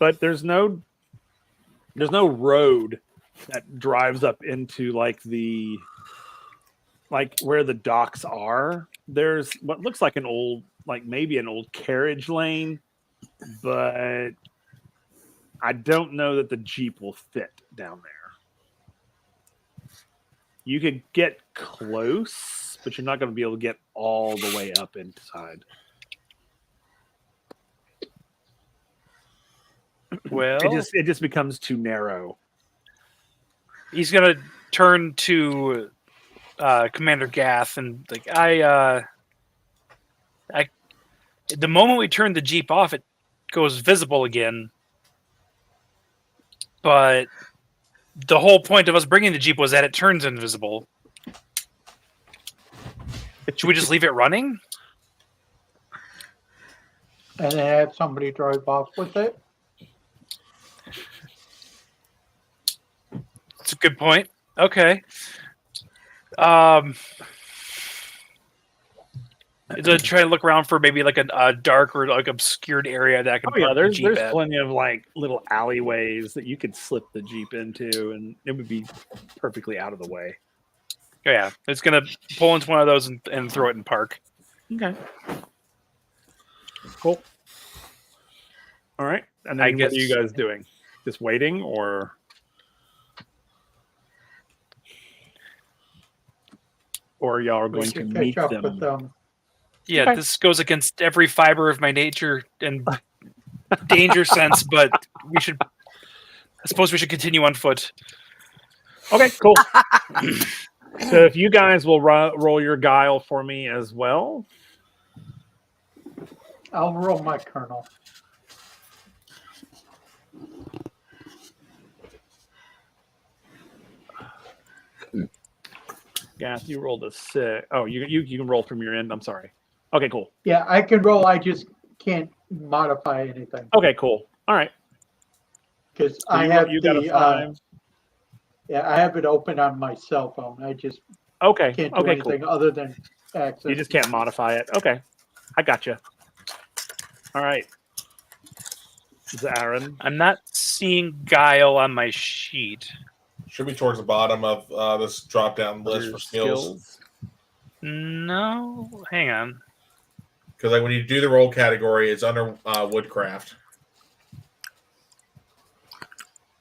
but there's no road that drives up into like where the docks are. There's what looks like maybe an old carriage lane, but I don't know that the Jeep will fit down there. You could get close, but you're not going to be able to get all the way up inside. Well, it just becomes too narrow. He's gonna turn to Commander Gath and like the moment we turn the Jeep off, it goes visible again. But the whole point of us bringing the Jeep was that it turns invisible. Should we just leave it running? And then have somebody drive off with it? That's a good point. Okay. To try to look around for maybe like a dark or like obscured area that I can. Oh yeah, park there's the Jeep at. plenty of like little alleyways that you could slip the Jeep into, and it would be perfectly out of the way. Oh, yeah, it's gonna pull into one of those and throw it in park. Okay. Cool. All right. And then what are you guys doing? Just waiting, or y'all are going to meet up them? with them. Yeah, Okay. This goes against every fiber of my nature and danger sense, but I suppose we should continue on foot. Okay, cool. So if you guys will roll your guile for me as well. I'll roll my kernel. Gath, you rolled a 6. Oh, you can roll from your end. I'm sorry. Okay, cool. Yeah, I can roll. I just can't modify anything. Okay, cool. All right. Because So I have you got a 5. Yeah, I have it open on my cell phone. I just Okay. can't do Okay, anything cool. other than access. You just can't modify it. Okay. I got you. All right. Aaron. I'm not seeing guile on my sheet. Should be towards the bottom of this drop-down list for skills. No, hang on. Because like when you do the roll category, it's under woodcraft.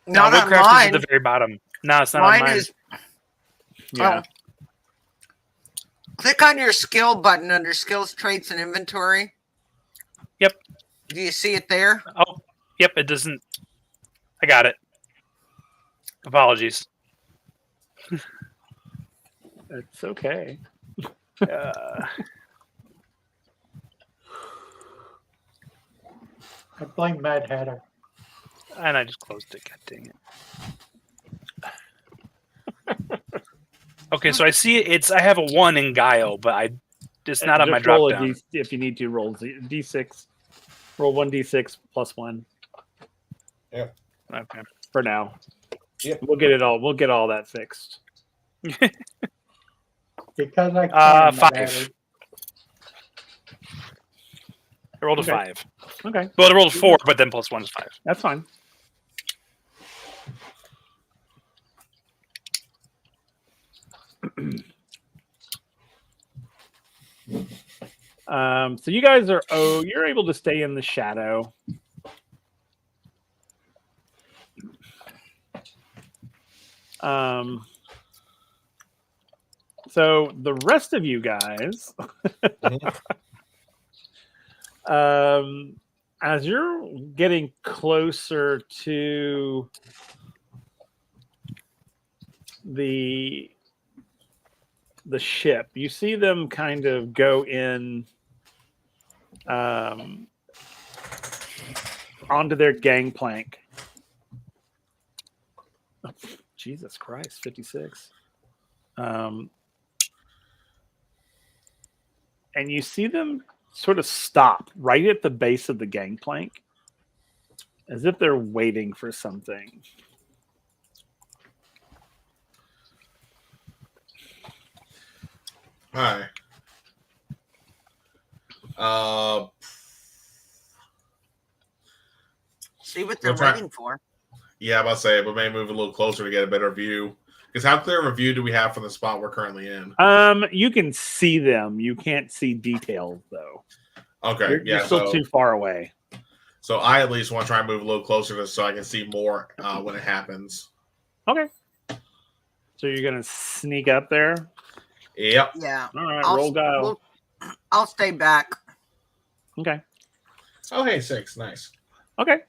Not on woodcraft is mine. at the very bottom. No, it's not Mine on mine. is. Yeah. Click on your skill button under skills, traits, and inventory. Yep. Do you see it there? Oh, yep. It doesn't. I got it. Apologies. It's okay. I blame Mad Hatter. And I just closed it. God dang it. Okay, so I see it's. I have a 1 in Guile, but it's not on my Just roll drop a down. if you need to roll D6. Roll 1d6 plus 1 Okay. for now. Yep. We'll get all that fixed. Because I can. 5. Mad I rolled a Okay. 5. Okay, Well, I rolled a 4, but then plus 1 is 5. that's fine. So you guys are you're able to stay in the shadow. So the rest of you guys, as you're getting closer to the ship, you see them kind of go in onto their gangplank. Oh, Jesus Christ, 56. And you see them sort of stop right at the base of the gangplank as if they're waiting for something. Hi. See what they're We'll try- waiting for. Yeah, I'm about to say, but maybe move a little closer to get a better view. Because how clear of a view do we have from the spot we're currently in? You can see them. You can't see details though. Okay, You're still too far away. So I at least want to try and move a little closer to so I can see more when it happens. Okay. So you're gonna sneak up there. Yep. Yeah. All right, roll guile. I'll stay back. Okay. Oh, hey, 6. Nice. Okay.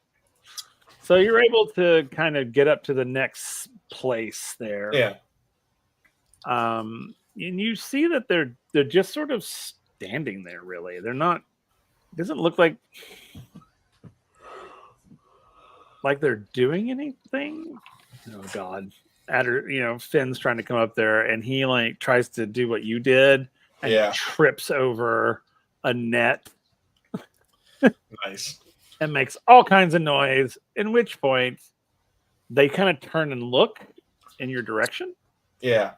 So you're able to kind of get up to the next place there. Yeah. And you see that they're just sort of standing there. Really, they're not. Doesn't look like they're doing anything. Oh God. Finn's trying to come up there, and he like tries to do what you did, and trips over a net. Nice. And makes all kinds of noise. In which point, they kind of turn and look in your direction. Yeah.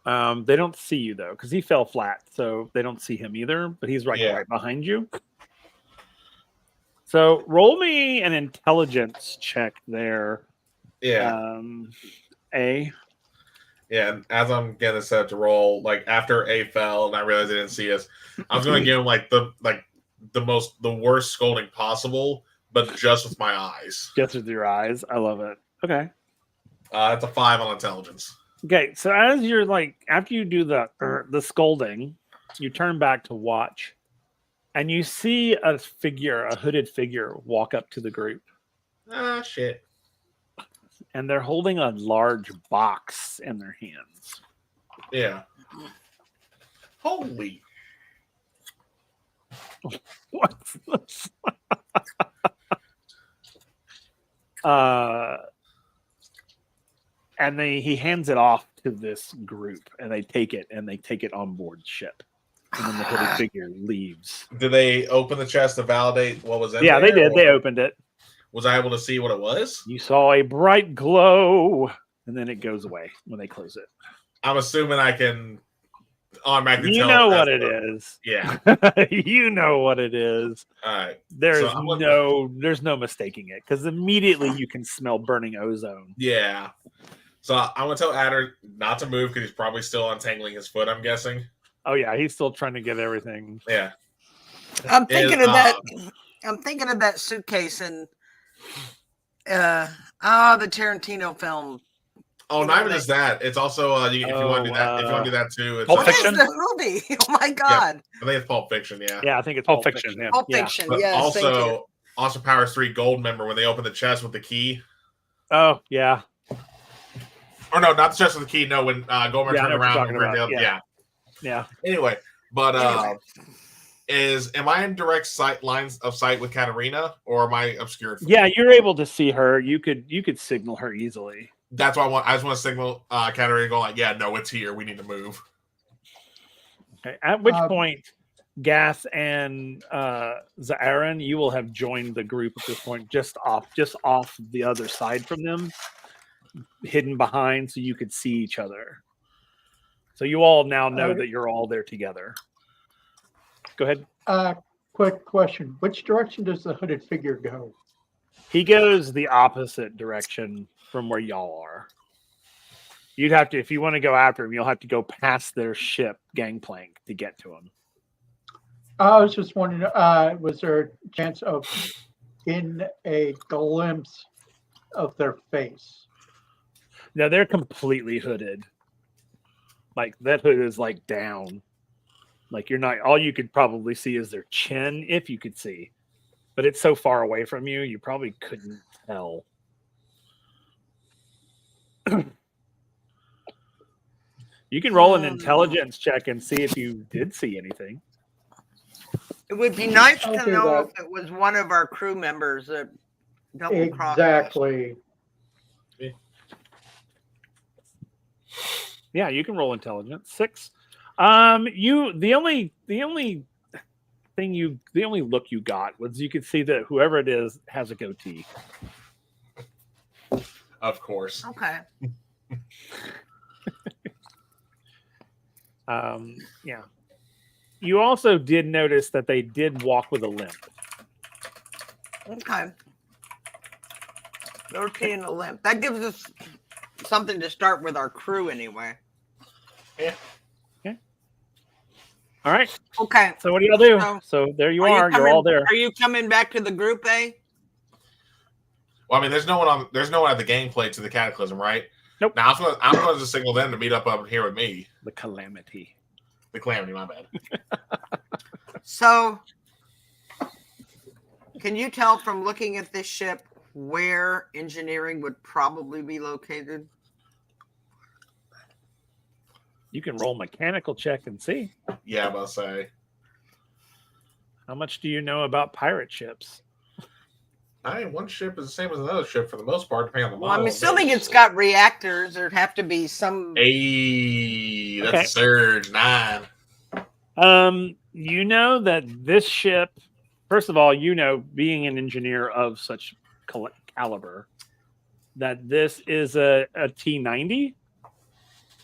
They don't see you though, because he fell flat, so they don't see him either. But he's right behind you. So roll me an intelligence check there. Yeah. A. Yeah, and as I'm getting set to roll, like after A fell and I realized they didn't see us, I was going to give him the worst scolding possible, but just with my eyes. Just with your eyes. I love it. Okay. That's a 5 on intelligence. Okay, so as you're after you do the scolding, you turn back to watch, and you see a hooded figure, walk up to the group. Ah, shit. And they're holding a large box in their hands. Yeah. Holy. What's this? And he hands it off to this group, and they take it on board ship. And then the hooded figure leaves. Did they open the chest to validate what was in there? Yeah, they did. They opened it. Was I able to see what it was? You saw a bright glow, and then it goes away when they close it. I'm assuming I can automatically You tell. know what it is. Yeah. You know what it is. All right. There's no mistaking it, because immediately you can smell burning ozone. Yeah. So I'm going to tell Adder not to move because he's probably still untangling his foot, I'm guessing. Oh, yeah. He's still trying to get everything. Yeah. I'm thinking of that. I'm thinking of that suitcase in the Tarantino film. Oh, not even just that. It's also if you want to do that, if you want to do that too, it's Pulp What Fiction? is the movie? Oh my god! I think it's Pulp Fiction. Yeah. Yeah, I think it's Pulp Fiction. Yeah. Pulp Fiction. But Yes, thank you. also, Austin Powers 3 Gold member when they open the chest with the key. Oh, yeah. Or no, not the chest with the key. No, when Gomer Yeah, I turned know what you're around. talking about. Yeah. Yeah. Anyway, but Anyway. am I in direct lines of sight with Katarina, or am I obscured? Yeah, you're able to see her. You could signal her easily. That's why I just want to signal Katarina, go like, yeah, no, it's here. We need to move. Okay. At which point, Gas and Zaaron, you will have joined the group at this point, just off the other side from them, hidden behind, so you could see each other. So you all now know that you're all there together. Go ahead. Quick question. Which direction does the hooded figure go? He goes the opposite direction from where y'all are. You'd have to, if you want to go after him, you'll have to go past their ship gangplank to get to him. I was just wondering, was there a chance of getting a glimpse of their face? No, they're completely hooded. Like that hood is like down. Like you're not, all you could probably see is their chin, if you could see. But it's so far away from you, you probably couldn't tell. You can roll an intelligence check and see if you did see anything. It would be nice I'll to do know that. if it was one of our crew members that double crossed. Exactly. Yeah, you can roll intelligence. 6. The only look you got was you could see that whoever it is has a goatee. Of course. Okay. Yeah. You also did notice that they did walk with a limp. Okay. Goatee and a limp. That gives us something to start with our crew anyway. Yeah. Okay. All right. Okay. So what do y'all do? So, So there you are. You're coming, all there. Are you coming back to the group, eh? Well, I mean, there's no one at the gameplay to the Cataclysm, right? Nope. Now I'm going to signal them to meet up here with me. The Calamity. The Calamity, my bad. So, can you tell from looking at this ship where engineering would probably be located? You can roll mechanical check and see. Yeah, I'm about to say. How much do you know about pirate ships? One ship is the same as another ship for the most part, depending on the Well, model. I'm assuming it's got reactors. There'd have to be some. Hey, that's Okay. a Surge 9. You know that this ship, first of all, you know, being an engineer of such caliber, that this is a T-90.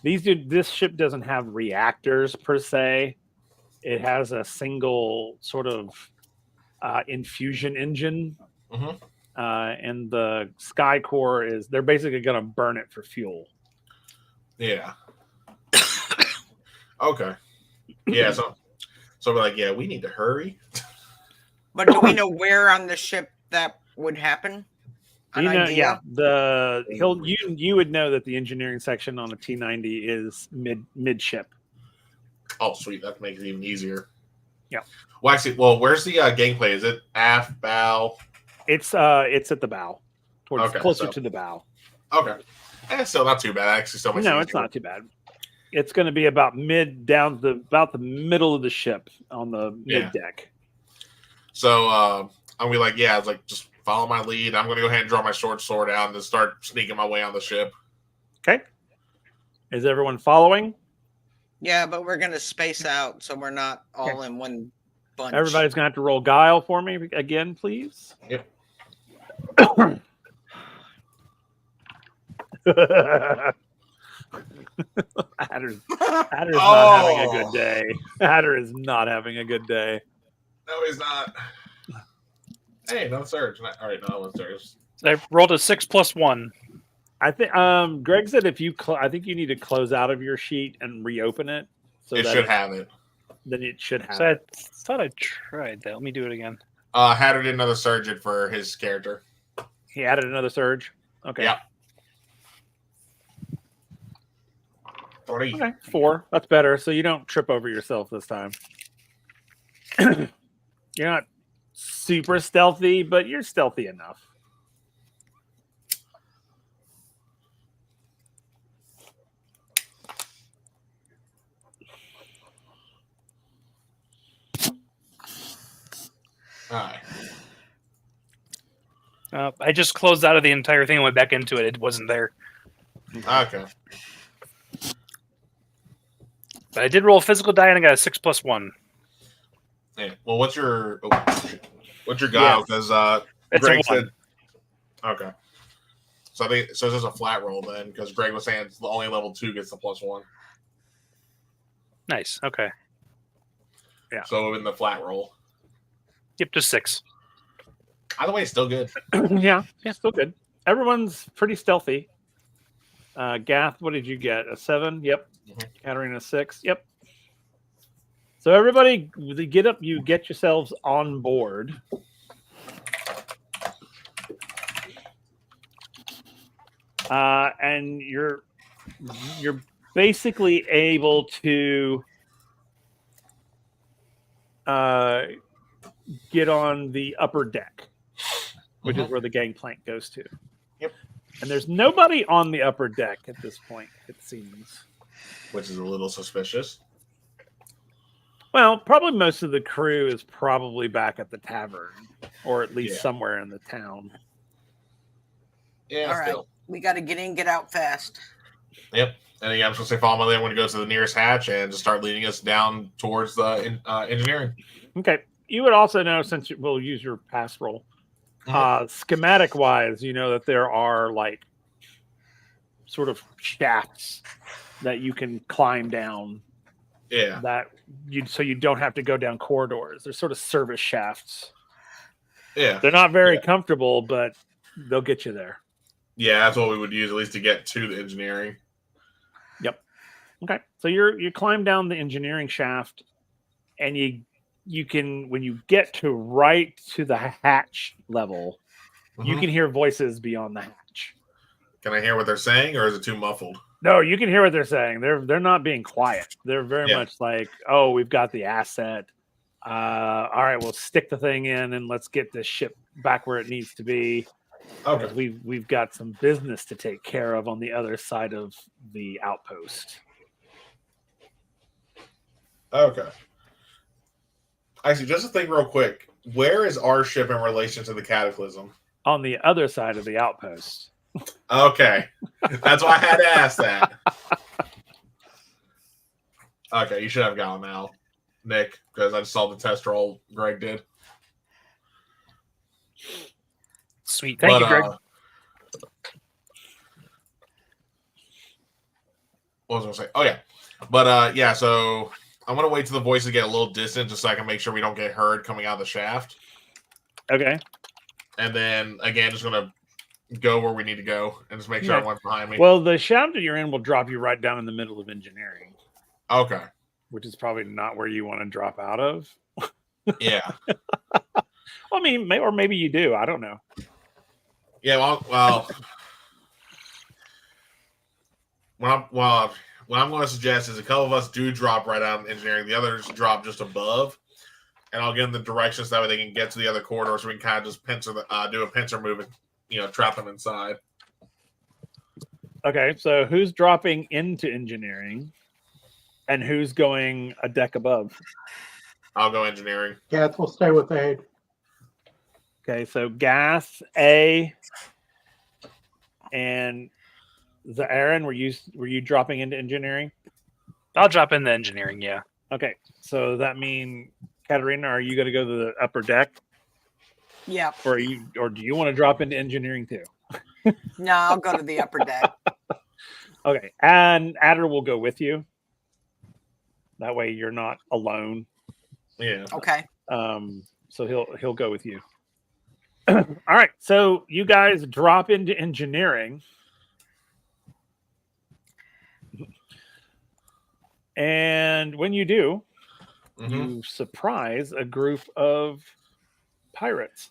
This ship doesn't have reactors per se. It has a single sort of infusion engine. Mm-hmm. And the Sky Core they're basically going to burn it for fuel. Yeah. Okay. Yeah, so we're like, yeah, we need to hurry. But do we know where on the ship that would happen? An idea? Yeah. You would know that the engineering section on a T-90 is midship. Oh, sweet. That makes it even easier. Yeah. Well, actually, where's the gameplay? Is it aft, bow? It's at the bow, closer to the bow. Okay. Still not too bad. Actually, so much. No, easier. it's not too bad. It's going to be about about the middle of the ship on the mid deck. So I'm gonna be like, yeah, it's like just follow my lead. I'm gonna go ahead and draw my sword out and start sneaking my way on the ship. Okay. Is everyone following? Yeah, but we're going to space out so we're not all in one bunch. Everybody's going to have to roll guile for me again, please. Yep. Hatter's not having a good day. Hatter is not having a good day. No, he's not. Hey, no surge. All right, no surge. I rolled a 6+1. I think Greg said I think you need to close out of your sheet and reopen it. So It should have it. Then it should have. So I it. thought I tried that. Let me do it again. Hatter did another surge in for his character. He added another surge. Okay. Yeah. 3. Okay. 4. That's better. So you don't trip over yourself this time. You're not super stealthy, but you're stealthy enough. All right. I just closed out of the entire thing and went back into it. It wasn't there. Okay. But I did roll a physical die and I got a 6+1. Yeah. Well, what's your guile? Because It's Greg a 1. said. Okay. So I think so. It's just a flat roll then, because Greg was saying it's only level 2 gets the +1. Nice. Okay. Yeah. So in the flat roll. Yep, just 6. Either way, it's still good. Yeah, still good. Everyone's pretty stealthy. Gath, what did you get? A 7? Yep. Katarina, 6. Yep. So everybody, you get yourselves on board. And you're basically able to get on the upper deck, which is where the gangplank goes to. Yep. And there's nobody on the upper deck at this point, it seems. Which is a little suspicious. Well, probably most of the crew is probably back at the tavern, or at least somewhere in the town. Yeah, All right. We got to get in, get out fast. Yep. And yeah, I'm supposed to say follow my lead. I'm going to go to the nearest hatch and just start leading us down towards the engineering. Okay. You would also know, since we'll use your pass roll, schematic wise, you know that there are like sort of shafts that you can climb down. Yeah. So you don't have to go down corridors. They're sort of service shafts. Yeah. They're not very comfortable, but they'll get you there. Yeah, that's what we would use at least to get to the engineering. Yep. Okay. So you climb down the engineering shaft, and you can, when you get to right to the hatch level, you can hear voices beyond the hatch. Can I hear what they're saying, or is it too muffled? No, you can hear what they're saying. They're not being quiet. They're very much like, oh, we've got the asset. All right, we'll stick the thing in and let's get this ship back where it needs to be. Okay. We've got some business to take care of on the other side of the outpost. Okay. Actually, just a thing real quick. Where is our ship in relation to the Cataclysm? On the other side of the outpost. Okay. That's why I had to ask that. Okay, you should have gotten now, Nick, because I just saw the test roll Greg did. Sweet. Thank you, Greg. What was I going to say? Oh, yeah. But, yeah, so I'm going to wait till the voices get a little distant just so I can make sure we don't get heard coming out of the shaft. Okay. And then, again, just going to go where we need to go and just make sure everyone's behind me. Well, the shaft that you're in will drop you right down in the middle of engineering. Okay. Which is probably not where you want to drop out of. Yeah. I mean, or maybe you do. I don't know. Yeah, well, what I'm going to suggest is a couple of us do drop right out of engineering. The others drop just above. And I'll give them the directions that way they can get to the other corridor so we can kind of just do a pincer move and, trap them inside. Okay, so who's dropping into engineering and who's going a deck above? I'll go engineering. Gath will stay with Aid. Okay, so Gas, A, and the Aaron, were you dropping into engineering? I'll drop into engineering, yeah. Okay, so that mean, Katarina, are you going to go to the upper deck? Yeah. Or do you want to drop into engineering too? No, I'll go to the upper deck. Okay, and Adder will go with you. That way you're not alone. Yeah. Okay. So he'll go with you. All right, so you guys drop into engineering. And when you do, you surprise a group of pirates.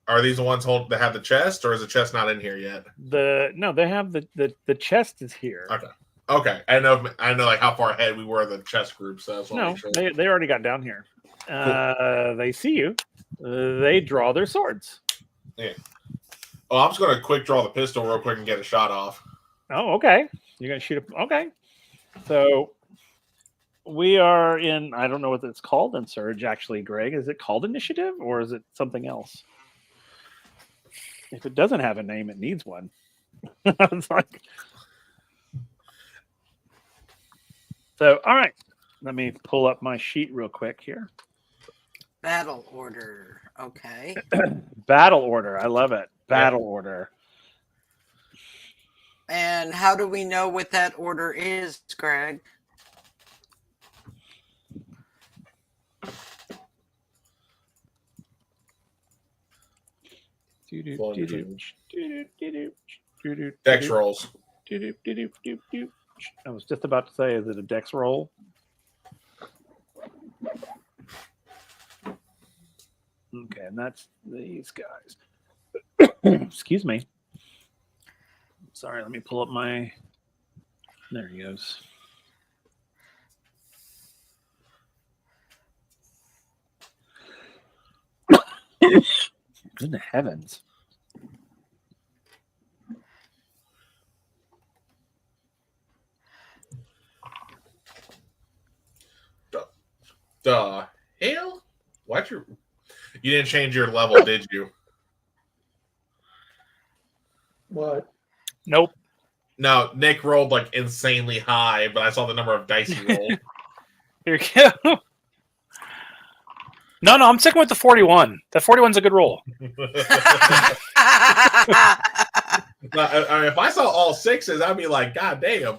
Are these the ones that have the chest, or is the chest not in here yet? No, they have the chest is here. Okay. I know like how far ahead we were of the chest group, so that's No, they already got down here. Cool. They see you. They draw their swords. Yeah. Oh, I'm just gonna quick draw the pistol real quick and get a shot off. Oh, okay. You're gonna shoot okay. So we are in, I don't know what it's called in Surge, actually, Greg. Is it called Initiative or is it something else? If it doesn't have a name, it needs one. It's like, so, all right. Let me pull up my sheet real quick here. Battle order. Okay. Battle order. I love it. Battle order. And how do we know what that order is, Greg? Dex rolls. I was just about to say, is it a dex roll? Okay, and that's these guys. Excuse me. Sorry, let me pull up my. There he goes. Good heavens. The hell? Why'd you didn't change your level, did you? What? Nope. No, Nick rolled like insanely high, but I saw the number of dice he rolled. Here you go. No, I'm sticking with the 41. That 41's a good roll. Now, if I saw all sixes, I'd be like, God damn.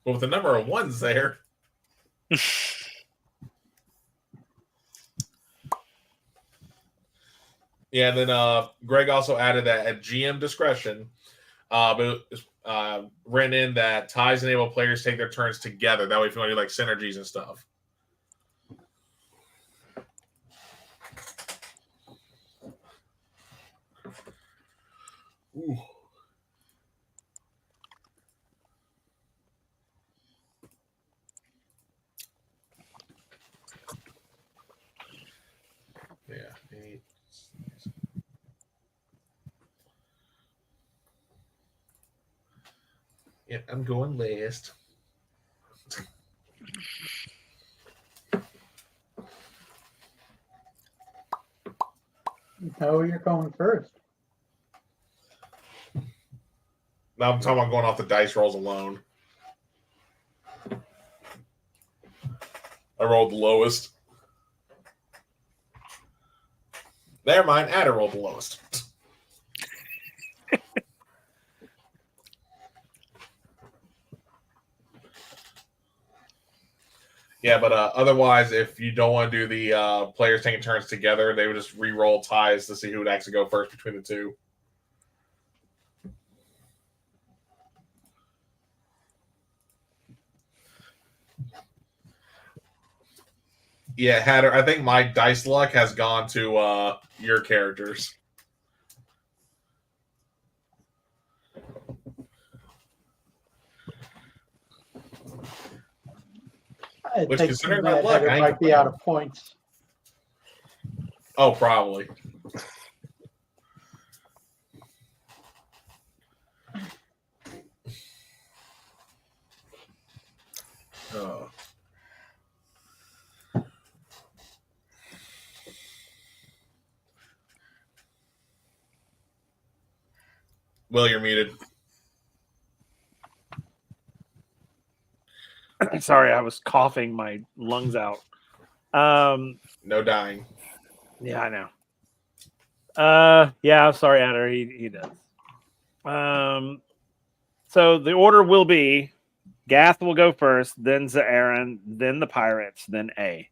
But with the number of ones there. Yeah, and then Greg also added that at GM discretion, but written in that ties enable players take their turns together. That way, if you want to do like synergies and stuff. Ooh. Yeah. Yeah, I'm going last. No, you're going first. Now I'm talking about going off the dice rolls alone. I rolled the lowest. Never mind, Adder rolled the lowest. Yeah, but otherwise, if you don't want to do the players taking turns together, they would just re-roll ties to see who would actually go first between the two. Yeah, Hatter, I think my dice luck has gone to your characters. I Which, think considering Mad my luck, Hatter I ain't might be complaining. out of points. Oh, probably. Oh. Will, you're muted. Sorry, I was coughing my lungs out. No dying. Yeah, I know. Yeah, I'm sorry, Adder. He does. So the order will be Gath will go first, then Zaaren, then the pirates, then A.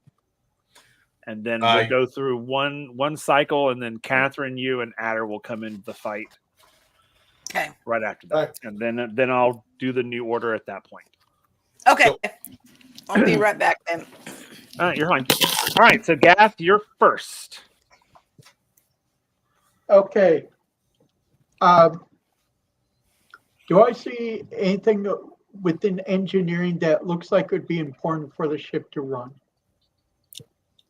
And then we'll go through one cycle, and then Catherine, you, and Adder will come into the fight. Okay. Right after that. And then I'll do the new order at that point. Okay. I'll be right back then. All right, you're fine. All right, so Gath, you're first. Okay. Do I see anything within engineering that looks like it would be important for the ship to run?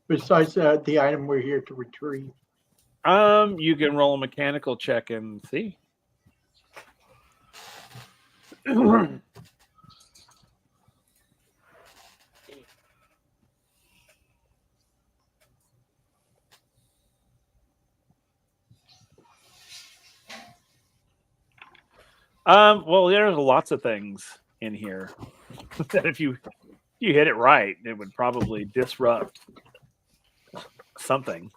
Besides the item we're here to retrieve. You can roll a mechanical check and see. Well, there's lots of things in here that if you hit it right, it would probably disrupt something.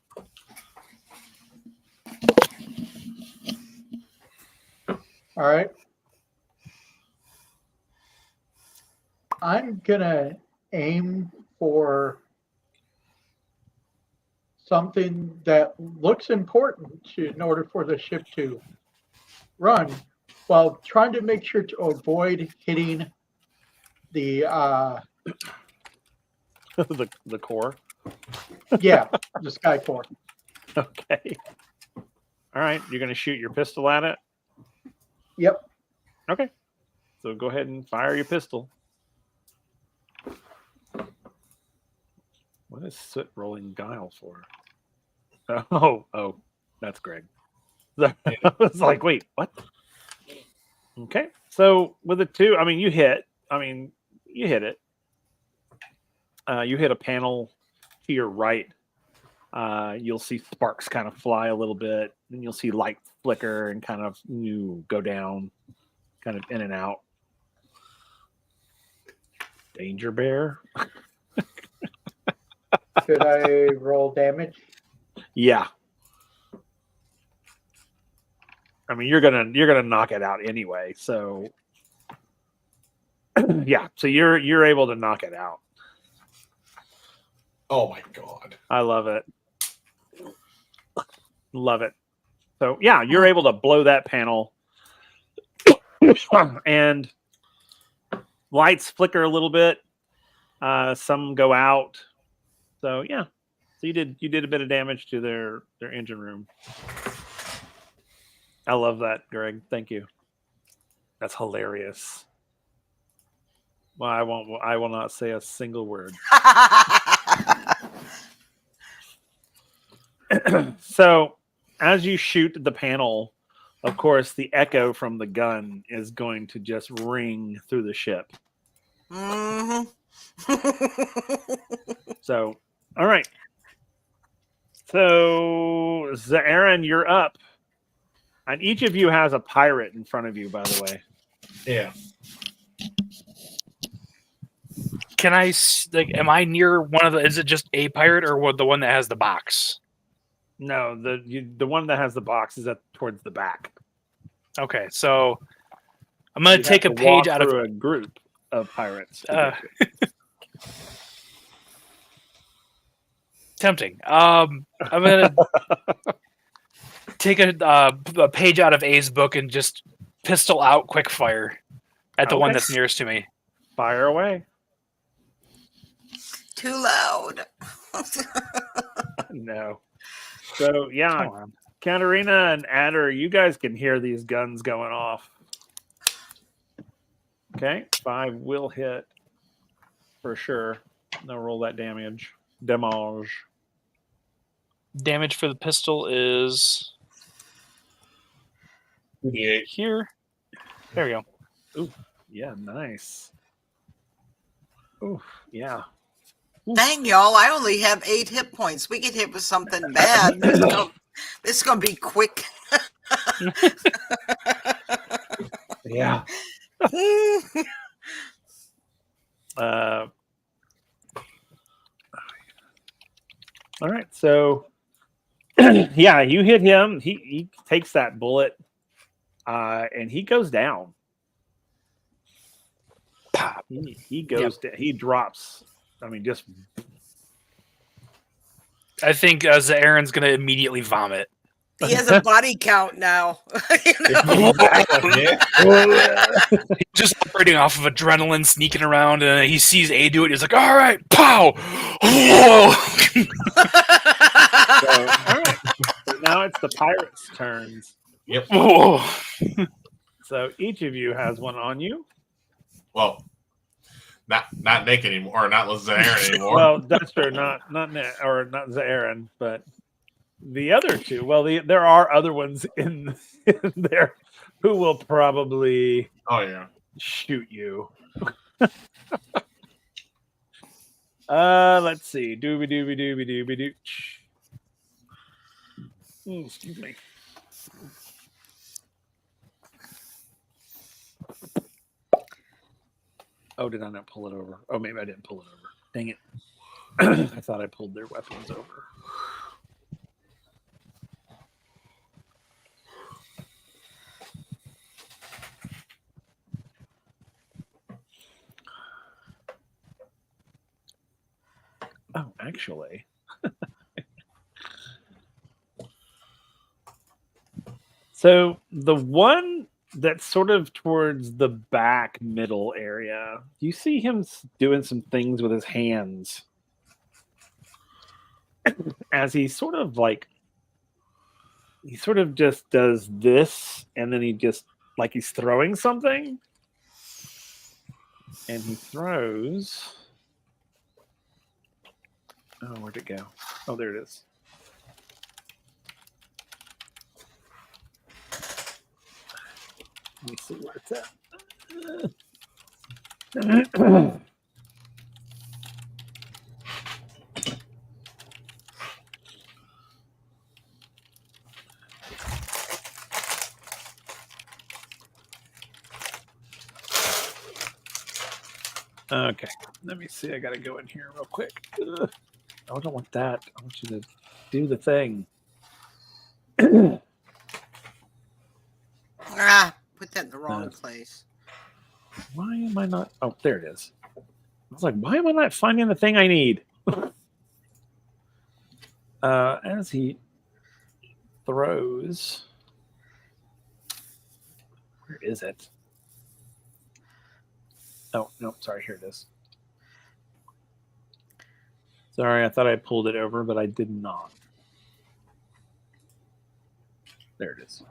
All right. I'm gonna aim for something that looks important in order for the ship to run, while trying to make sure to avoid hitting the the core. the sky core. Okay. All right. You're going to shoot your pistol at it? Yep. Okay. So go ahead and fire your pistol. What is soot rolling guile for? Oh, that's Greg. I was like, wait, what? Okay. So with a 2, I mean, you hit. You hit it. You hit a panel to your right. You'll see sparks kind of fly a little bit, and you'll see light flicker and kind of go down, kind of in and out. Danger bear. Should I roll damage? Yeah. I mean, you're gonna knock it out anyway. So yeah. So you're able to knock it out. Oh my god. I love it. Love it. So yeah, you're able to blow that panel, and lights flicker a little bit. Some go out. So yeah, so you did a bit of damage to their engine room. I love that, Greg. Thank you. That's hilarious. Well, I will not say a single word. So, as you shoot the panel, of course, the echo from the gun is going to just ring through the ship. Mm-hmm. So, all right. So, Zaaren, you're up. And each of you has a pirate in front of you, by the way. Yeah. Can I am I near one of the? Is it just a pirate or the one that has the box? No, the one that has the box is towards the back. Okay, so I'm gonna take a page out of a group of pirates. Tempting. I'm gonna take a page out of A's book and just pistol out quick fire at the one Okay. that's nearest to me. Fire away. Too loud. No. So yeah, Katarina and Adder, you guys can hear these guns going off. Okay, 5 will hit for sure. Now roll that damage. Damage. Damage for the pistol is 2d8. here. There we go. Ooh, yeah, nice. Ooh, yeah. Dang, y'all, I only have 8 hit points. We get hit with something bad. This is going to be quick. Yeah. All right, so yeah, you hit him. He takes that bullet, and he goes down. Pop. He goes. He drops. I mean, just. I think Aaron's gonna immediately vomit. He has a body count now. He's just operating off of adrenaline, sneaking around, and he sees A do it. He's like, "All right, pow!" Whoa! So, all right. So now it's the pirates' turns. Yep. Whoa. So each of you has one on you. Well, not Nick anymore, or not Zaaren anymore. Well, that's true. Not Zaaren, but the other two. Well, there are other ones in there who will probably Oh yeah. shoot you. Let's see. Doobie doobie doobie doobie dooch. Excuse me. Oh, did I not pull it over? Oh, maybe I didn't pull it over. Dang it. I thought I pulled their weapons over. Oh, actually. So the one that's sort of towards the back middle area, you see him doing some things with his hands as he sort of just does this, and then he just like he's throwing something, and he throws. Oh, where'd it go? Oh, there it is. Let me see where it's at. Okay, let me see. I gotta go in here real quick. Ugh. I don't want that. I want you to do the thing. Put that in the wrong place. Why am I not? Oh, there it is. I was like, why am I not finding the thing I need? As he throws, where is it? Oh, no, sorry, here it is. Sorry, I thought I pulled it over, but I did not. There it is.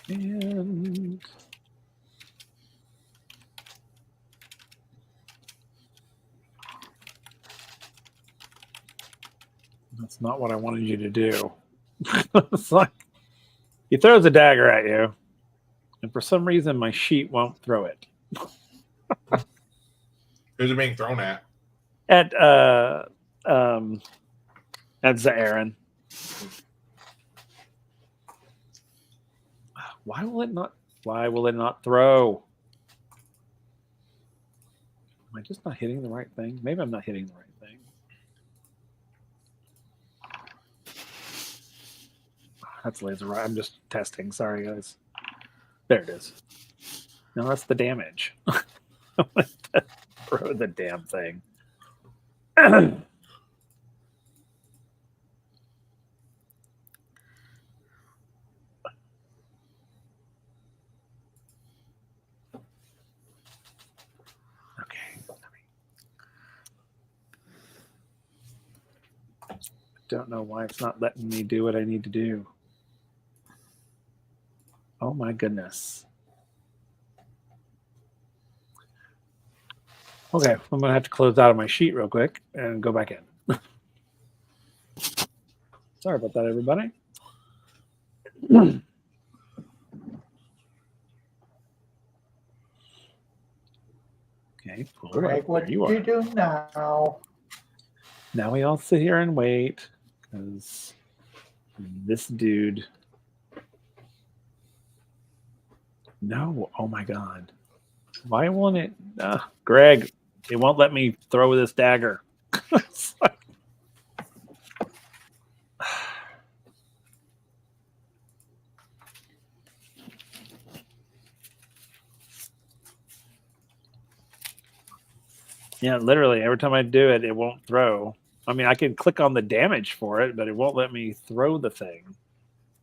And that's not what I wanted you to do. It's like he throws a dagger at you, and for some reason my sheet won't throw it. Who's it being thrown at? At Zaaren. Why will it not? Why will it not throw? Am I just not hitting the right thing? Maybe I'm not hitting the right thing. That's laser right. I'm just testing. Sorry, guys. There it is. No, that's the damage. I want to throw the damn thing. Don't know why it's not letting me do what I need to do. Oh my goodness. Okay, I'm going to have to close out of my sheet real quick and go back in. Sorry about that, everybody. Okay, Greg, what do you do now? Now we all sit here and wait because this dude. No, oh my God. Why won't it? Greg, it won't let me throw this dagger. Yeah, literally, every time I do it, it won't throw. I mean, I can click on the damage for it, but it won't let me throw the thing.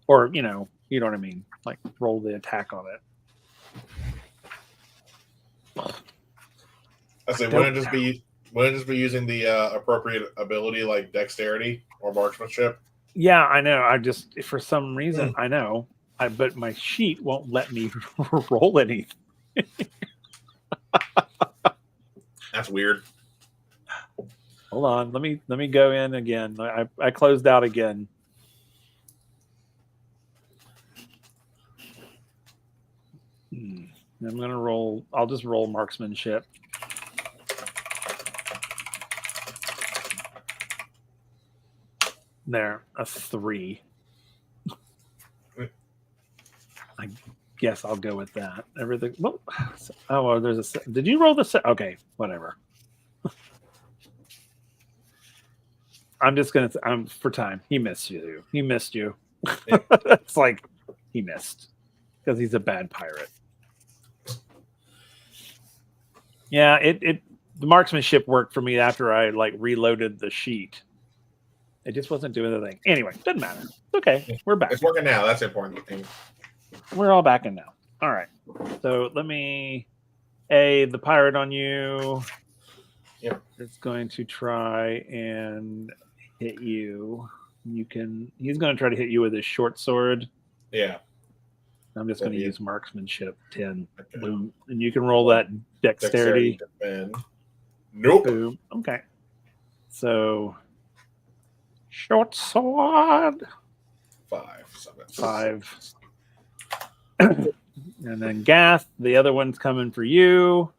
Or, you know what I mean? Like, roll the attack on it. I say, wouldn't it just be using the appropriate ability like dexterity or marksmanship? Yeah, I know. I just, for some reason, I know. But my sheet won't let me roll anything. That's weird. Hold on. Let me go in again. I closed out again. I'm gonna roll. I'll just roll marksmanship. There, a 3. I guess I'll go with that. Everything. Well, oh, there's a. Did you roll the? Okay, whatever. I'm just gonna. I'm for time. He missed you. He missed you. Yeah. It's like he missed because he's a bad pirate. Yeah, the marksmanship worked for me after I like reloaded the sheet. It just wasn't doing the thing. Anyway, doesn't matter. Okay, we're back. It's working now. That's the important thing. We're all back in now. All right. So let me the pirate on you. Yep. It's going to try and hit you. He's going to try to hit you with his short sword. Yeah. I'm just going to use marksmanship 10. Okay. Boom. And you can roll that dexterity. Defend. Nope. Boom. Okay. So short sword. 5. So that's 5. And then Gath, the other one's coming for you.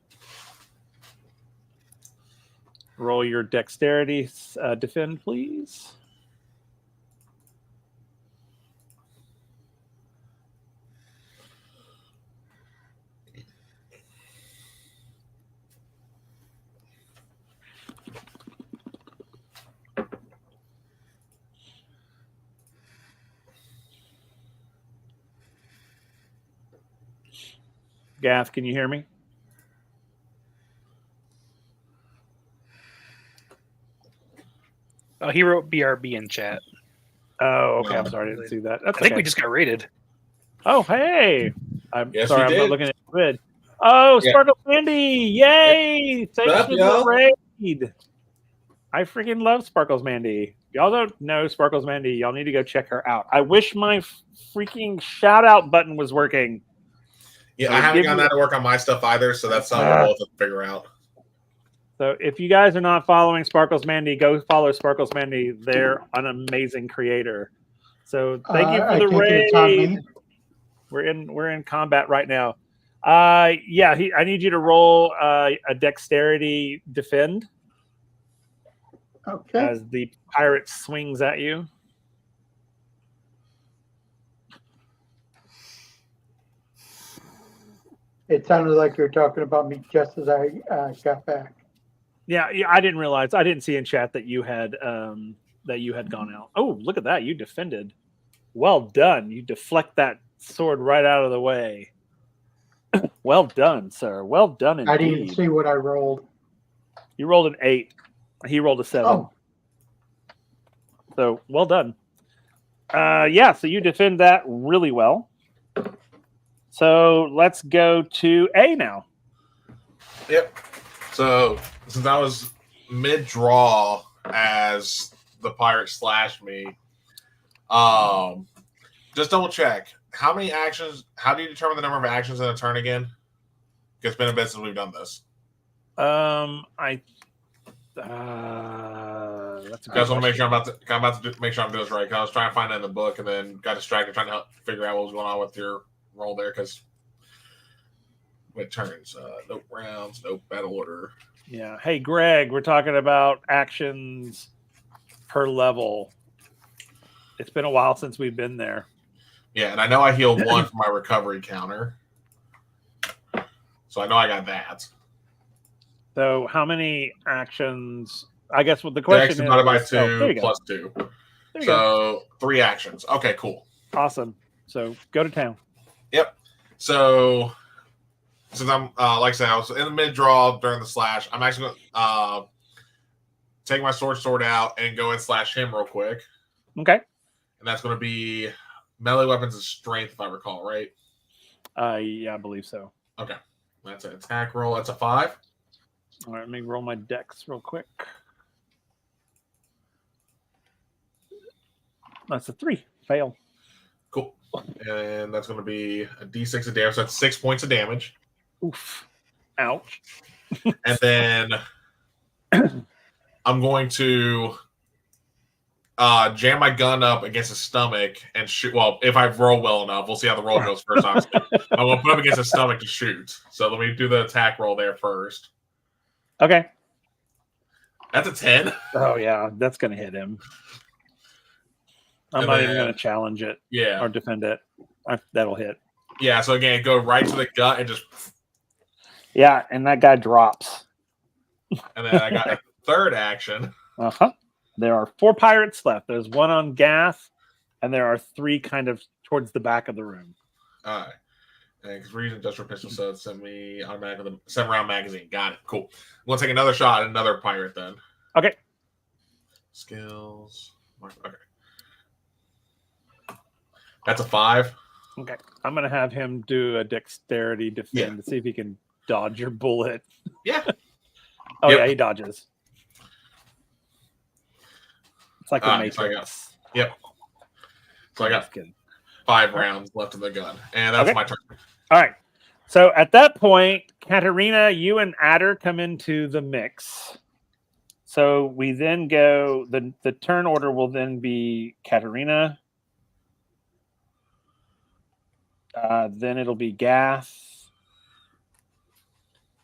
Roll your dexterity. Defend, please. Gath, can you hear me? Oh, he wrote BRB in chat. Oh, okay. I'm sorry, I didn't see that. That's I think okay. we just got rated. Oh, hey. I'm Yes, sorry, we I'm not did. looking at the grid. Oh, Yeah. Sparkle Mandy! Yay! Thanks up, for the y'all? raid. I freaking love Sparkles Mandy. Y'all don't know Sparkles Mandy. Y'all need to go check her out. I wish my freaking shout out button was working. Yeah, So I haven't give gotten me- that to work on my stuff either, so that's something we'll have to figure out. So if you guys are not following Sparkles Mandy, go follow Sparkles Mandy. They're an amazing creator. So thank you for I the take it it's on raid. me. We're in combat right now. I need you to roll a dexterity defend Okay. as the pirate swings at you. It sounded like you were talking about me just as I got back. Yeah, I didn't realize. I didn't see in chat that you had gone out. Oh, look at that! You defended. Well done. You deflect that sword right out of the way. Well done, sir. Well done indeed. I didn't see what I rolled. You rolled an 8. He rolled a 7. Oh, So well done. Yeah, so you defend that really well. So let's go to A now. Yep. So since I was mid-draw as the pirate slashed me, just double check. How many actions? How do you determine the number of actions in a turn again? Because it's been a bit since we've done this. That's a I good just want to make sure question. I'm about to make sure I'm doing this right. 'Cause I was trying to find it in the book and then got distracted trying to help figure out what was going on with your roll there. Because with turns, no rounds, no battle order. Yeah. Hey, Greg, we're talking about actions per level. It's been a while since we've been there. Yeah, and I know I healed 1 for my recovery counter, so I know I got that. So how many actions? I guess what the question Dex is. divided by Oh, there 2 you go. plus 2. There you go. So 3 actions. Okay, cool. Awesome. So go to town. Yep. So since I'm like I said, I was in the mid draw during the slash. I'm actually going to take my sword out and go and slash him real quick. Okay. And that's going to be melee weapons and strength, if I recall, right? Yeah, I believe so. Okay. That's an attack roll. That's a 5. All right, let me roll my dex real quick. That's a 3. Fail. Cool. And that's going to be a d6 of damage. So that's 6 points of damage. Oof. Ouch. And then I'm going to jam my gun up against his stomach and shoot. Well, if I roll well enough, we'll see how the roll goes first. Obviously, I'm going to put him against his stomach to shoot. So let me do the attack roll there first. Okay. That's a 10. Oh yeah, that's gonna hit him. I'm And not even then- gonna challenge it Yeah. or defend it. That'll hit. Yeah, so again, go right to the gut and just. Yeah, and that guy drops. And then I got a third action. Uh-huh. There are 4 pirates left. There's 1 on Gath, and there are 3 kind of towards the back of the room. All right. Because we're using industrial pistol, so it's semi-automatic with a 7-round magazine. Got it. Cool. I'm going to take another shot at another pirate then. Okay. Skills. Okay. That's a 5. Okay. I'm gonna have him do a dexterity defend to see if he can dodge your bullet. Yeah. Oh Yep. yeah, he dodges. It's like the Alright, so I Matrix. So I got Just kidding. 5 rounds left in the gun. And that's Okay. my turn. All right. So at that point, Katerina, you and Adder come into the mix. So we then go, the turn order will then be Katerina. Then it'll be Gath.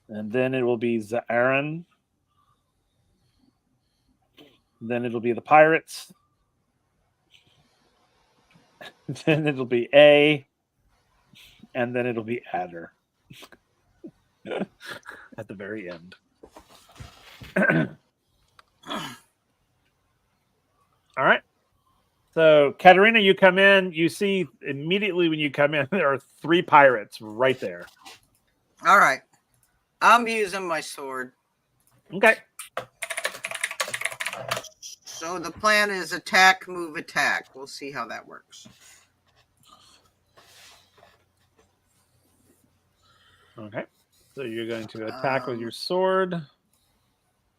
And then it will be Zaaren. Then it'll be the Pirates. Then it'll be A. And then it'll be Adder. At the very end. All right. So, Katerina, you come in. You see immediately when you come in, there are 3 pirates right there. All right. I'm using my sword. Okay. So the plan is attack, move, attack. We'll see how that works. Okay. So you're going to attack with your sword.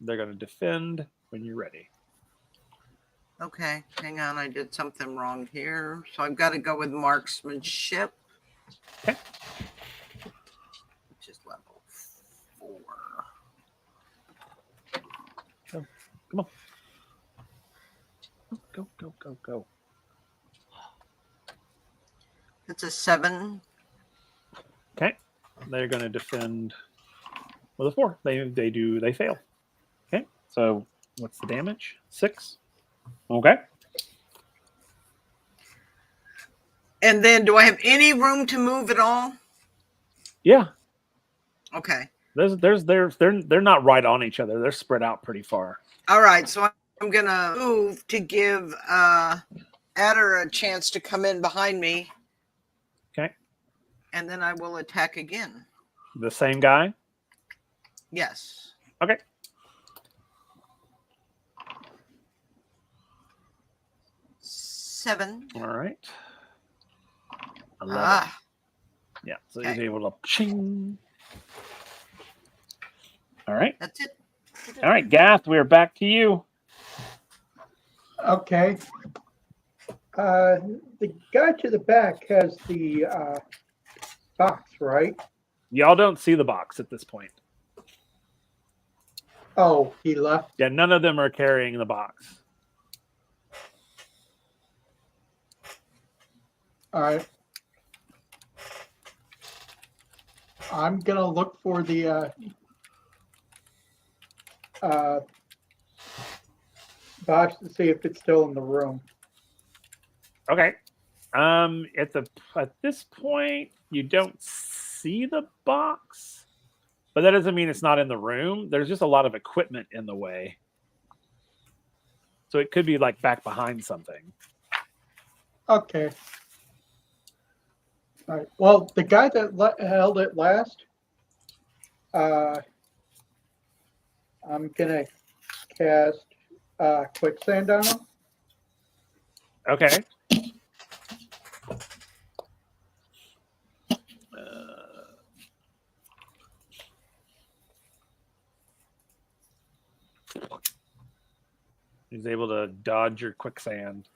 They're going to defend when you're ready. Okay, hang on. I did something wrong here. So I've got to go with marksmanship. Okay. Which is level 4. Come on. Go, go, go, go. It's a 7. Okay. They're going to defend with a 4. They fail. Okay. So what's the damage? 6. Okay. And then do I have any room to move at all? Yeah. Okay. They're not right on each other. They're spread out pretty far. All right. So I'm going to move to give Adder a chance to come in behind me. Okay. And then I will attack again. The same guy? Yes. Okay. Seven. All right. 11. Ah, Yeah. So okay. he's able to ching. All right. that's it. All right, Gath, we're back to you. Okay. The guy to the back has the box, right? Y'all don't see the box at this point. Oh, he left. Yeah, none of them are carrying the box. All right. I'm gonna look for the box to see if it's still in the room. Okay. At this point, you don't see the box, but that doesn't mean it's not in the room. There's just a lot of equipment in the way, so it could be like back behind something. Okay. All right. Well, the guy that held it last, I'm gonna cast quicksand on him. Okay. He's able to dodge your quicksand.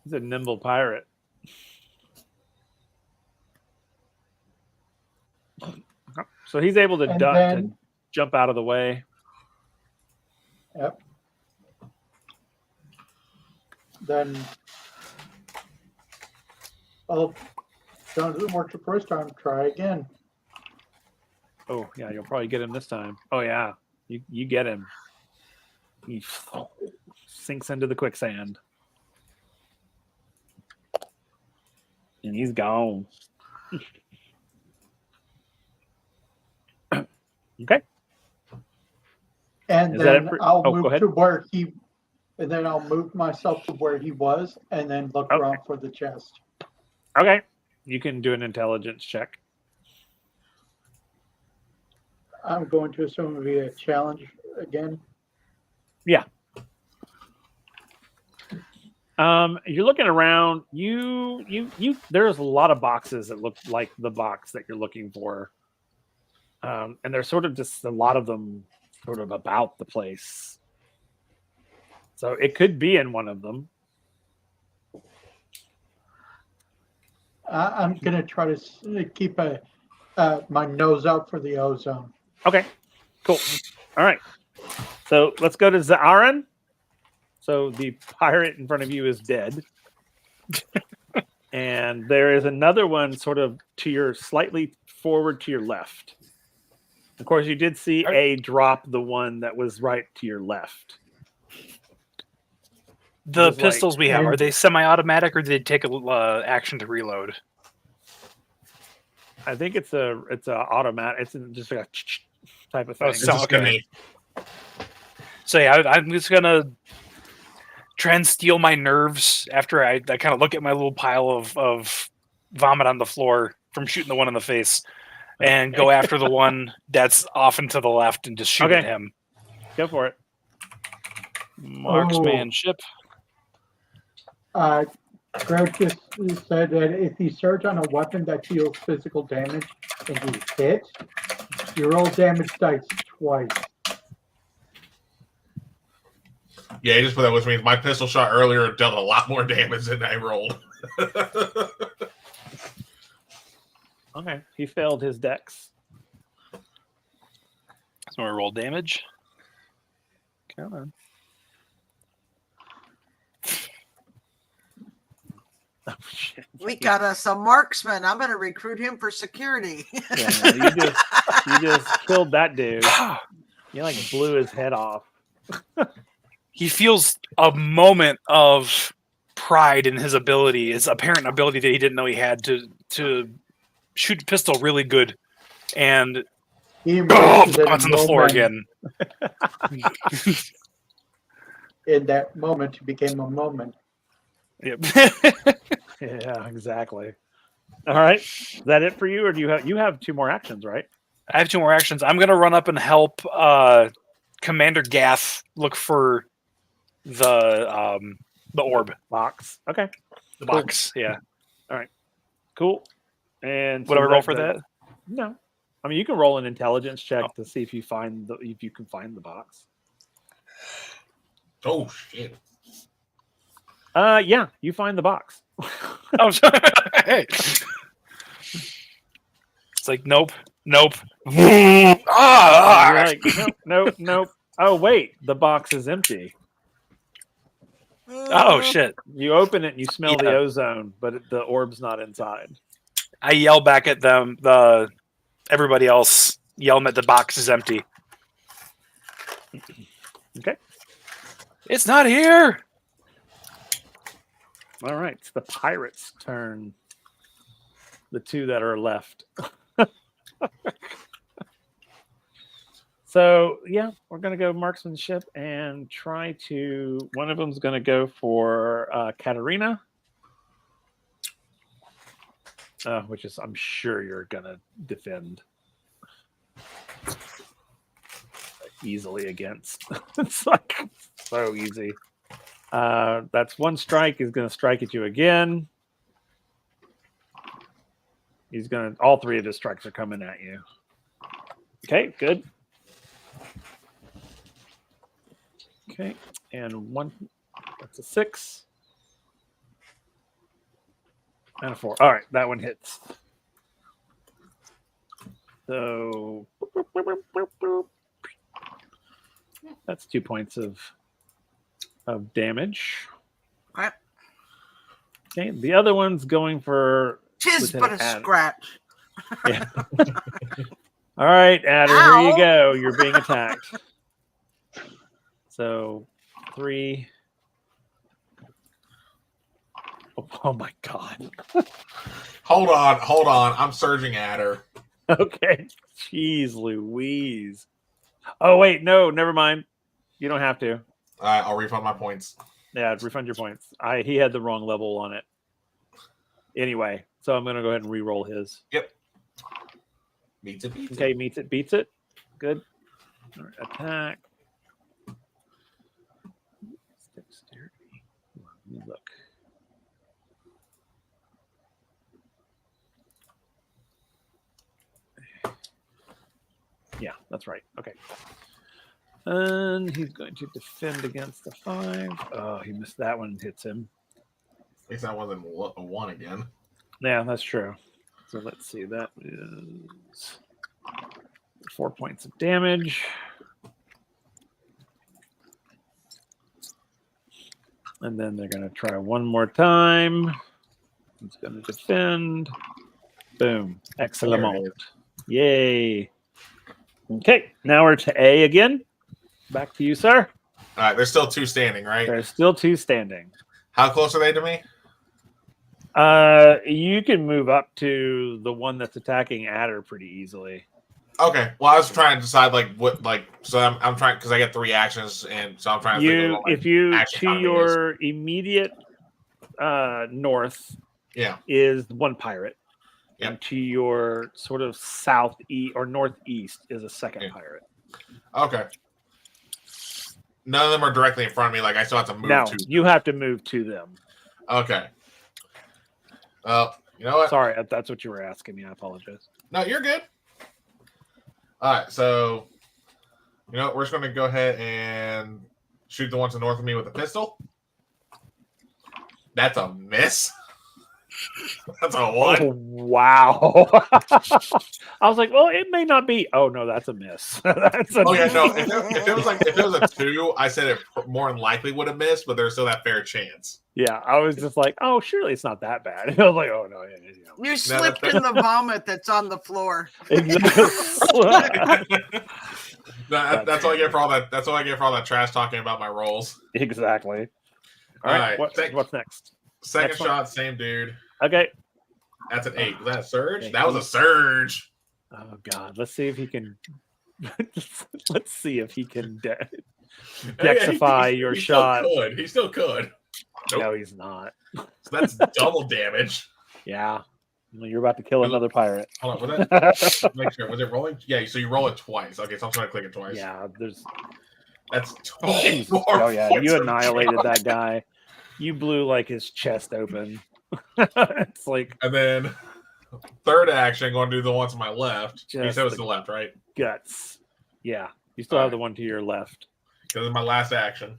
He's a nimble pirate. So he's able to And duck then- to jump out of the way. Yep. Then, well, doesn't work the first time. Try again. Oh yeah, you'll probably get him this time. Oh yeah, you get him. He sinks into the quicksand, and he's gone. Okay. And Is that then it for- I'll oh, go move ahead. to where he, and then I'll move myself to where he was, and then look Okay. around for the chest. Okay. You can do an intelligence check. I'm going to assume it'll be a challenge again. You're looking around. You. There's a lot of boxes that look like the box that you're looking for, and there's sort of just a lot of them, sort of about the place. So it could be in one of them. I'm going to try to keep my nose out for the ozone. Okay, cool. All right. So let's go to Zaaran. So the pirate in front of you is dead. And there is another one sort of to your slightly forward to your left. Of course, you did see A drop the one that was right to your left. The Just like- pistols we have, are they semi-automatic or do they take a action to reload? I think it's a automatic. It's just like a type of thing. Oh, It's so- just okay. gonna be- So yeah, I'm just gonna try and steal my nerves after I kind of look at my little pile of vomit on the floor from shooting the one in the face, and go after the one that's off and to the left and just shoot at Okay. him. Go for it. Marksmanship. Greg just said that if you search on a weapon that deals physical damage and you hit, you roll damage dice twice. Yeah, he just put that with me. My pistol shot earlier dealt a lot more damage than I rolled. Okay. He failed his dex. So I roll damage. Come on. Oh, shit. We got us a marksman. I'm going to recruit him for security. Yeah, you just killed that dude. You like blew his head off. He feels a moment of pride in his ability, his apparent ability that he didn't know he had to shoot a pistol really good, and He embraces it bounce on the floor moment. again. In that moment, it became a moment. Yep. Yeah, exactly. All right. Is that it for you, or do you have 2 more actions, right? I have 2 more actions. I'm gonna run up and help Commander Gaff look for the orb Box. Okay. the box. Yeah. Cool. And What do I roll for that? that? No. I mean, you can roll an intelligence check to see if you can find the box. Oh shit! Yeah, you find the box. Oh, sorry. It's like nope. You're Ah! like, nope. Oh wait, the box is empty. Oh shit! You open it and you smell the Yeah. ozone, but the orb's not inside. I yell back at them. Everybody else yell them that the box is empty. Okay. It's not here. All right, it's the pirates' turn. The 2 that are left. So yeah, we're gonna go marksmanship and try to. One of them's gonna go for Katarina, which is I'm sure you're gonna defend easily against. It's like so easy. That's 1 strike. He's gonna strike at you again. He's gonna. All 3 of his strikes are coming at you. Okay, good. Okay, and 1. That's a 6. And a 4. All right, that one hits. So that's 2 points of damage. Right. Okay, the other one's going for Tis but a Lieutenant Adder. scratch. Yeah. All right, Adder, here Ow. you go. You're being attacked. So 3. Oh my god. Hold on. I'm surging at her. Okay. Jeez Louise. Oh wait, no, never mind. You don't have to. All right, I'll refund my points. Yeah, refund your points. He had the wrong level on it. Anyway, so I'm gonna go ahead and re-roll his. Yep. Beats it. Okay, beats it. Good. All right, attack. Dexterity. Let me look. Yeah, that's right. Okay. And he's going to defend against the 5. Oh, he missed that one and hits him. At least that wasn't a 1 again. Yeah, that's true. So let's see. That is 4 points of damage. And then they're going to try one more time. He's going to defend. Boom. Excellent. Yay. Okay, now we're to A again. Back to you, sir. All right, there's still 2 standing, right? There's still 2 standing. How close are they to me? You can move up to the one that's attacking Adder pretty easily. Okay. Well, I was trying to decide so I'm trying because I get 3 actions, and so I'm trying to think of, If you action to economy your immediate north Yeah. is one pirate. Yep. And to your sort of southeast or northeast is a second Yeah. pirate. Okay. None of them are directly in front of me. Like I still have to move No, to. you have to move to them. Okay. You know what? Sorry, if that's what you were asking me. I apologize. No, you're good. All right, so you know what? We're just going to go ahead and shoot the ones to the north of me with a pistol. That's a miss. That's a 1. Oh, wow. I was like, well, it may not be. Oh no, that's a miss. That's a Oh yeah, no. If it was a 2, I said it more than likely would have missed, but there's still that fair chance. Yeah, I was just like, oh, surely it's not that bad. I was like, oh no, You slipped in the vomit that's on the floor. That's all I get for all that. That's all I get for all that trash talking about my rolls. Exactly. All right, what's next? Second Next shot, one. same dude. Okay. That's an 8. Was that a surge? Okay. That was a surge. Oh God, let's see if he can. Let's see if he can dexify your he shot. Still could. He still could. Nope. No, he's not. So that's double damage. Yeah, well, you're about to kill another pirate. Hold on, was that? Make sure. Was it rolling? Yeah. So you roll it twice. Okay, so I'm trying to click it twice. Yeah, there's. That's Oh yeah, you annihilated that guy. You blew like his chest open. It's like. And then third action, going to do the one to my left. You said it was to the left, right? Guts. Yeah, you still have the one to your left. Because it's my last action.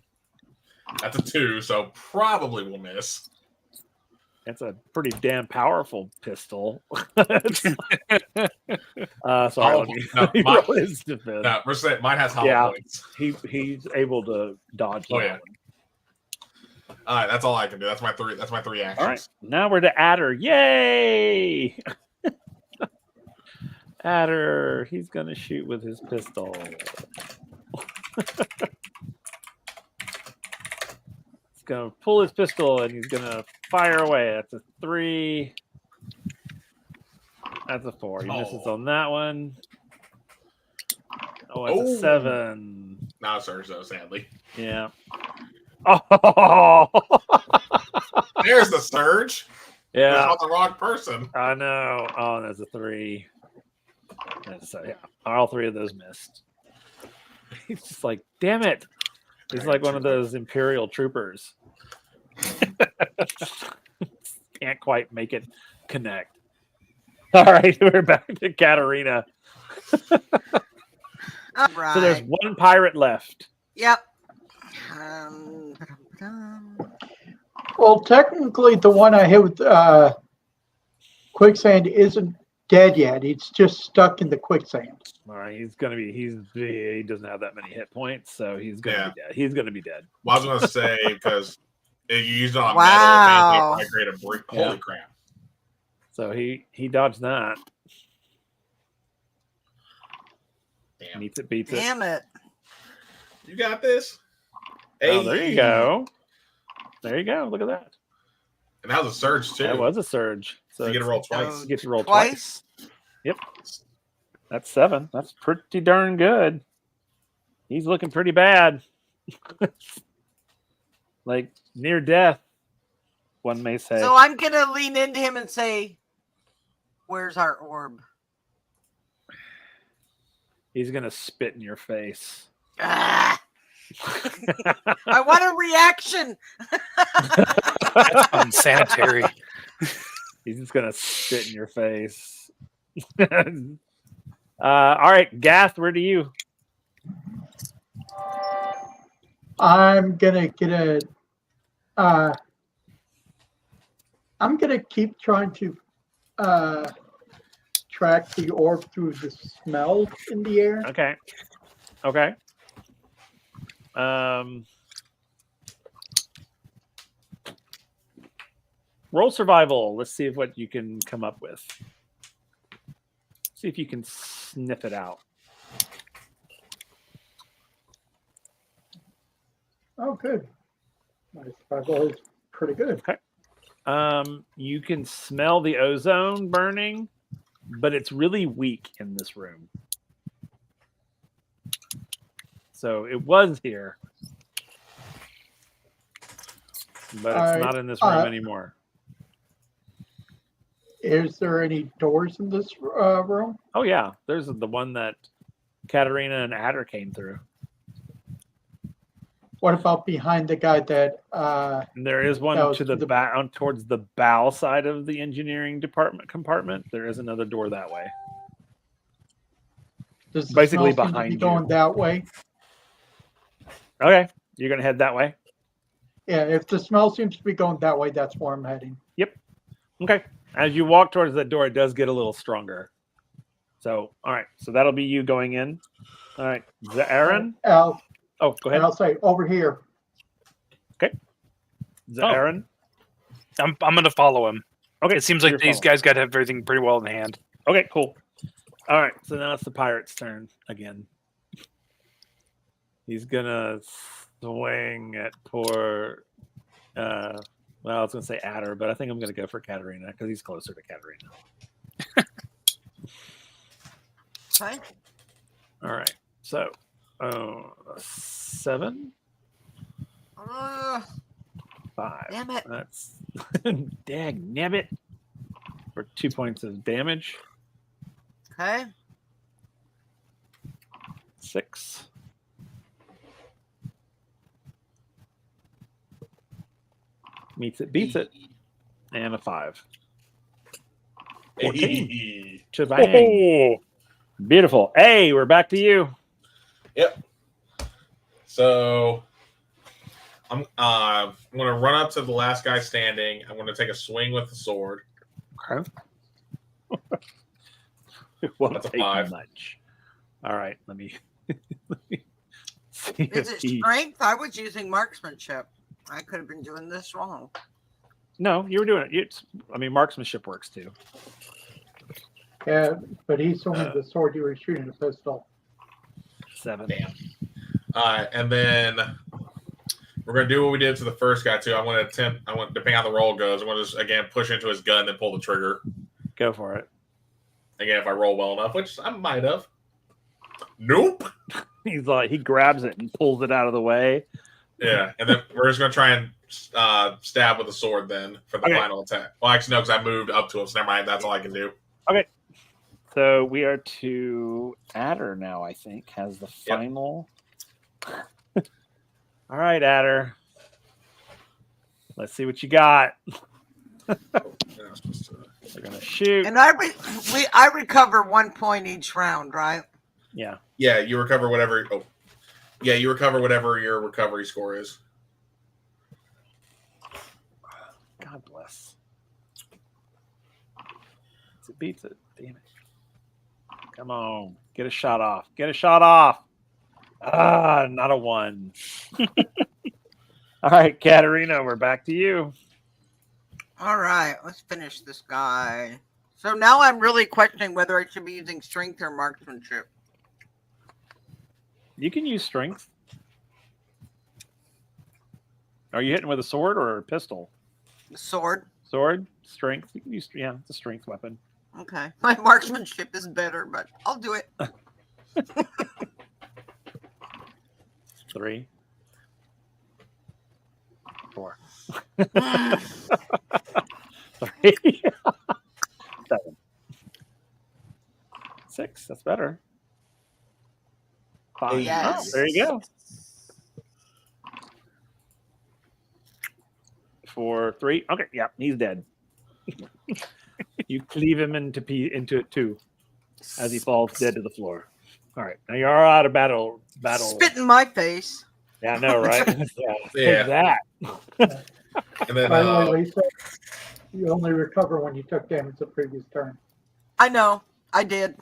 That's a 2, so probably will miss. It's a pretty damn powerful pistol. Sorry, let me roll his defense. No, mine has hollow points. He's able to dodge. Oh yeah. All right, that's all I can do. That's my 3 actions. All right, now we're to Adder. Yay! Adder, he's gonna shoot with his pistol. He's gonna pull his pistol and he's gonna fire away. That's a 3. That's a 4. He misses on that one. Oh, that's a 7. Not a surge though, sadly. Yeah. Oh, there's the surge. Yeah, not the wrong person. I know. Oh, that's a 3. So yeah, all 3 of those missed. He's just like, damn it. He's like one of those Imperial troopers. Can't quite make it connect. All right, we're back to Katarina. All right. So there's one pirate left. Yep. Well, technically, the one I hit with quicksand isn't dead yet. He's just stuck in the quicksand. All right, he doesn't have that many hit points, so he's gonna be dead. He's gonna be dead. Well, I was gonna say because you used it on Wow. metal, if anything, probably create a brick. Yeah. Holy crap! So he dodged that. Damn, Beats it. Damn it. you got this. Oh, there you go. There you go. Look at that. And that was a surge too. That was a surge. So you get to roll twice. you get to roll twice. Yep. That's 7. That's pretty darn good. He's looking pretty bad. Like near death, one may say. So I'm going to lean into him and say, where's our orb? He's going to spit in your face. Ah, I want a reaction. That's unsanitary. He's just going to spit in your face. All right, Gath, where do you? I'm gonna keep trying to track the orb through the smell in the air. Okay. Roll survival. Let's see what you can come up with. See if you can sniff it out. Oh, good. My survival is pretty good. You can smell the ozone burning, but it's really weak in this room. So it was here, but it's not in this room anymore. Is there any doors in this room? Oh yeah, there's the one that Katarina and Adder came through. What about behind the guy that? And there is one to the back, towards the bow side of the engineering department compartment. There is another door that way. Does the basically smell seem to behind be you. going that way? Okay, you're gonna head that way. Yeah, if the smell seems to be going that way, that's where I'm heading. Yep. Okay. As you walk towards that door, it does get a little stronger. So, all right. So that'll be you going in. All right. Is that Aaron? Oh, go ahead. and I'll say over here. Okay. Is that Aaron? I'm going to follow him. Okay. It seems like these guys got to have everything pretty well in hand. Okay, cool. All right. So now it's the pirate's turn again. He's going to swing at poor... well, I was going to say Adder, but I think I'm going to go for Katarina because he's closer to Katarina. Okay. All right. So, 7, 5. Damn it. That's dag nabbit for 2 points of damage. Okay. 6. Meets it, beats it, and a 5. 14. Shebang. Beautiful. Hey, we're back to you. Yep. So I'm going to run up to the last guy standing. I'm going to take a swing with the sword. Okay. Well, That's a take 5. much. All right, let me see. Is it strength? I was using marksmanship. I could have been doing this wrong. No, you were doing it. Marksmanship works too. Yeah, but he's swinging the sword. You were shooting a pistol. 7. Damn. All right, and then we're going to do what we did to the first guy too. I want to attempt. Depending on how the roll goes, I want to just again push into his gun, then pull the trigger. Go for it. Again, if I roll well enough, which I might have. Nope. He's like, he grabs it and pulls it out of the way. Yeah, and then we're just going to try and stab with the sword then for the final attack. Well, actually, no, because I moved up to him, so never mind. That's all I can do. Okay. So we are to Adder now, I think, has the final. All right, Adder. Let's see what you got. We're going to shoot. And I recover 1 point each round, right? Yeah. Yeah, you recover whatever. Oh, yeah, you recover whatever your recovery score is. God bless. it, beats it. Damn it. Come on. Get a shot off. Get a shot off. Ah, not a 1. All right, Katerina, we're back to you. All right, let's finish this guy. So now I'm really questioning whether I should be using strength or marksmanship. You can use strength. Are you hitting with a sword or a pistol? The sword. Sword, strength. You can use, yeah, it's a strength weapon. Okay. My marksmanship is better, but I'll do it. 3, 4, 3, 7, 6. That's better. 5. Yes. Oh, there you go. 4, 3. Okay, yeah, he's dead. You cleave him into it too, as he falls dead to the floor. All right, now you're out of battle. Spit in my face. Yeah, I know, right? Yeah. Yeah. Take that. And then By the way, Lisa, you only recover when you took damage the previous turn. I know. I did.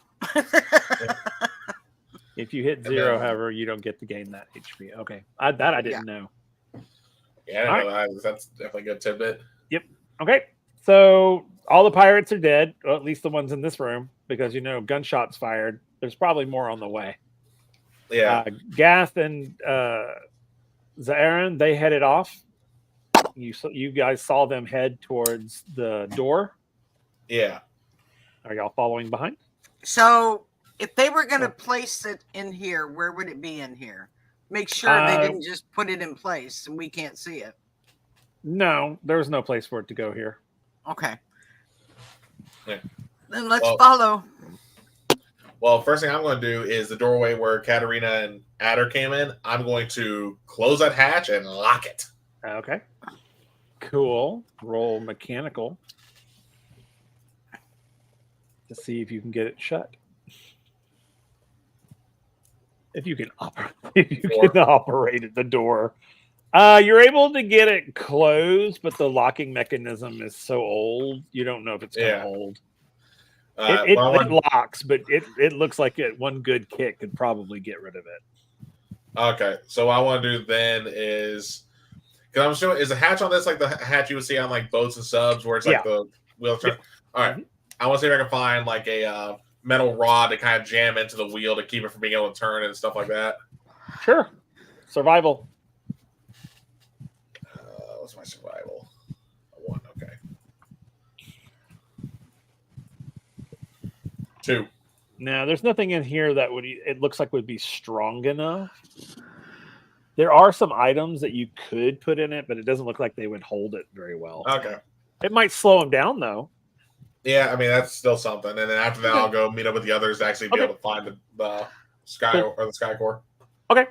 If you hit 0, however, you don't get to gain that HP. Okay, I didn't know. yeah, I know that. That's definitely a good tidbit. Okay, so all the pirates are dead, or at least the ones in this room, because gunshots fired. There's probably more on the way. Yeah. Gath and Zaaren, they headed off. You guys saw them head towards the door. Yeah. Are y'all following behind? So if they were going to place it in here, where would it be in here? Make sure they didn't just put it in place and we can't see it. No, there's no place for it to go here. Okay. Yeah. Then let's follow. Well, first thing I'm going to do is the doorway where Katerina and Adder came in. I'm going to close that hatch and lock it. Okay. Cool. Roll mechanical to see if you can get it shut. If you can operate the door. You're able to get it closed, but the locking mechanism is so old, you don't know if it's going to hold. It locks, but it looks like one good kick could probably get rid of it. Okay, so what I want to do then is, because I'm assuming, is the hatch on this like the hatch you would see on like boats and subs, where it's like the wheel turn? All right, I want to see if I can find like a metal rod to kind of jam into the wheel to keep it from being able to turn and stuff like that. Sure, survival. What's my survival? 1, okay. 2. Now, there's nothing in here that it looks like would be strong enough. There are some items that you could put in it, but it doesn't look like they would hold it very well. Okay. It might slow them down, though. Yeah, I mean, that's still something. And then after that, I'll go meet up with the others to actually be able to find the sky or the sky core. Okay.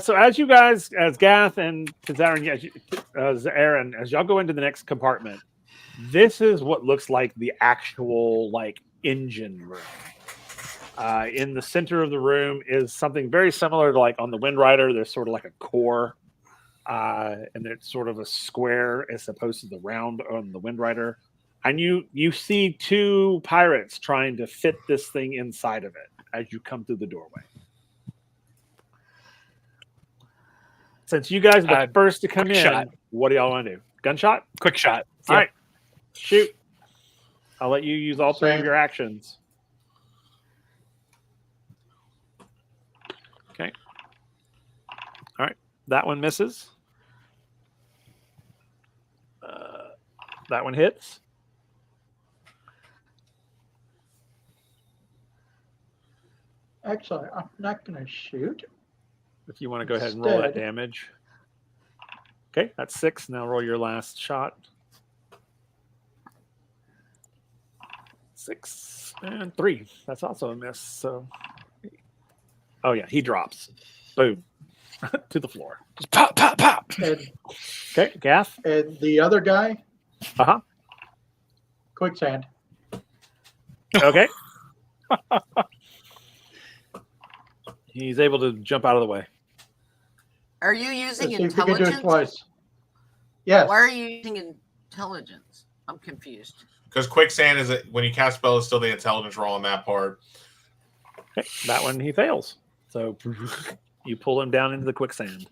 So as you guys, as Gath and Zaaren, as y'all go into the next compartment, this is what looks like the actual engine room. In the center of the room is something very similar to like on the WindRider. There's sort of like a core, and it's sort of a square as opposed to the round on the WindRider. And you see 2 pirates trying to fit this thing inside of it as you come through the doorway. Since you guys are the first to come in, what do y'all want to do? Gunshot? Quick shot. All right. Shoot. I'll let you use all 3 of your actions. Okay. All right. That one misses. That one hits. Actually, I'm not going to shoot. If you want to go ahead and roll that damage. Okay, that's 6. Now roll your last shot. 6 and 3. That's also a miss. So, oh yeah, he drops. Boom, to the floor. Just pop, pop, pop. Okay, Gaff. And the other guy, quicksand. Okay. He's able to jump out of the way. Are you using Let's see if we can do it intelligence? twice. Yes. Why are you using intelligence? I'm confused. Because quicksand is when you cast spell is still the intelligence roll on that part. Okay, that one he fails. So you pull him down into the quicksand.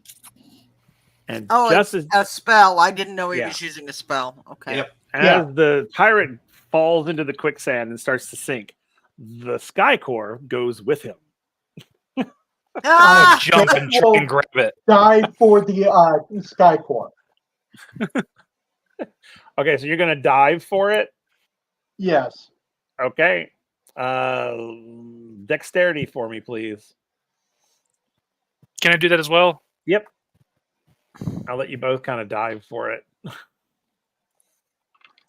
And just as a spell. I didn't know he Yeah. was using a spell. Okay. Yep. as the pirate falls into the quicksand and starts to sink, the Sky Core goes with him. Ah! Jump and try and grab it. Die for the Sky Core. Okay, so you're gonna dive for it. Yes. Okay. Dexterity for me, please. Can I do that as well? Yep. I'll let you both kind of dive for it.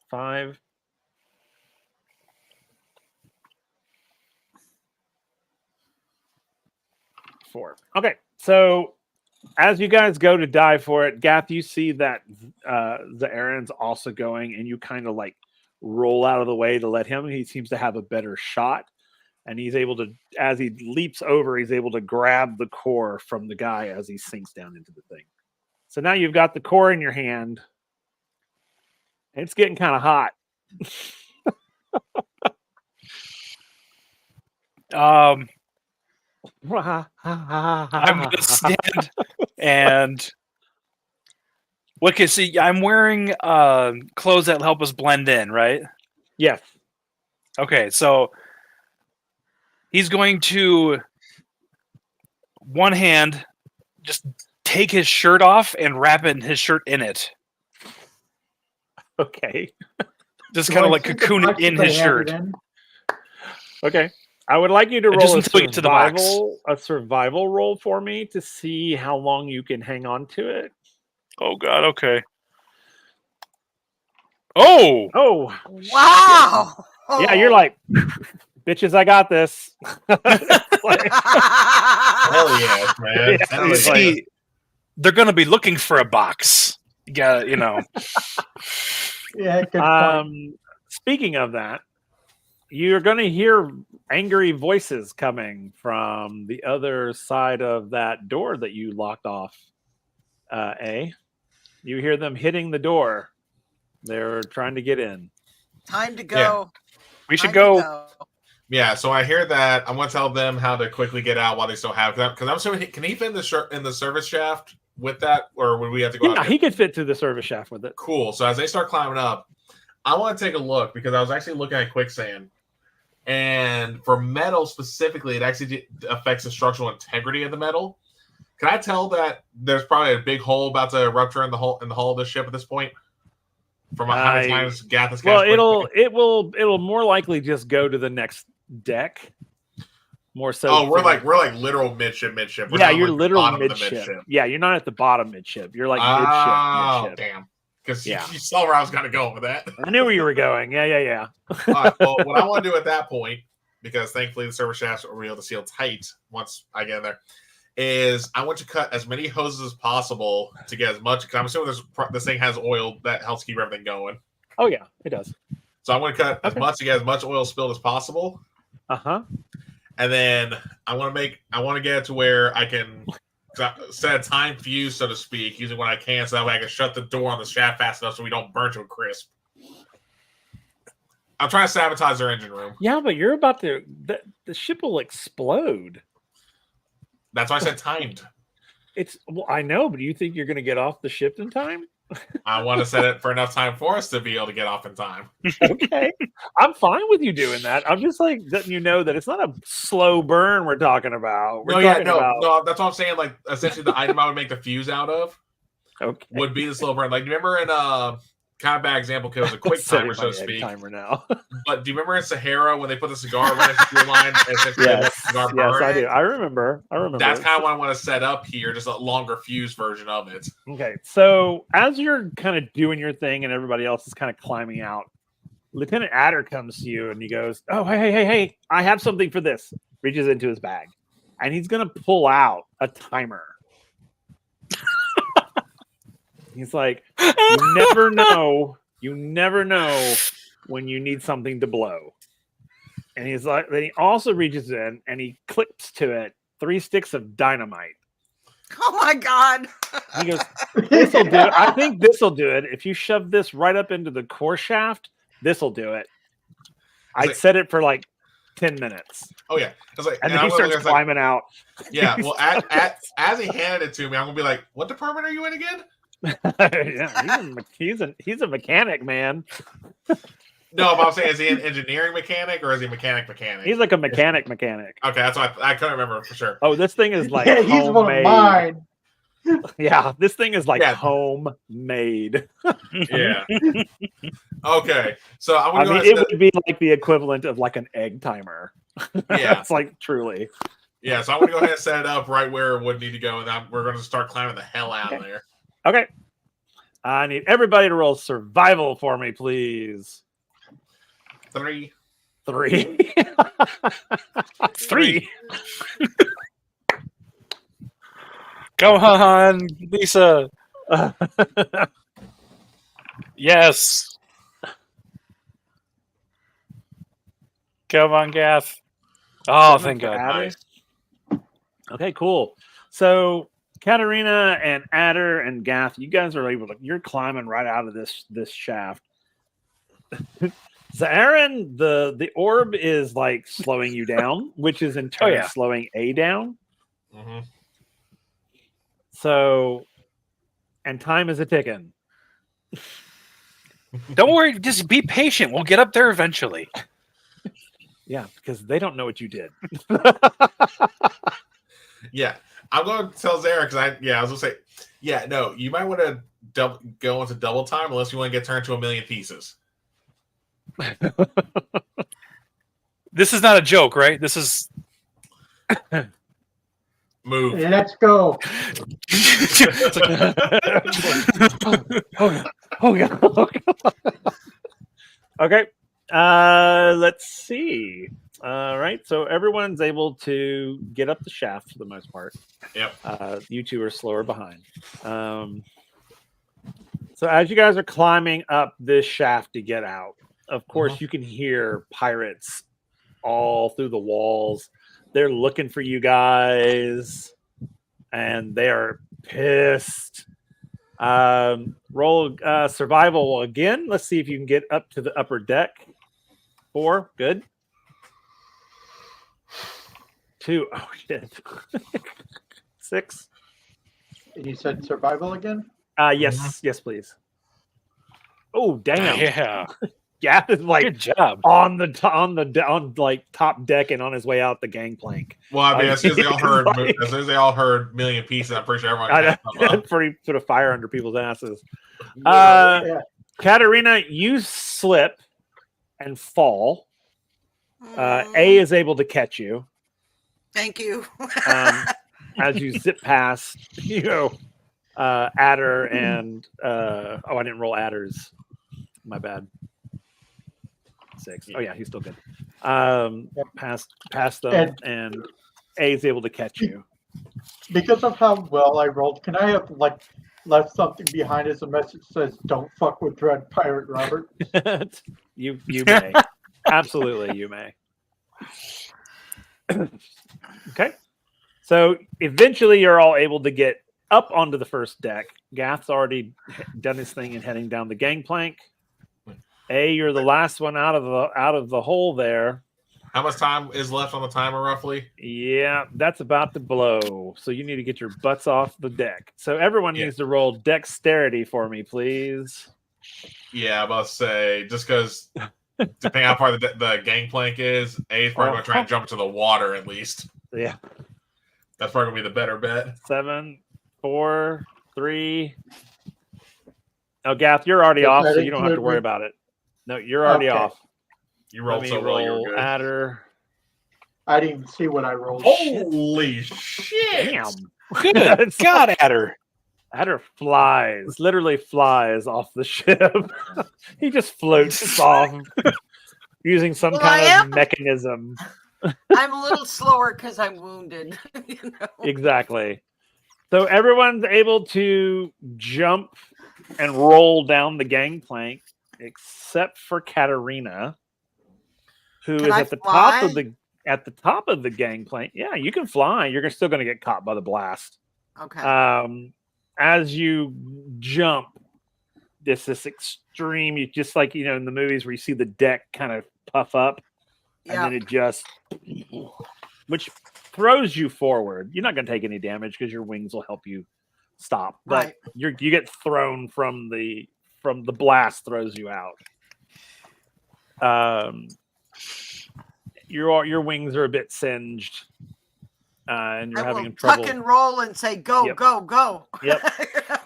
5. 4. Okay, so as you guys go to dive for it, Gath, you see that the Aaron's also going, and you kind of like roll out of the way to let him. He seems to have a better shot, and he's able to, as he leaps over, he's able to grab the core from the guy as he sinks down into the thing. So now you've got the core in your hand. It's getting kind of hot. I'm gonna stand and look. See, I'm wearing clothes that help us blend in, right? Yes. Okay, so he's going to one hand just take his shirt off and wrap his shirt in it. Okay. Just kind of like cocoon it in his shirt. Okay. I would like you to Just roll until you get to the box. a survival roll for me to see how long you can hang on to it. Oh God. Okay. Oh. Oh. Wow. Yeah, you're like, bitches, I got this. Hell yeah, man. Yeah, Hell it's yeah. See, they're going to be looking for a box. You got, Yeah, good point. Speaking of that, you're going to hear angry voices coming from the other side of that door that you locked off. You hear them hitting the door. They're trying to get in. Time to go. We should Time go. to go. Yeah, so I hear that. I'm going to tell them how to quickly get out while they still have that. Because I'm assuming, can he fit in the service shaft with that? Or would we have to go out Yeah, there? he could fit through the service shaft with it. Cool. So as they start climbing up, I want to take a look because I was actually looking at quicksand. And for metal specifically, it actually affects the structural integrity of the metal. Can I tell that there's probably a big hole about to rupture in the hull of the ship at this point? From how many times Gath has Well, cast it'll more likely just go to the next deck. More so. Oh, we're like literal midship. We're yeah, not you're like the literal bottom of the midship. Yeah, you're not at the bottom midship. You're like Oh, midship. damn. Because Yeah. you saw where I was going to go with that. I knew where you were going. Yeah. All right, well, what I want to do at that point, because thankfully the server shafts will be able to seal tight once I get in there, is I want to cut as many hoses as possible to get as much. Because I'm assuming this thing has oil that helps keep everything going. Oh yeah, it does. So I want to cut as much to get as much oil spilled as possible. And then I want to get it to where I can set a time fuse, so to speak, using what I can, so that way I can shut the door on the shaft fast enough so we don't burn to a crisp. I'm trying to sabotage their engine room. Yeah, but you're about to. The ship will explode. That's why I said timed. Well, I know, but do you think you're going to get off the ship in time? I want to set it for enough time for us to be able to get off in time. Okay, I'm fine with you doing that. I'm just like letting you know that it's not a slow burn we're talking about. No, that's what I'm saying. Like, essentially, the item I would make the fuse out of would be the slow burn. Like, do you remember in kind of bad example because it was a quick timer, so to speak. Timer now. But do you remember in Sahara when they put the cigar right next to the line? Yes, I do. I remember. That's kind of what I want to set up here, just a longer fuse version of it. Okay, so as you're kind of doing your thing and everybody else is kind of climbing out, Lieutenant Adder comes to you and he goes, "Oh, hey! I have something for this." Reaches into his bag, and he's gonna pull out a timer. He's like, you never know when you need something to blow. And he's like, then he also reaches in and he clips to it 3 sticks of dynamite. Oh my God. He goes, this'll do it. I think this'll do it. If you shove this right up into the core shaft, This will do it. It's I'd like- set it for like 10 minutes. Oh yeah, it's like, And then I'm he gonna look starts at it, it's like, climbing out. yeah. Well, as he handed it to me, I'm gonna be like, "What department are you in again?" Yeah, he's a mechanic, man. No, but I'm saying, is he an engineering mechanic or is he mechanic? He's like a mechanic. Okay, that's what I couldn't remember for sure. Oh, this thing is like Yeah, he's one of homemade. mine. Yeah, this thing is like Yeah. homemade. Yeah. Okay, so I'm I gonna mean, go it ahead would be like the equivalent of like an egg timer. Yeah. It's like truly. yeah. So I'm gonna go ahead and set it up right where it would need to go, and then we're gonna start climbing the hell out of there. Okay. I need everybody to roll survival for me, please. 3. 3. 3. Come on, Lisa. Yes. Come on, Gaff. Oh, 7 thank for God. Adder. Nice. Okay, cool. So Katarina and Adder and Gaff, you guys are able to. You're climbing right out of this shaft. Zarin, the orb is like slowing you down, which is in turn yeah. slowing A down. Mm-hmm. So, and time is a ticking. Don't worry, just be patient. We'll get up there eventually. Yeah, because they don't know what you did. Yeah, I'm going to tell Zara because I was gonna say, yeah, no, you might want to go into double time unless you want to get turned to a million pieces. This is not a joke, right? This is. Move. Let's go. Oh god. Oh god. Okay. Let's see. All right. So everyone's able to get up the shaft for the most part. Yep. You two are slower behind. So as you guys are climbing up this shaft to get out, of course you can hear pirates all through the walls. They're looking for you guys, and they are pissed. Roll survival again. Let's see if you can get up to the upper deck. 4, good. 2, oh shit. 6. And you said survival again? Yes, please. Oh damn! Yeah. Yeah, it's like Good job. on like top deck and on his way out the gangplank. Well, I mean, as soon as Like- they all heard million pieces, I'm pretty sure everyone. I Can know, pretty put a fire under people's asses. Yeah. Katarina, you slip and fall. A is able to catch you Thank you. as you zip past, Adder and I didn't roll Adders. My bad. 6. Oh yeah, he's still good. Past them, and A is able to catch you. Because of how well I rolled, can I have left something behind as a message that says "Don't fuck with Dread Pirate Robert"? you may. Absolutely, you may. Okay. So eventually you're all able to get up onto the first deck. Gath's already done his thing and heading down the gangplank. A, you're the last one out of the hole there. How much time is left on the timer, roughly? Yeah, that's about to blow. So you need to get your butts off the deck. So everyone needs to roll dexterity for me, please. Yeah, I'm about to say, just because depending how far the gangplank is, A is probably going to try and jump into the water at least. Yeah. That's probably going to be the better bet. 7, 4, 3. Oh, Gath, you're already off, so you don't have to worry about it. No, you're already off. You rolled Let so me well, you roll were good. Adder. I didn't even see what I rolled. Holy shit! Damn. Good God, Adder. Adder flies, literally flies off the ship. He just floats off using some Well, kind I of am. mechanism. I'm a little slower because I'm wounded. Exactly. So everyone's able to jump and roll down the gangplank, except for Katarina, who Can is I at the top of the gangplank. Yeah, you can fly. You're still going to get caught by the blast. Okay. As you jump, this extreme. You just like in the movies where you see the deck kind of puff up, and Yeah. then it just, which throws you forward. You're not going to take any damage because your wings will help you stop, but Right. you get thrown from the blast, throws you out. Your wings are a bit singed, and you're I having will trouble. tuck and roll and say, "Go, Yep. go, go!" Yep.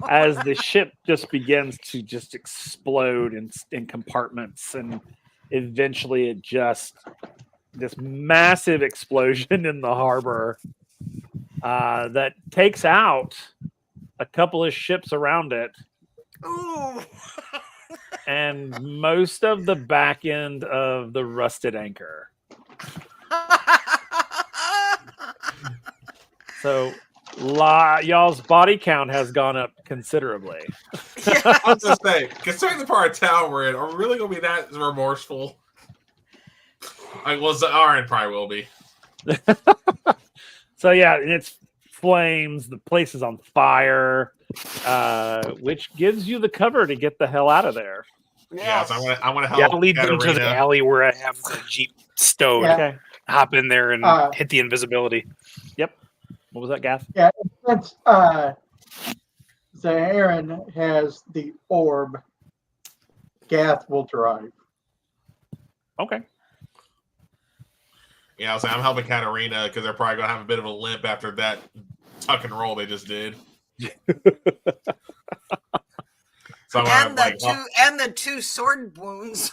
As the ship just begins to just explode in compartments, and eventually this massive explosion in the harbor that takes out a couple of ships around it, Ooh. and most of the back end of the rusted anchor. So y'all's body count has gone up considerably. I was gonna say, considering the part of town we're in, are we really gonna be that remorseful? Like, well, Zarin probably will be. So yeah, and it's flames. The place is on fire, which gives you the cover to get the hell out of there. Yeah, so I'm gonna help. Yeah, I'll lead them to the Katarina. alley where I have the Jeep stowed. Yeah. Okay. Hop in there and hit the invisibility. What was that, Gath? Yeah, since Zarin has the orb, Gath will drive. Okay. Yeah, I was saying I'm helping Katarina because they're probably gonna have a bit of a limp after that tuck and roll they just did. So and the two sword wounds.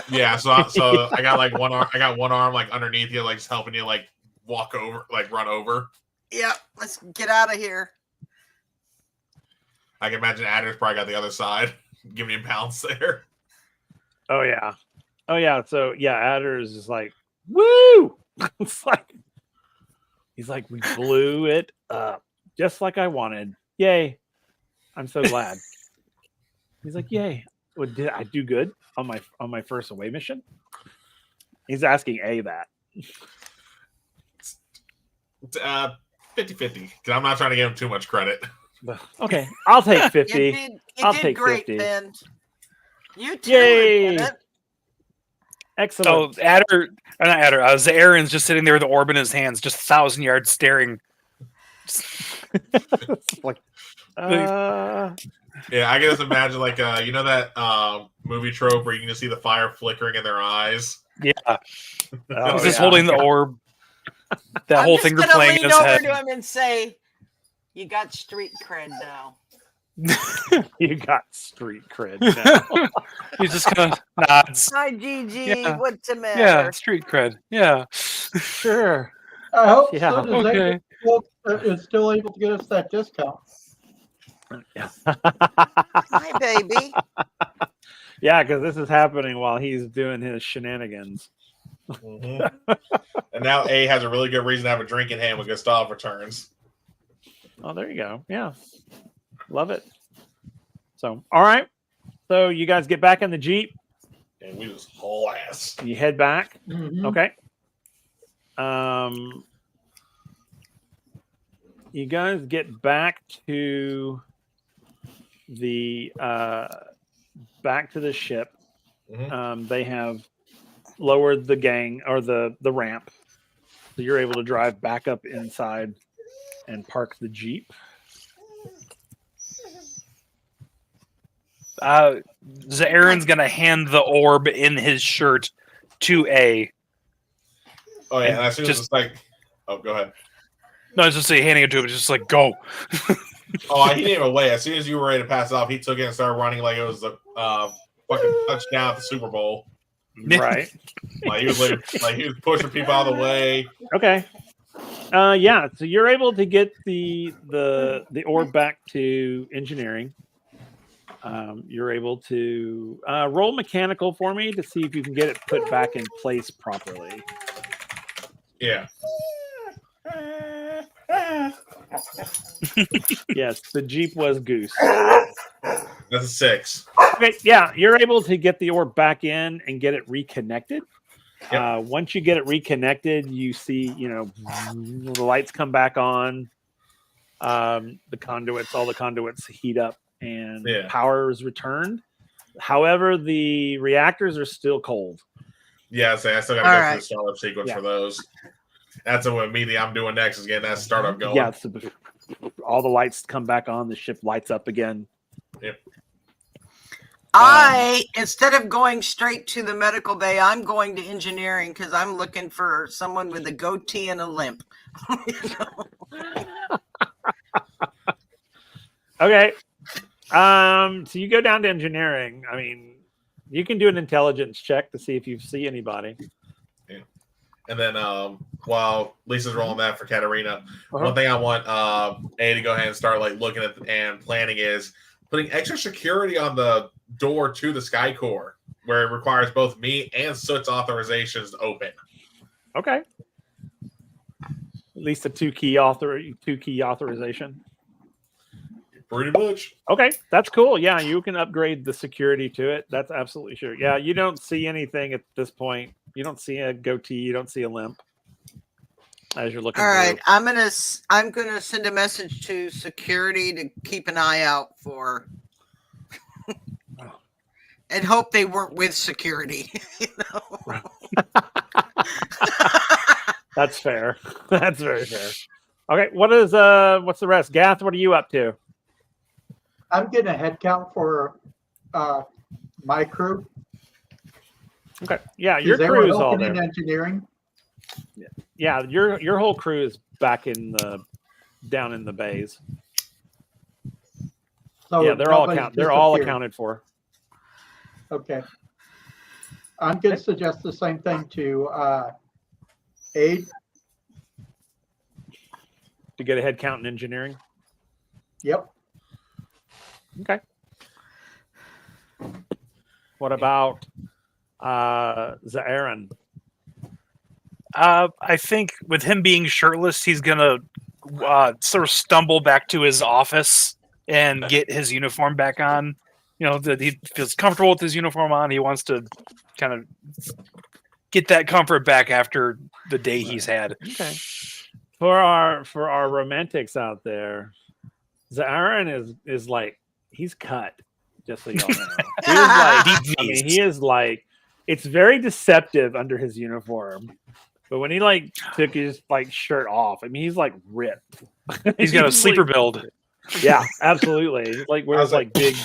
yeah, so I got like one arm. I got one arm like underneath you, like just helping you like walk over, like run over. Yep, let's get out of here. I can imagine Adder's probably got the other side, giving him pounds there. Oh yeah. So yeah, Adder's is like, woo! It's like he's like, we blew it up just like I wanted. Yay! I'm so glad. He's like, yay! Well, did I do good on my first away mission? He's asking A that. 50-50, because I'm not trying to give him too much credit. Okay, I'll take 50. You I'll did take great, 50. Ben. You too, Yay! Lieutenant. Excellent. So Zarin's just sitting there with the orb in his hands, just 1,000 yards staring. Like, Yeah, I can just imagine like you know that movie trope where you can just see the fire flickering in their eyes. Yeah. oh, He's just yeah. holding the orb. That I'm whole just thing gonna replaying in lean his over head. to him and say, "You got street cred now." You got street cred now. He's just kind of nods. Hi, Gigi. Yeah. What's the matter? Yeah, street cred. Yeah. Sure. I hope Yeah. so does Okay. is still able to get us that discount. Hi, baby. Yeah, because this is happening while he's doing his shenanigans. Mm-hmm. And now A has a really good reason to have a drink in hand when Gustav returns. Oh, there you go. Yeah. Love it. So, all right. So you guys get back in the Jeep. And we just haul ass. You head back. Mhm. Okay. You guys get back to the ship. Mhm. They have lowered the gang or the ramp, so you're able to drive back up inside and park the Jeep. Zarin's gonna hand the orb in his shirt to A. Oh yeah, and as soon as Just- it's like, oh, go ahead. No, it's just like handing it to him. It's just like go. Oh, he didn't even wait. As soon as you were ready to pass it off, he took it and started running like it was the fucking touchdown at the Super Bowl. Right. Like he was like he was pushing people out of the way. Okay. Yeah. So you're able to get the orb back to engineering. You're able to roll mechanical for me to see if you can get it put back in place properly. Yeah. Yes, the Jeep was Goose. That's a 6. Okay, yeah, you're able to get the orb back in and get it reconnected. Yep. Once you get it reconnected, you see, the lights come back on. All the conduits heat up and Yeah. power is returned. However, the reactors are still cold. Yeah, I still got to go through the startup sequence for those. That's what immediately I'm doing next is getting that startup going. Yeah, so all the lights come back on. The ship lights up again. Yep. Instead of going straight to the medical bay, I'm going to engineering because I'm looking for someone with a goatee and a limp. Okay. So you go down to engineering. I mean, you can do an intelligence check to see if you see anybody. Yeah. And then while Lisa's rolling that for Katarina, one thing I want A to go ahead and start like looking at and planning is putting extra security on the door to the Sky Core, where it requires both me and Soot's authorizations to open. Okay. At least a two key authorization. Pretty much. Okay, that's cool. Yeah, you can upgrade the security to it. That's absolutely sure. Yeah, you don't see anything at this point. You don't see a goatee. You don't see a limp as you're looking. All right, I'm gonna send a message to security to keep an eye out for, and hope they weren't with security. You know? That's fair. That's very fair. Okay, what's the rest? Gath, what are you up to? I'm getting a head count for my crew. Okay. Yeah, your crew is all there. Engineering. Yeah, your whole crew is back down in the bays. So yeah, they're all accounted for. Okay. I'm going to suggest the same thing to Aid. To get a head count in engineering? Yep. Okay. What about Zaaren? I think with him being shirtless, he's gonna sort of stumble back to his office and get his uniform back on. You know, that he feels comfortable with his uniform on. He wants to kind of get that comfort back after the day he's had. Okay. For our romantics out there, Zaaren is like, he's cut. Just so y'all know, he is like, it's very deceptive under his uniform. But when he like took his like shirt off, I mean, he's like ripped. He's got a sleeper build. Yeah, absolutely. Like wears like big,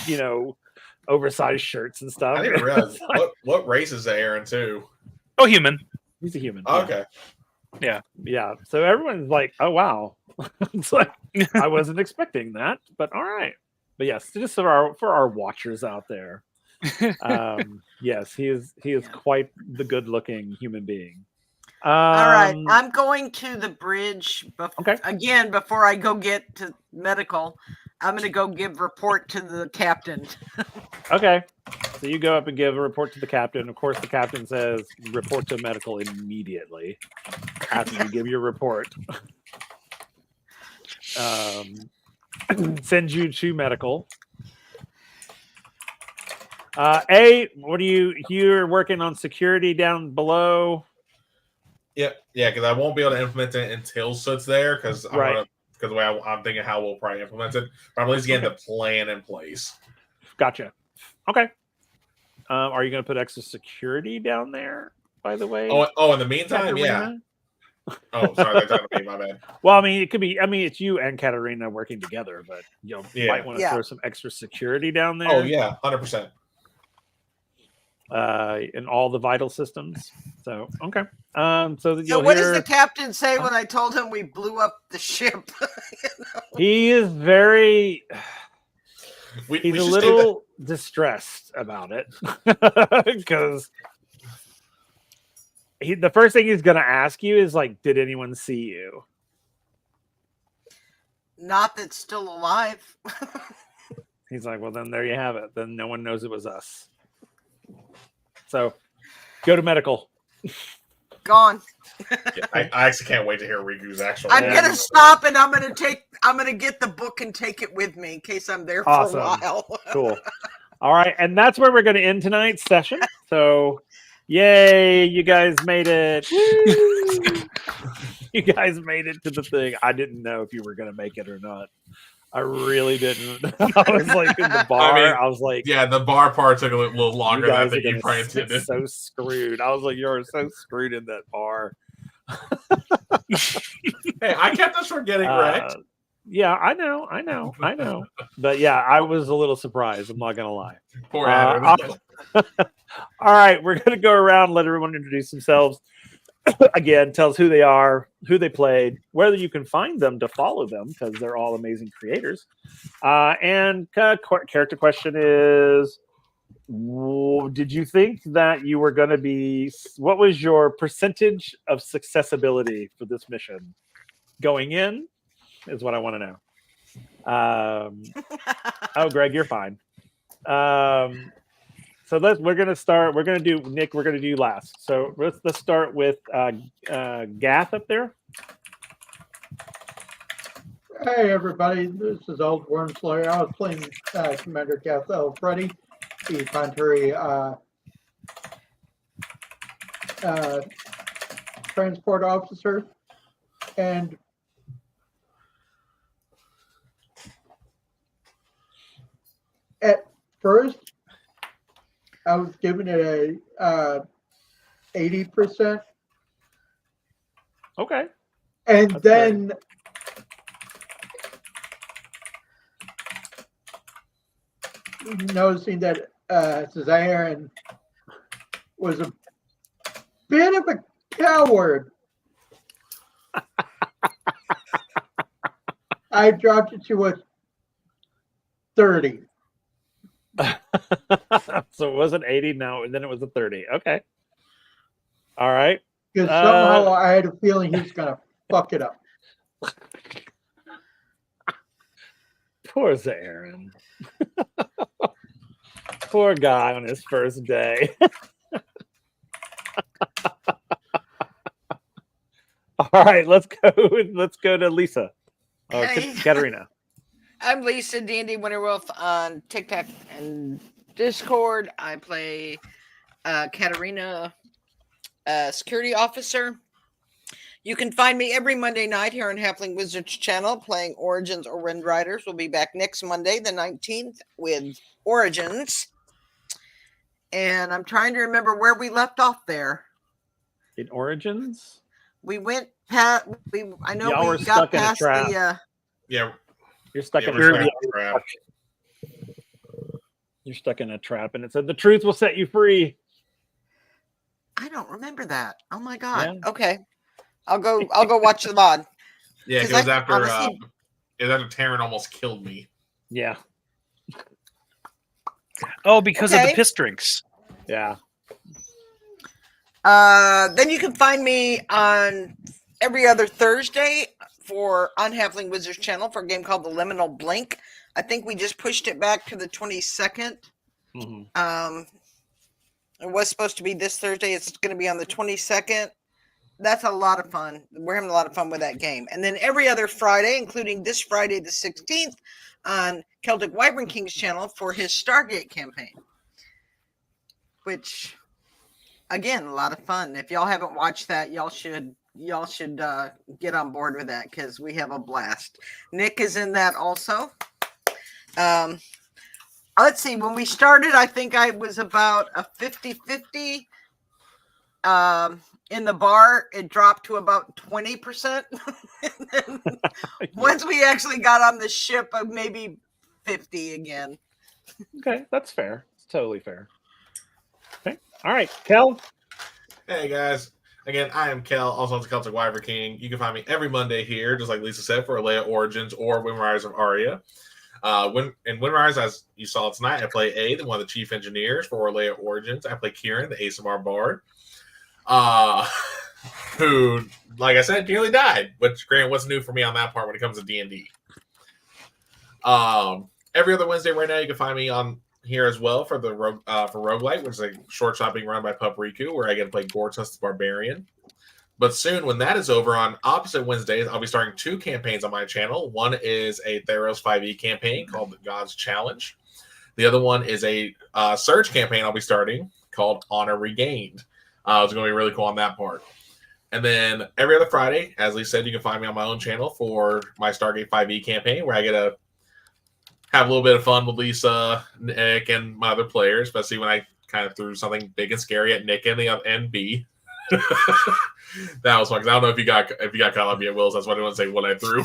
oversized shirts and stuff. I didn't realize what race is Zaaren too. Oh, human. He's a human. Oh, okay. Yeah. So everyone's like, oh wow. It's like I wasn't expecting that, but all right. But yes, just for our watchers out there. Yes, he is quite the good looking human being. All right, I'm going to the bridge. Okay. Again, before I go get to medical, I'm going to go give report to the captain. Okay. So you go up and give a report to the captain. Of course, the captain says report to medical immediately after you give your report. Sends you to medical. You're working on security down below. Yeah, because I won't be able to implement it until Soot's there because the way I'm thinking how we'll probably implement it. But I'm at least getting the plan in place. Gotcha. Okay. Are you going to put extra security down there, by the way? Oh, in the meantime, yeah. Oh, sorry, that's not me, my bad. Well, I mean, it could be. I mean, it's you and Katarina working together, but you might want to throw some extra security down there. Oh yeah, 100%. In all the vital systems. So okay. So what does the captain say when I told him we blew up the ship? He is very. He's a little distressed about it because. The first thing he's going to ask you is like, did anyone see you? Not that's still alive. He's like, well, then there you have it. Then no one knows it was us. So go to medical. Gone. I actually can't wait to hear Riku's actual. I'm going to stop and I'm going to get the book and take it with me in case I'm there for a while. Cool. All right. And that's where we're going to end tonight's session. So yay, you guys made it. You guys made it to the thing. I didn't know if you were going to make it or not. I really didn't. I was like in the bar. mean, I was like, Yeah, the bar part took a little you longer than I guys are think you gonna probably get intended. so screwed. I was like, you're so screwed in that bar. Hey, I kept us from getting wrecked. Yeah, I know. But yeah, I was a little surprised. I'm not gonna lie. Poor Adam. All right, we're gonna go around, let everyone introduce themselves. Again, tell us who they are, who they played, whether you can find them to follow them because they're all amazing creators. And character question is: did you think that you were going to be? What was your percentage of successability for this mission going in? Is what I want to know. Oh, Greg, you're fine. So we're gonna start. We're gonna do Nick. We're gonna do you last. So let's start with Gath up there. Hey everybody, this is Old Wormslayer. I was playing Commander Gath Freddy, the Panturi transport officer, and at first I was giving it a 80%, Okay. and That's then noticing that Cesarion was a bit of a coward, I dropped it to a 30. So it wasn't 80 now, and then it was a 30. Okay. All right. Because somehow I had a feeling he was going to fuck it up. Poor Zarin. Poor guy on his first day. All right, let's go to Lisa. Hey. Katarina. I'm Lisa D&D Winterwolf on TikTok and Discord. I play Katarina, security officer. You can find me every Monday night here on Halfling Wizards channel playing Origins or WindRiders. We'll be back next Monday, the 19th, with Origins. And I'm trying to remember where we left off there. In Origins? We went past. I know Y'all were we stuck got in a past trap. the. Yeah, You're stuck in a we're trap. stuck in a trap. You're stuck in a trap, and it said the truth will set you free. I don't remember that. Oh my god. Yeah. Okay, I'll go watch the mod. Yeah, it 'Cause was I after honestly- it was after Taryn almost killed me. Yeah. Oh, because of the Okay. piss drinks. Yeah. Then you can find me on every other Thursday on Halfling Wizards channel for a game called the Liminal Blink. I think we just pushed it back to the 22nd. Mm-hmm. It was supposed to be this Thursday. It's going to be on the 22nd. That's a lot of fun. We're having a lot of fun with that game. And then every other Friday, including this Friday, the 16th, on Celtic Wyvern King's channel for his Stargate campaign. Which, again, a lot of fun. If y'all haven't watched that, y'all should get on board with that because we have a blast. Nick is in that also. Let's see. When we started, I think I was about a 50-50. In the bar, it dropped to about 20%. And then once we actually got on the ship, maybe 50 again. Okay, that's fair. It's totally fair. Okay. All right, Kel. Hey guys, again, I am Kel, also the Celtic Wyvern King. You can find me every Monday here, just like Lisa said, for Alea Origins or WindRiders of Aria. In WindRiders, as you saw tonight, I play Aid, one of the chief engineers for Alea Origins. I play Kieran, the ASMR bard, who, like I said, nearly died. Which, granted, what's new for me on that part when it comes to D&D. Every other Wednesday right now, you can find me on here as well for the for Roguelite, which is a short shot being run by Pup Riku, where I get to play Gortus the Barbarian. But soon, when that is over, on opposite Wednesdays, I'll be starting 2 campaigns on my channel. One is a Theros 5e campaign called The God's Challenge. The other one is a Surge campaign I'll be starting called Honor Regained. It's going to be really cool on that part. And then every other Friday, as Lee said, you can find me on my own channel for my Stargate 5e campaign, where I get to have a little bit of fun with Lisa, Nick, and my other players, especially when I kind of threw something big and scary at Nick and B. That was fun, because I don't know if you got caught on me at Will's. That's why I didn't want to say what I threw.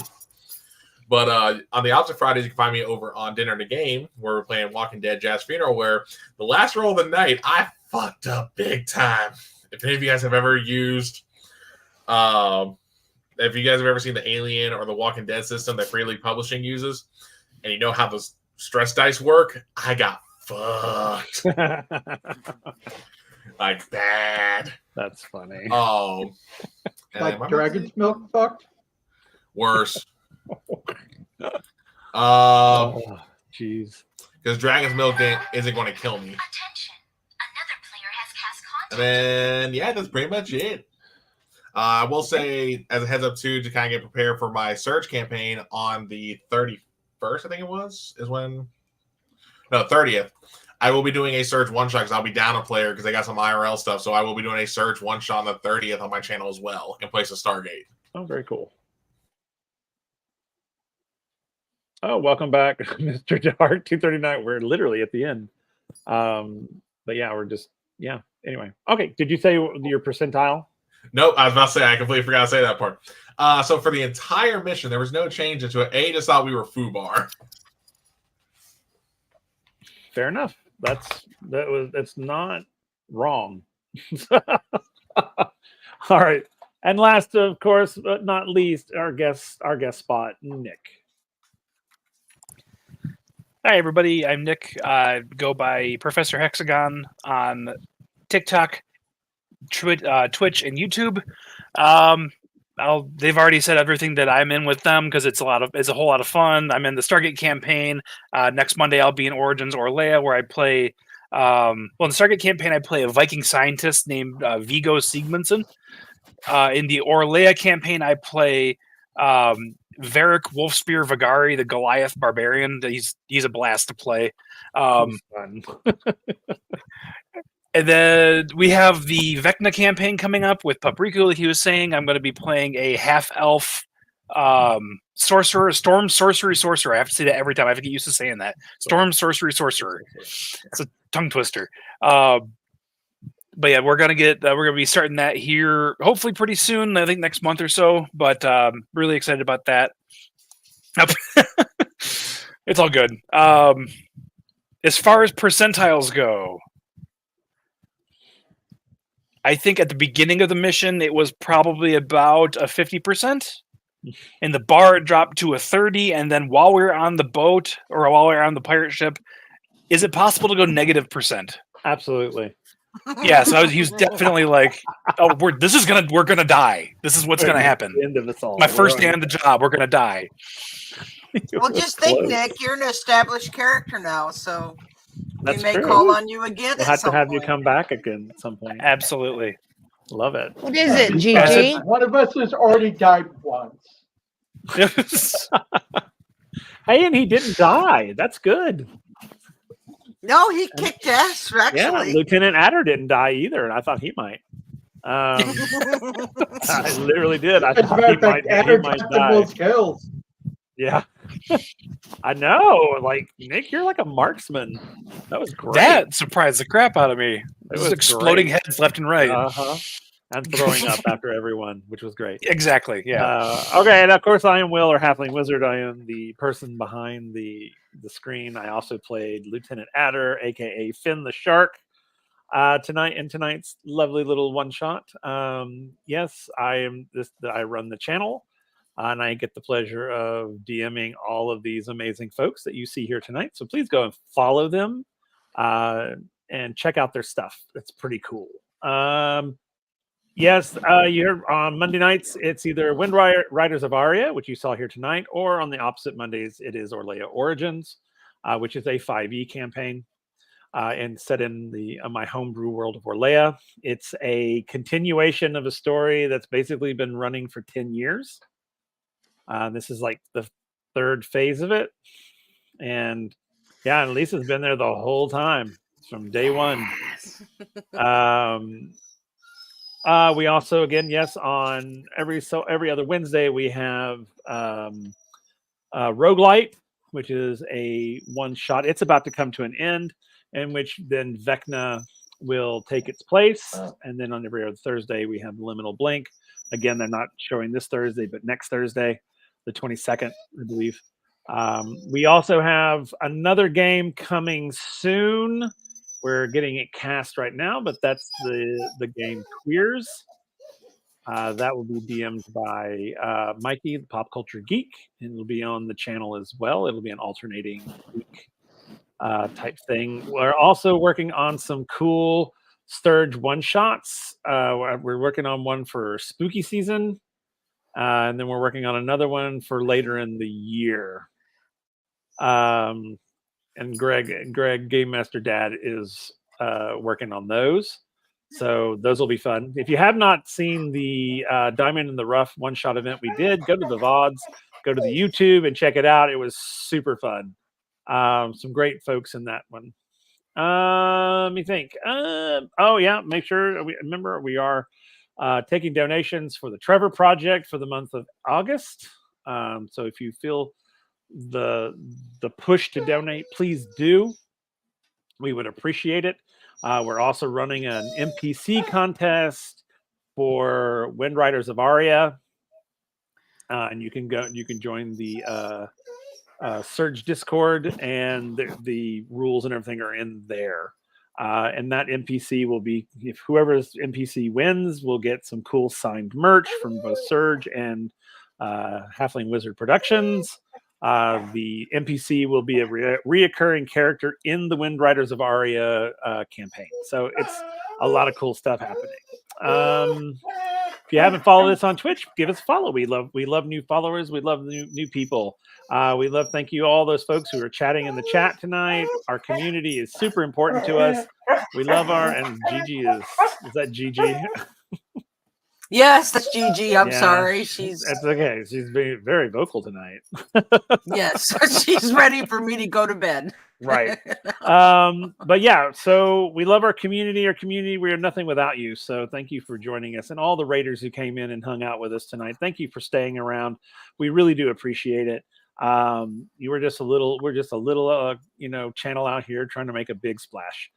But on the opposite Fridays, you can find me over on Dinner and a Game, where we're playing Walking Dead Jazz Funeral, where the last roll of the night, I fucked up big time. If any of you guys have ever used, if you guys have ever seen the Alien or the Walking Dead system that Free League Publishing uses, and you know how those stress dice work, I got fucked. Like bad. That's funny. Like Dragon's Milk fucked? Worse. Jeez. Because Dragon's Milk isn't going to kill me. And then, yeah, that's pretty much it. I will say, as a heads up, too, to kind of get prepared for my Surge campaign on the 31st, I think it was, is when... No, 30th. I will be doing a Surge one-shot because I'll be down a player because they got some IRL stuff. So I will be doing a Surge one-shot on the 30th on my channel as well in place of Stargate. Oh, very cool. Oh, welcome back, Mr. Dark 239. We're literally at the end. But yeah, we're just, yeah. Anyway. Okay. Did you say your percentile? Nope. I was about to say, I completely forgot to say that part. So for the entire mission, there was no change into it. A, just thought we were FUBAR. Fair enough. That's not wrong. All right. And last, of course, but not least, our guest spot, Nick. Hi, everybody. I'm Nick. Go by Professor Hexagon on TikTok, Twitch, and YouTube. They've already said everything that I'm in with them because it's a whole lot of fun. I'm in the Stargate campaign. Next Monday, I'll be in Origins Orlea, where I play. In the Stargate campaign, I play a Viking scientist named Viggo Sigmundsson. In the Orlea campaign, I play Varric Wolfspear Vagari, the Goliath barbarian. He's a blast to play. Fun. And then we have the Vecna campaign coming up with Paprika, like he was saying. I'm going to be playing a half-elf sorcerer, storm sorcery sorcerer. I have to say that every time. I have to get used to saying that. Storm sorcery sorcerer. It's a tongue twister. But yeah, we're gonna be starting that here hopefully pretty soon. I think next month or so. But really excited about that. It's all good. As far as percentiles go, I think at the beginning of the mission it was probably about a 50%. In the bar it dropped to a 30, and then while we were on the boat or while we were on the pirate ship, is it possible to go -%? Absolutely. Yeah, so he was definitely like, "Oh, we're gonna die. This is what's gonna happen. The end of us all. My first day on the job, we're gonna die." Well, just think, Nick, you're an established character now, so That's we may true. call on you again. We'll at have to some have you point. come back again at some point. Absolutely. Love it. What is it, GG? One of us has already died once. Hey, and he didn't die. That's good. No, he kicked ass, Yeah, actually. Lieutenant Adder didn't die either, and I thought he might. I literally did. I As a thought matter he of fact, might Adder got the die. most kills. Yeah. I know. Like, Nick, you're like a marksman. That was great. That surprised the crap out of me. It was was exploding great. heads left and right. Uh-huh. And throwing up after everyone, which was great. Exactly. Yeah. Okay, and of course I am Will, or Halfling Wizard. I am the person behind the screen. I also played Lieutenant Adder, aka Finn the Shark, tonight in tonight's lovely little one shot. Yes, I run the channel, and I get the pleasure of DMing all of these amazing folks that you see here tonight. So please go and follow them and check out their stuff. It's pretty cool. Yes, you're on Monday nights. It's either WindRiders of Aria, which you saw here tonight, or on the opposite Mondays, it is Orlea Origins, which is a 5e campaign and set in my homebrew world of Orlea. It's a continuation of a story that's basically been running for 10 years. This is like the third phase of it, and yeah, and Lisa's been there the whole time from day one. We also, again, yes, on every other Wednesday we have Roguelite, which is a one shot. It's about to come to an end, in which then Vecna will take its place. And then on every other Thursday, we have Liminal Blink. Again, they're not showing this Thursday, but next Thursday, the 22nd, I believe. We also have another game coming soon. We're getting it cast right now, but that's the game Queers. That will be DM'd by Mikey, the Pop Culture Geek, and it'll be on the channel as well. It'll be an alternating week type thing. We're also working on some cool Sturge one-shots. We're working on one for spooky season, and then we're working on another one for later in the year. And Greg, Game Master Dad, is working on those. So those will be fun. If you have not seen the Diamond in the Rough one-shot event we did, go to the VODs, go to the YouTube and check it out. It was super fun. Some great folks in that one. Let me think. Oh yeah, make sure remember we are taking donations for the Trevor Project for the month of August. So if you feel the push to donate, please do. We would appreciate it. We're also running an NPC contest for WindRiders of Aria, and you can join the Surge Discord, and the rules and everything are in there. And that NPC will be, if whoever's NPC wins, will get some cool signed merch from both Surge and Halfling Wizard Productions. The NPC will be a reoccurring character in the WindRiders of Aria campaign. So it's a lot of cool stuff happening. If you haven't followed us on Twitch, give us a follow. We love new followers. We love new people. Thank you all those folks who are chatting in the chat tonight. Our community is super important to us. We love and Gigi is that Gigi? Yes, that's Gigi. I'm sorry. That's okay. She's being very vocal tonight. Yes, she's ready for me to go to bed. Right. But yeah, so we love our community. We are nothing without you. So thank you for joining us, and all the Raiders who came in and hung out with us tonight. Thank you for staying around. We really do appreciate it. We're just a little channel out here trying to make a big splash.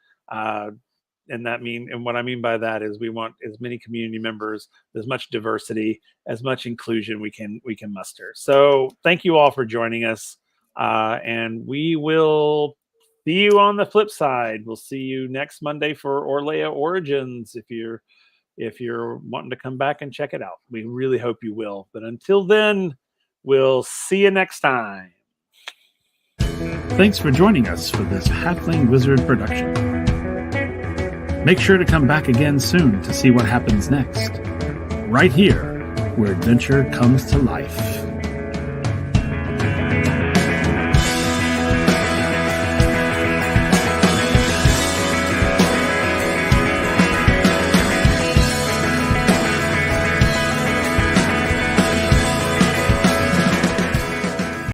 And what I mean by that is we want as many community members, as much diversity, as much inclusion we can muster. So thank you all for joining us. And we will see you on the flip side. We'll see you next Monday for Orlea Origins. If you're wanting to come back and check it out, we really hope you will. But until then, we'll see you next time. Thanks for joining us for this Halfling Wizard production. Make sure to come back again soon to see what happens next, right here where adventure comes to life.